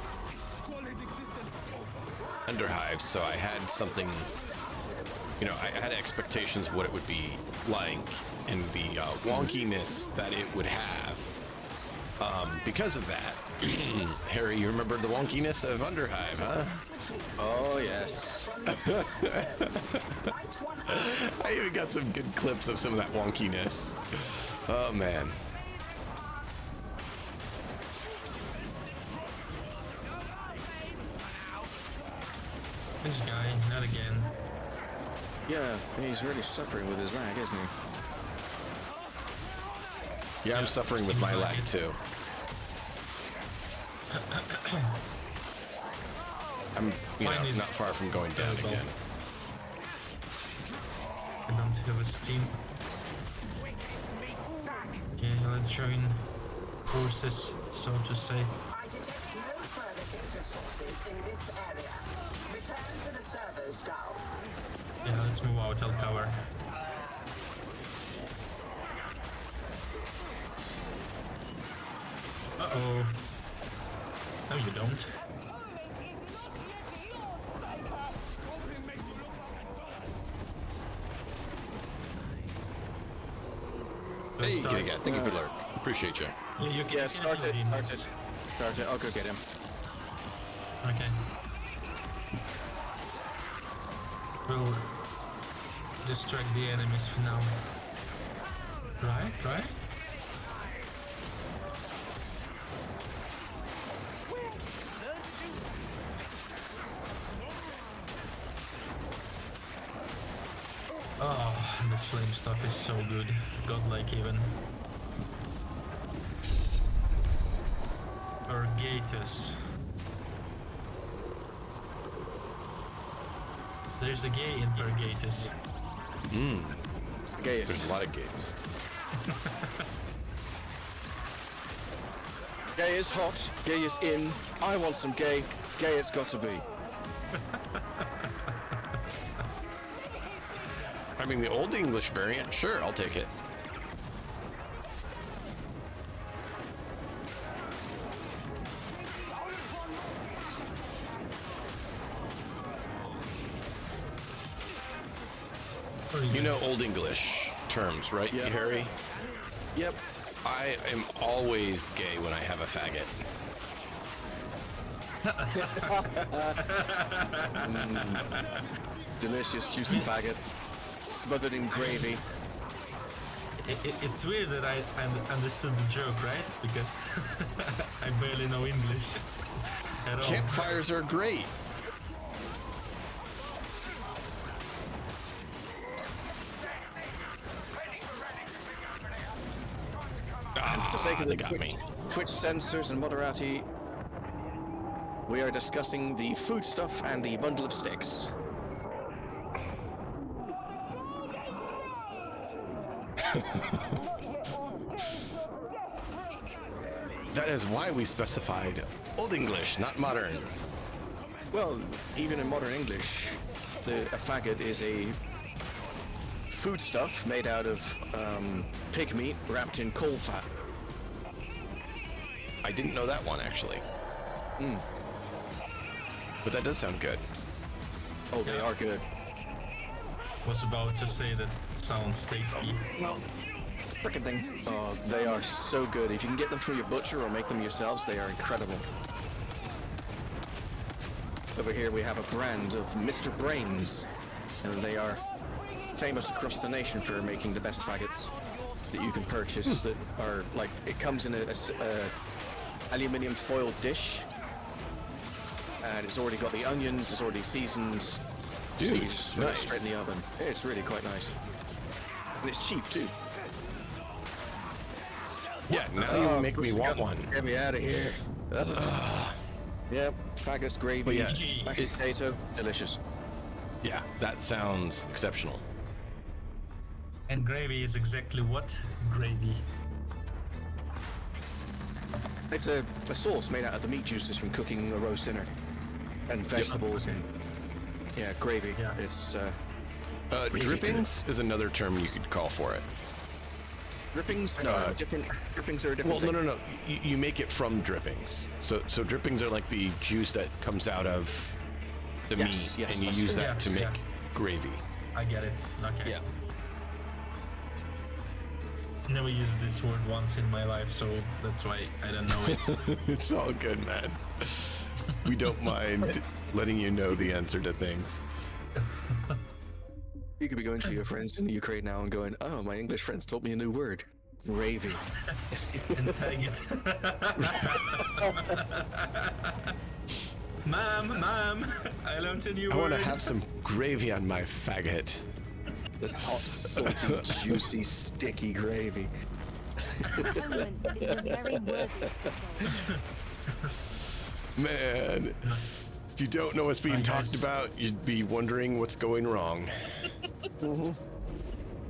Underhive, so I had something... You know, I had expectations of what it would be like and the wonkiness that it would have. Because of that, Harry, you remember the wonkiness of Underhive, huh? Oh, yes. I even got some good clips of some of that wonkiness. Oh, man. This guy, not again. Yeah, he's really suffering with his lag, isn't he? Yeah, I'm suffering with my lag too. I'm, not far from going down again. I don't have a Steam. Okay, let's join forces, so to say. I detect no further data sources in this area. Return to the servo skull. Yeah, let's move out, I'll cover. Uh-oh. No, you don't. Hey, thank you for lurk. Appreciate you. Yeah, start it. Start it. I'll go get him. Okay. We'll distract the enemies for now. Right? Oh, this flame stuff is so good. Godlike even. Purgatus. There's a gay in Purgatus. It's the gayest. There's a lot of gates. Gay is hot, gay is in. I want some gay, gay it's got to be. I mean, the Old English variant, sure, I'll take it. You know Old English terms, right, Yep. Harry? Yep. I am always gay when I have a faggot. Delicious, juicy faggot. Smothered in gravy. It's weird that I understood the joke, right? Because I barely know English at all. Campfires are great. And for the sake of they the got me. Twitch censors and moderati, we are discussing the foodstuff and the bundle of sticks. That is why we specified Old English, not modern. Well, even in modern English, a faggot is a foodstuff made out of pig meat wrapped in coal fat. I didn't know that one, actually. But that does sound good. Oh, they are good. Was about to say that sounds tasty. Frickin' thing. Oh, they are so good. If you can get them from your butcher or make them yourselves, they are incredible. Over here we have a brand of Mr. Brains, and they are famous across the nation for making the best faggots that you can purchase. That are like, it comes in a aluminium foil dish, and it's already got the onions. It's already seasoned. So Dude, you just throw it nice. straight in the oven. It's really quite nice, and it's cheap too. Yeah, now you make me want one. Get me out of here. Yep, faggots, gravy, But yeah, mashed potato, delicious. Yeah, that sounds exceptional. And gravy is exactly what? Gravy. It's a sauce made out of the meat juices from cooking a roast dinner, and vegetables and gravy. Yeah. It's Drippings is another term you could call for it. drippings. No, different drippings are a different. Well, thing. no. You make it from drippings. So drippings are like the juice that comes out of the Yes, meat, yes, and you that's use true. that to Yeah. make gravy. I get it. Okay. Yeah. Never used this word once in my life, so that's why I don't know it. It's all good, man. We don't mind letting you know the answer to things. You could be going to your friends in the Ukraine now and going, "Oh, my English friends taught me a new word, gravy." And faggot. Mom, I learned a new I word. want to have some gravy on my faggot. The hot, salty, juicy, sticky gravy. Atonement is a very worthy Man, if you don't know what's being talked about, you'd be wondering what's going wrong.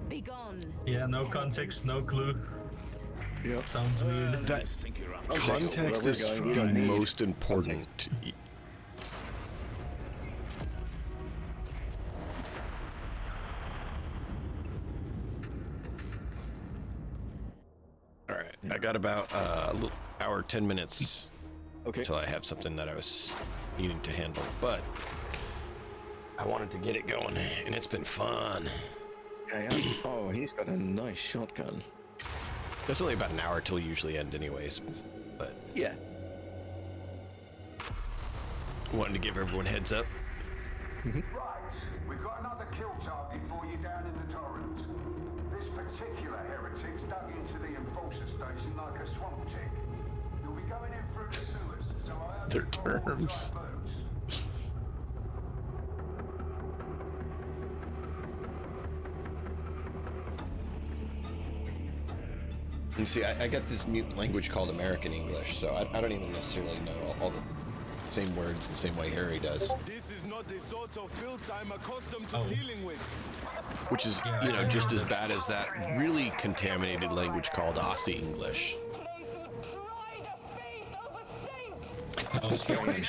Be gone. Yeah, no context, no clue. Yep. Sounds weird. That context where we're is going, we the don't need most important. All right, I got about a little hour, 10 minutes Okay. until I have something that I was needing to handle, but I wanted to get it going, and it's been fun. Oh, he's got a nice shotgun. That's only about an hour till we usually end anyways, but Yeah. wanted to give everyone a heads up. Right, we've got another kill target for you down in the torrent. This particular heretic's dug into the enforcer station like a swamp tick. You'll be going in through the sewers, so I hope Their you've got all the terms. right boats. And see, I got this mute language called American English, so I don't even necessarily know all the same words the same way Harry does. This is not the sort of filth I'm accustomed to Oh. dealing with. Which is, you know, just as bad as that really contaminated language called Aussie English. Australian.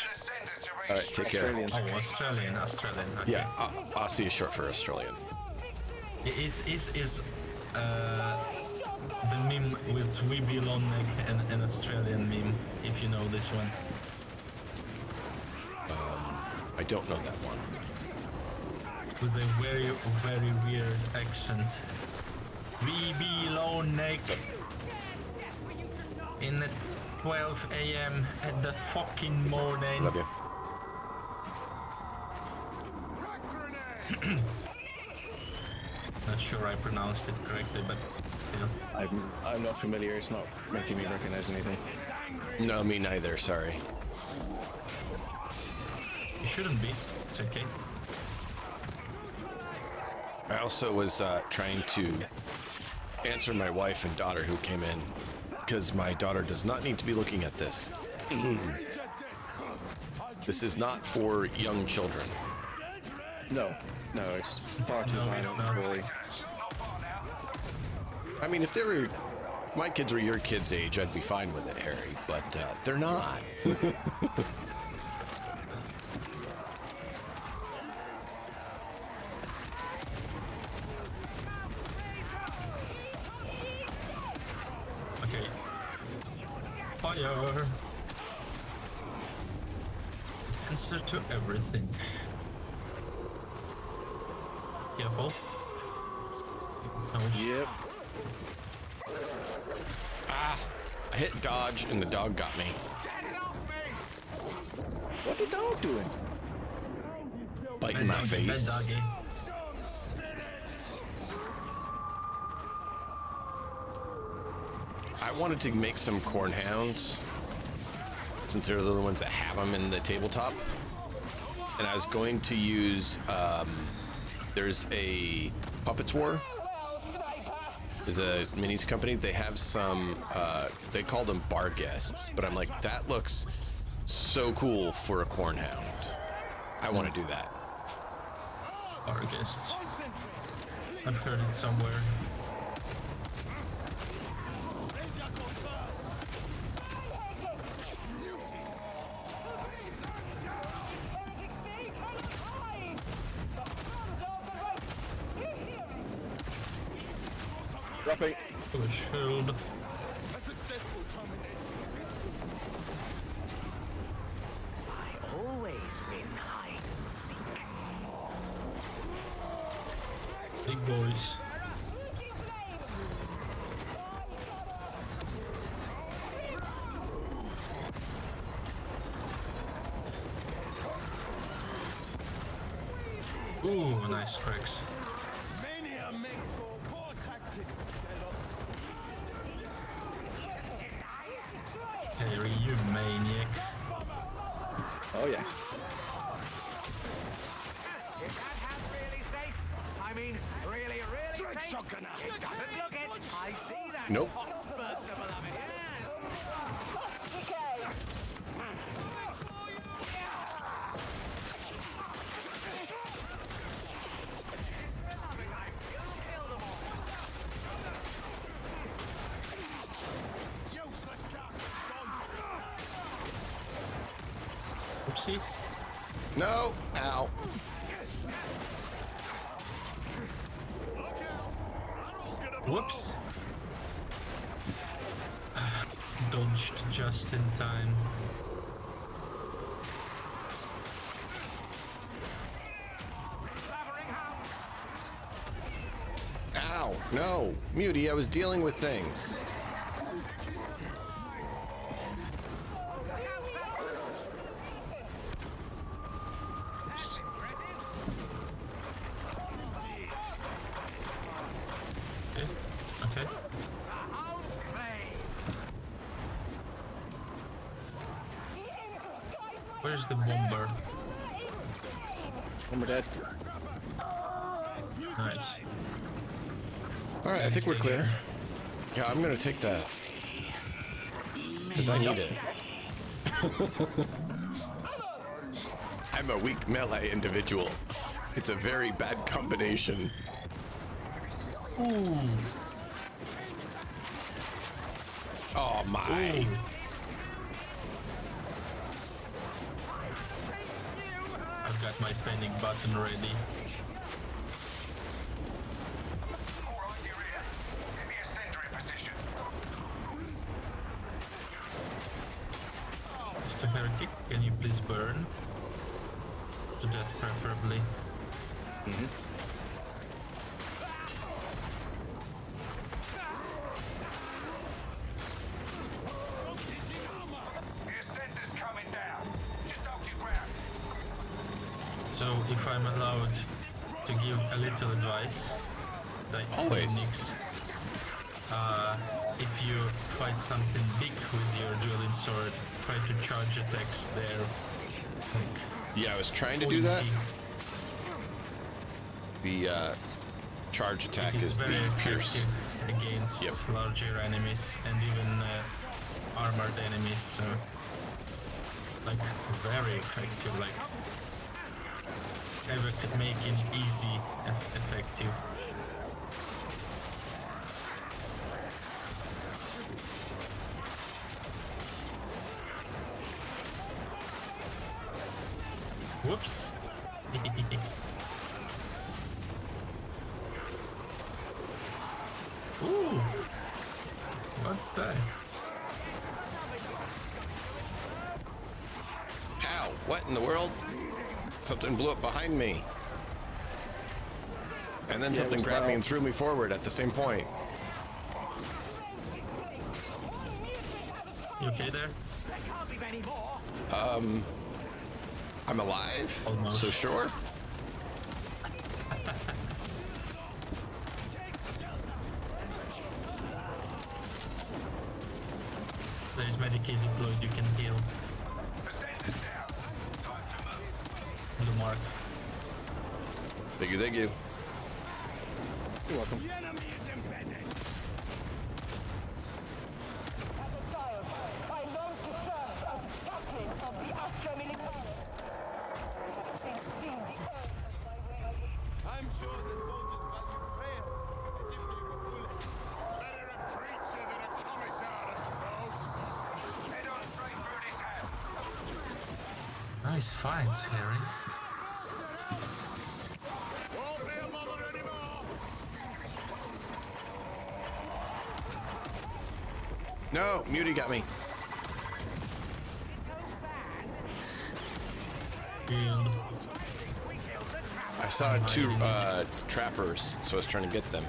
All right, take care. Oh, Australian. Okay. Yeah, Aussie is short for Australian. Is the meme with We Be Long Neck an Australian meme, if you know this one? I don't know that one. With a very, very weird accent. We be long neck in at 12 a.m. at the fucking morning. Love you. Not sure I pronounced it correctly, but yeah. I'm not familiar. It's not making me recognize anything. No, me neither. Sorry. It shouldn't be. It's okay. I also was trying to answer my wife and daughter who came in, because my daughter does not need to be looking at this. This is not for young children. No, it's far too violent, really. I mean, if my kids were your kids' age, I'd be fine with it, Harry, but they're not. Okay. Fire! Answer to everything. Careful. Oh, yep. I hit dodge and the dog got me. What the dog doing? Biting my face. Bad doggy. I wanted to make some corn hounds, since they're the ones that have them in the tabletop. And I was going to use, there's a Puppets War. Is a minis company. They have some, they call them bar guests, but I'm like, that looks so cool for a corn hound. I want to do that. Bar guests. I've heard it somewhere. Dropping. Oh, shield. I always win hide and seek. Big boys. Ooh, nice cracks. Mania makes for poor tactics. Harry, you maniac. Oh yeah. Is that house really safe? I mean, really safe? It doesn't look it. I see that. Nope. Hot burst of beloved. Oopsie. No! Ow. Whoops. Dodged just in time. Ow! No! Muty, I was dealing with things. Oops. Okay. Where's the bomber? Bomber dead. Nice. Alright, I think we're clear. Yeah, I'm gonna take that. Because I need it. I'm a weak melee individual. It's a very bad combination. Ooh. Oh my. Ooh. I've got my panic button ready. Mr. Heretic, can you please burn? To death preferably. Mm-hmm. So if I'm allowed to give a little advice, like always, if you fight something big with your dueling sword, try to charge attacks there. Like, yeah, I was trying to do that. The charge attack is very the pierce against larger enemies and even armored enemies. So, like, very effective. Like, ever could make it easy, effective. Whoops. Ooh. What's that? Ow, what in the world? Something blew up behind me. And then something grabbed me and threw me forward at the same point. You okay there? I'm alive? Almost. So sure? There's Medicaid deployed, you can heal. Blue mark. Thank you, thank you. You're welcome. As a child, I longed to serve as captain of the Astra Militare. I'm sure the soldiers value prayers as if they were bullets. Better a preacher than a commissar, I suppose. Head on straight through this house. Nice fights, Harry. Won't be a mother anymore. No, Muty got me. Healed. I saw two trappers, so I was trying to get them.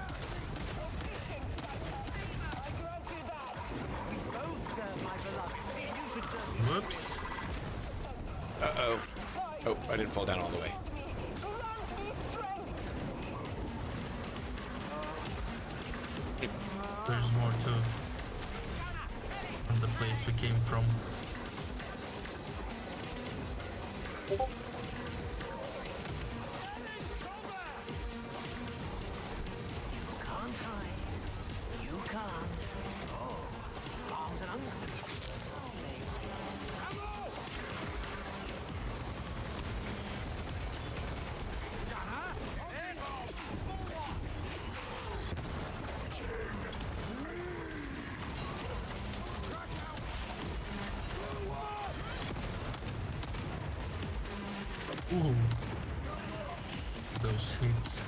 Whoops. Uh-oh. Oh, I didn't fall down all the way. There's more too. From the place we came from. Can't hide. You can't. Oh, arms and arms. Ooh. Those hits.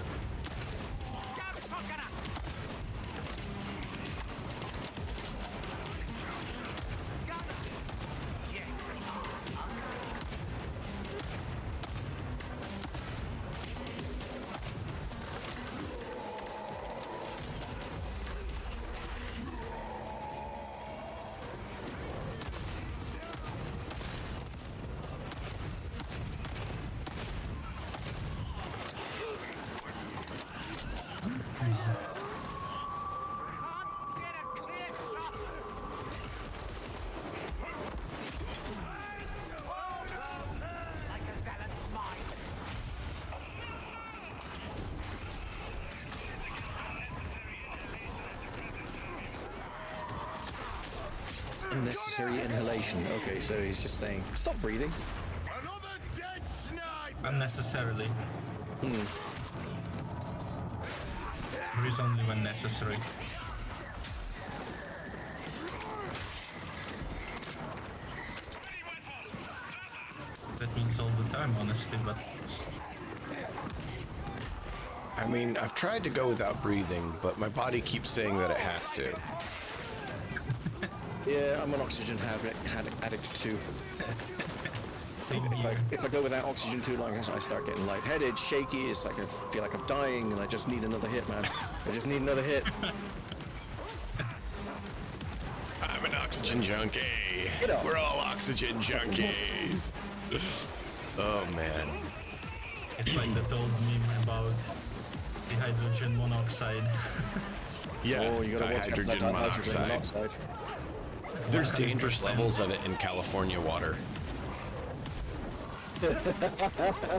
Unnecessary inhalation. Okay, so he's just saying, stop breathing. Another dead snipe! Unnecessarily. Breathe only when necessary. That means all the time, honestly, but I mean, I've tried to go without breathing, but my body keeps saying that it has to. Yeah, I'm an oxygen addict too. same here. If I go without oxygen too long, I start getting lightheaded, shaky. It's like I feel like I'm dying, and I just need another hit, man. I just need another hit. I'm an oxygen junkie. We're all oxygen junkies. Oh man. It's like that old meme about the hydrogen monoxide. Yeah, Oh, you gotta watch out for that hydrogen hydrogen monoxide. monoxide. There's 100%. dangerous levels of it in California water.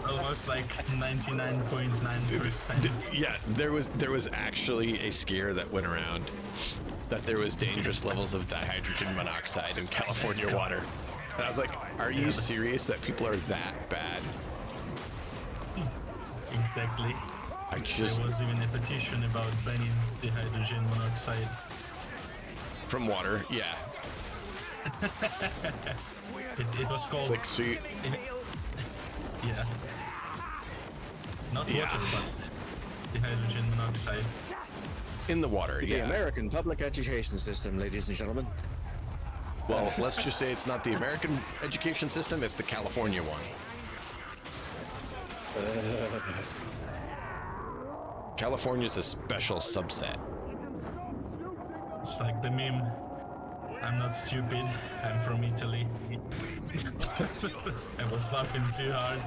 Almost like 99.9%. Yeah, there was actually a scare that went around that there was dangerous levels of dihydrogen monoxide in California water. And I was like, are you serious that people are that bad? Exactly. There was even a petition about banning the hydrogen monoxide. From water, yeah. It was called... It's like sweet. Yeah. Not water, but the hydrogen monoxide. In the water, The American public education system, ladies and gentlemen. Well, let's just say it's not the American education system, it's the California one. California's a special subset. It's like the meme. I'm not stupid, I'm from Italy. I was laughing too hard.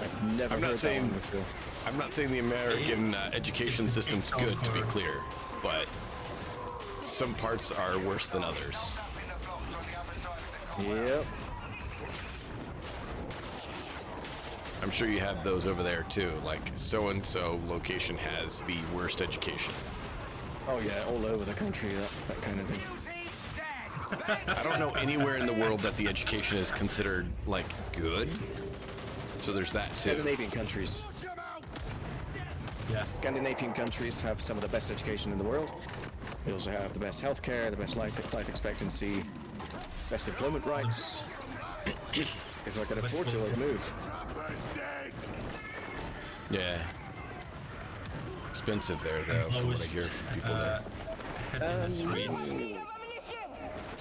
I've never I'm not heard saying that one before. I'm not saying the American education system's good, to be clear, but some parts are worse than others. Yep. I'm sure you have those over there too, like so-and-so location has the worst education. Oh yeah, all over the country, that kind of thing. I don't know anywhere in the world that the education is considered, like, good. So there's that too. Scandinavian countries. Yeah. Scandinavian countries have some of the best education in the world. They also have the best healthcare, the best life expectancy, best employment rights. If I could afford to, I'd move. Yeah. Expensive there, though, from what I hear from people there.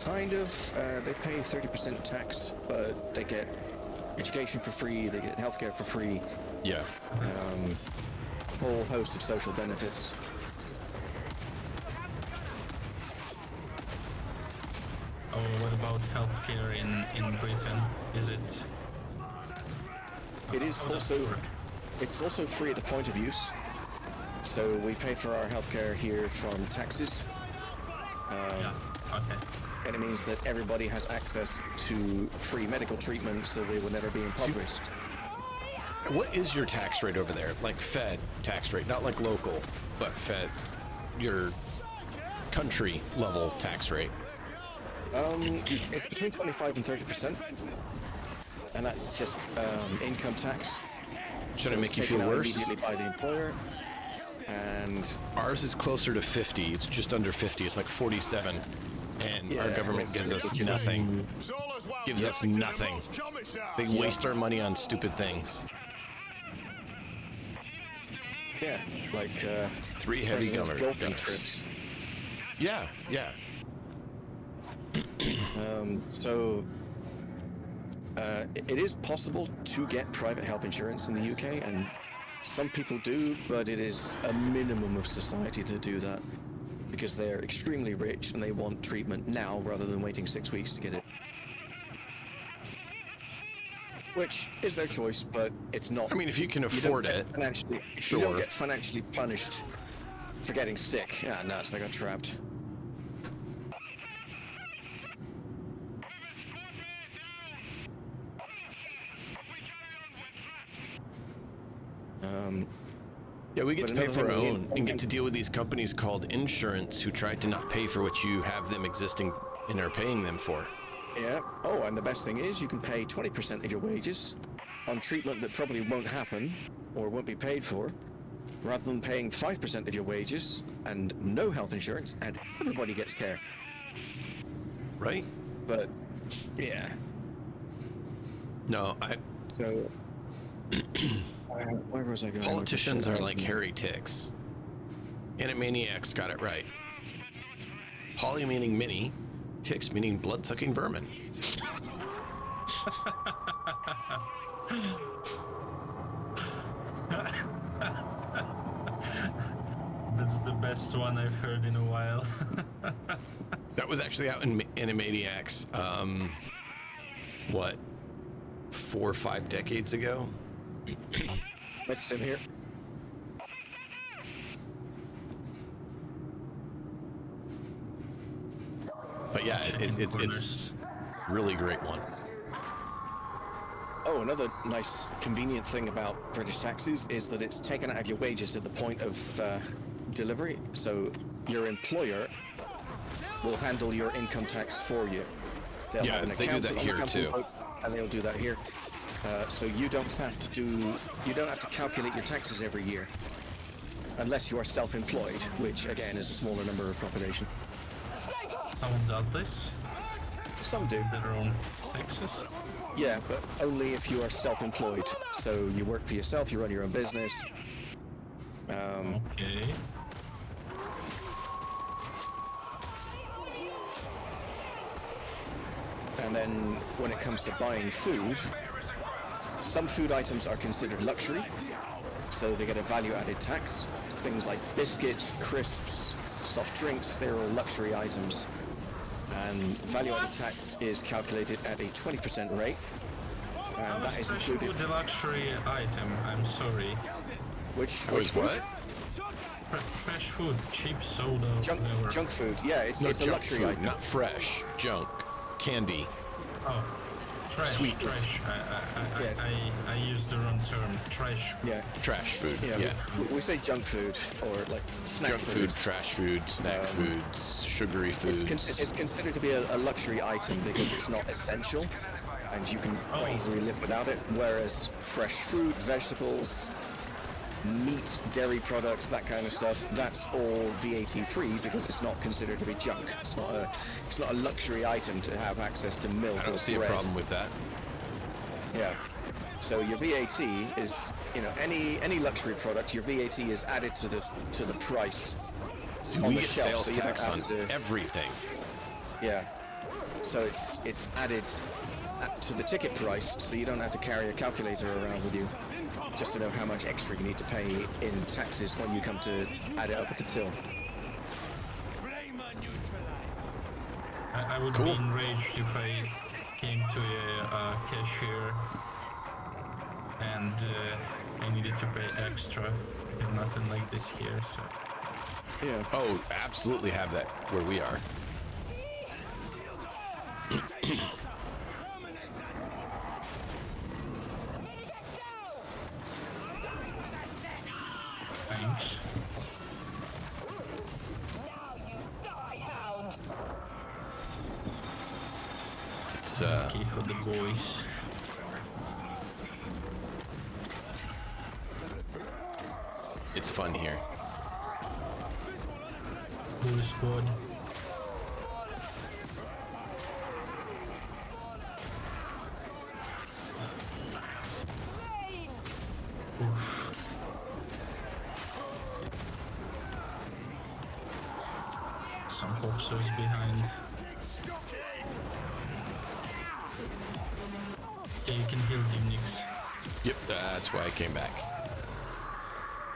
Kind of. They pay 30% tax, but they get education for free, they get healthcare for free. Yeah. Whole host of social benefits. Oh, what about healthcare in Britain? Is it? It is also, it's also free at the point of use. So we pay for our healthcare here from taxes. Okay. And it means that everybody has access to free medical treatment, so they will never be impoverished. What is your tax rate over there? Like Fed tax rate, not like local, but Fed, your country level tax rate. It's between 25 and 30%, and that's just income tax. Should So it it's make you taken feel out worse? Immediately by the employer, and Ours is closer to 50. It's just under 50. It's like 47, and our Yeah, government it's gives us ridiculous. nothing. Gives us nothing. They waste our money on stupid things. yeah, like 3 heavy president's gunners. golfing trips. Yeah, yeah. So it is possible to get private health insurance in the UK, and some people do, but it is a minimum of society to do that because they're extremely rich and they want treatment now rather than waiting 6 weeks to get it. Which is their choice, but it's not. I mean, if you can afford it, you don't get financially punished for getting sick. Ah, nuts! I got trapped. Yeah, we get But to pay another for our thing, own and get to deal with these companies called insurance who try to not pay for what you have them existing and are paying them for. Yeah. Oh, and the best thing is you can pay 20% of your wages on treatment that probably won't happen or won't be paid for, rather than paying 5% of your wages and no health insurance and everybody gets care. Right? But, yeah. No, So, where was I going? politicians are like hairy ticks. Animaniacs got it right. Poly meaning mini, ticks meaning blood-sucking vermin. That's the best one I've heard in a while. That was actually out in Animaniacs, what, 4 or 5 decades ago? Let's stand here. But yeah, it's really great one. Oh, another nice convenient thing about British taxis is that it's taken out of your wages at the point of delivery. So your employer will handle your income tax for you. They'll have an they do accountant that on the here company too. book, and they'll do that here. So you don't have to calculate your taxes every year, unless you are self-employed, which again is a smaller number of population. Someone does this? Some do. Their own taxes? Yeah, but only if you are self-employed. So you work for yourself, you run your own business. Okay. And then when it comes to buying food, some food items are considered luxury, so they get a value-added tax. Things like biscuits, crisps, soft drinks, they're all luxury items. And value-added tax is calculated at a 20% rate. And that is included. The luxury item, I'm sorry. Which what? Fresh food, cheap soda, junk food, yeah, it's No, a junk luxury food, item. not fresh. Junk. Candy. Oh, trash. Sweets. Trash. I used the wrong term. Trash. Yeah. Trash food. Yeah. We say junk food or like snack Junk food, foods. trash food, snack foods, sugary foods. It's considered to be a luxury item because it's not essential, and you can quite easily live without it. Whereas fresh fruit, vegetables, meat, dairy products, that kind of stuff, that's all VAT free because it's not considered to be junk. It's not a luxury item to have access to milk I don't or see bread. a problem with that. Yeah. So your VAT is, any luxury product, your VAT is added to the price. See, on we the get shelf, sales so you don't tax have on to- everything. Yeah. So it's added to the ticket price, so you don't have to carry a calculator around with you just to know how much extra you need to pay in taxes when you come to add it up at the till. I would be enraged if I came to a cashier and I needed to pay extra. And nothing like this here, so. Yeah. Oh, absolutely have that where we are. Thanks. It's key for the boys. It's fun here. Boy squad. Oof. Some boxers behind. Okay, you can heal Dimnix. Yep, that's why I came back.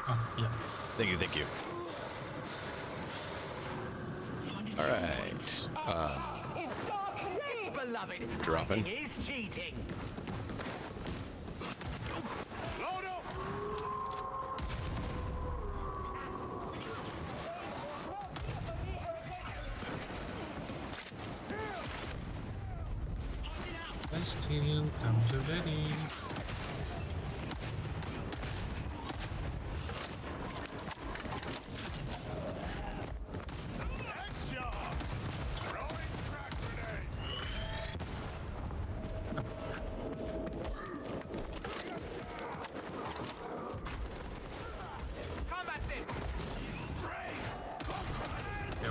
Oh, yeah. Thank you. All right. Yes, beloved. Dropping. Hacking is cheating. Load up! I still come to ready.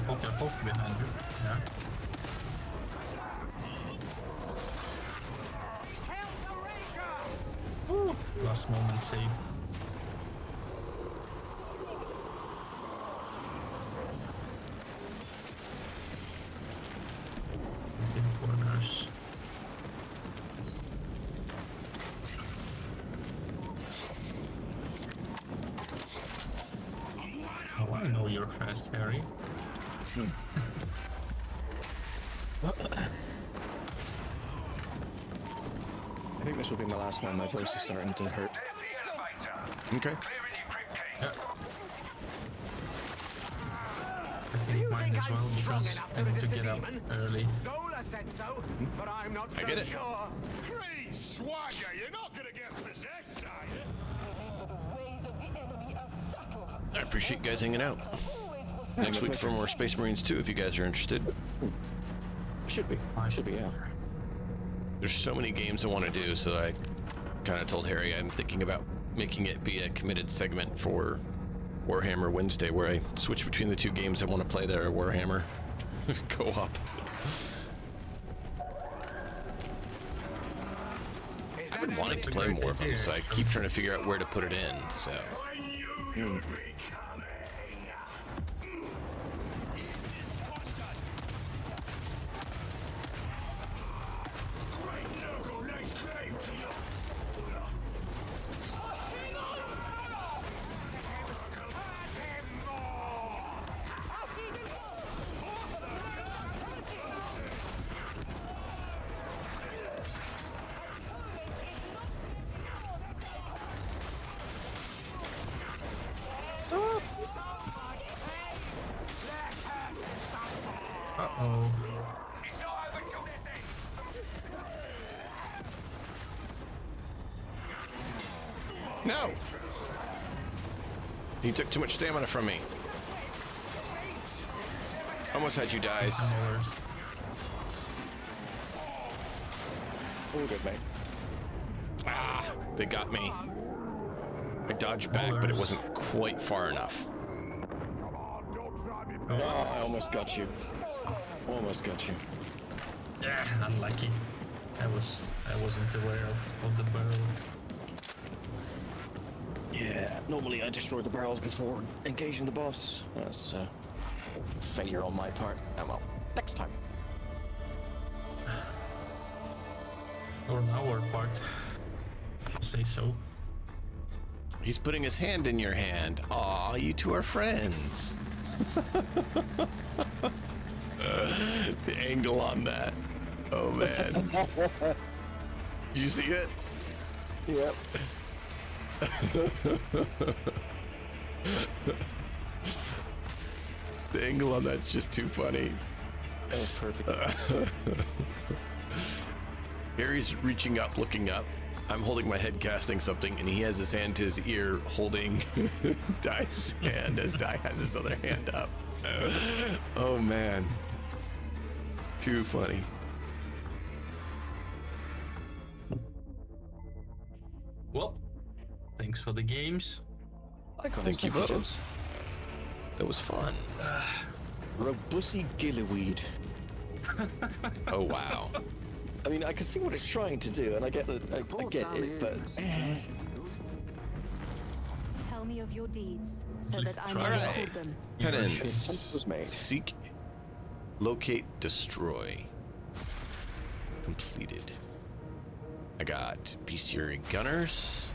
Careful, careful, behind you. Yeah. Ooh, last moment save. In corners. Oh, I know you're fast, Harry. I think this will be my last one. My voice is starting to hurt. Okay. I think mine as well because I need to get up early. Zola said so, but I'm not so I get it. sure. Great swagger! You're not gonna get possessed, are you? I appreciate you guys hanging out. Next week for more Space Marines 2 if you guys are interested. Should be, yeah. There's so many games I want to do, so I kind of told Harry I'm thinking about making it be a committed segment for Warhammer Wednesday, where I switch between the two games I want to play that are Warhammer co-op. I've been wanting to play more of them, so I keep trying to figure out where to put it in, so... Uh-oh. No! He took too much stamina from me. Almost had you dies. All good, mate. Ah, they got me. I dodged back, but it wasn't quite far enough. Oh, I almost got you. Almost got you. Yeah, unlucky. I wasn't aware of the barrel. Yeah, normally I destroy the barrels before engaging the boss. That's a failure on my part. Oh well, next time. Or on our part, if you say so. He's putting his hand in your hand. Aw, you two are friends. The angle on that. Oh man. Did you see it? Yep. The angle on that's just too funny. That was perfect. Harry's reaching up, looking up. I'm holding my head casting something, and he has his hand to his ear holding Dai's hand as Dai has his other hand up. Oh man. Too funny. Well, thanks for the games. Thank you both. That was fun. Robussy gillyweed. Oh wow. I mean, I can see what it's trying to do, and I get that. I get it, but Tell me of your deeds, so Please that I try. may Alright. record them. Penance. Seek, locate, destroy. Completed. I got Bestiary Gunners.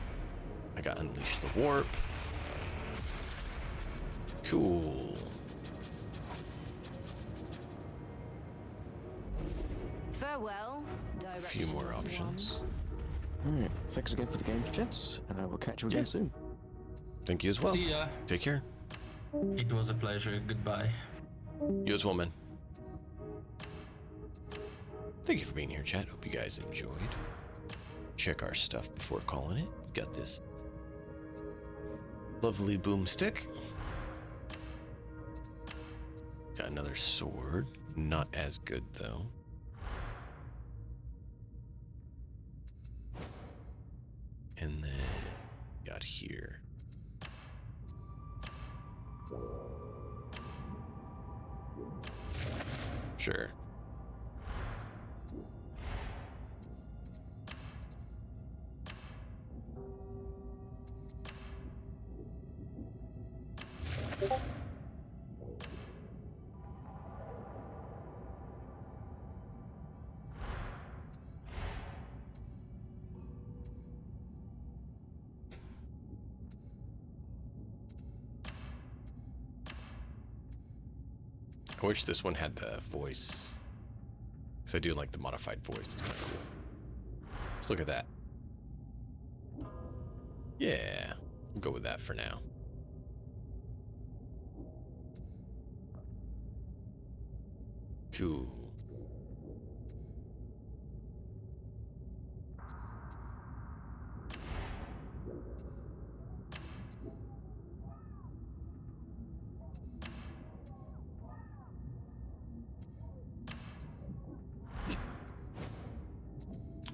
I got Unleash the Warp. Cool. Farewell. A few more options. alright. Thanks again for the games, gents, and I will catch you again soon. Thank you as well. See ya. Take care. It was a pleasure. Goodbye. You as well, man. Thank you for being here, chat. Hope you guys enjoyed. Check our stuff before calling it. We got this lovely boomstick. Got another sword. Not as good, though. And then got here. Sure. I wish this one had the voice, because I do like the modified voice. It's kind of cool. Let's look at that. Yeah, we'll go with that for now. Cool.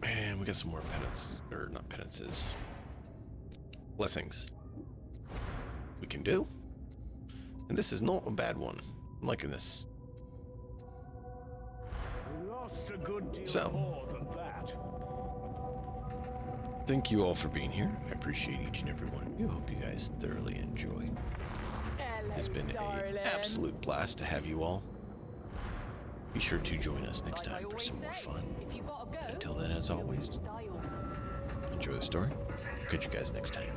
And we got some more penances, or not penances, blessings we can do. And this is not a bad one. I'm liking this. Lost a good deal So, more than that. thank you all for being here. I appreciate each and every one of you. Hope you guys thoroughly enjoy. It's been an absolute blast to have you all. Be sure to join us next time for some more fun. Until then, as always, enjoy the story. Catch you guys next time.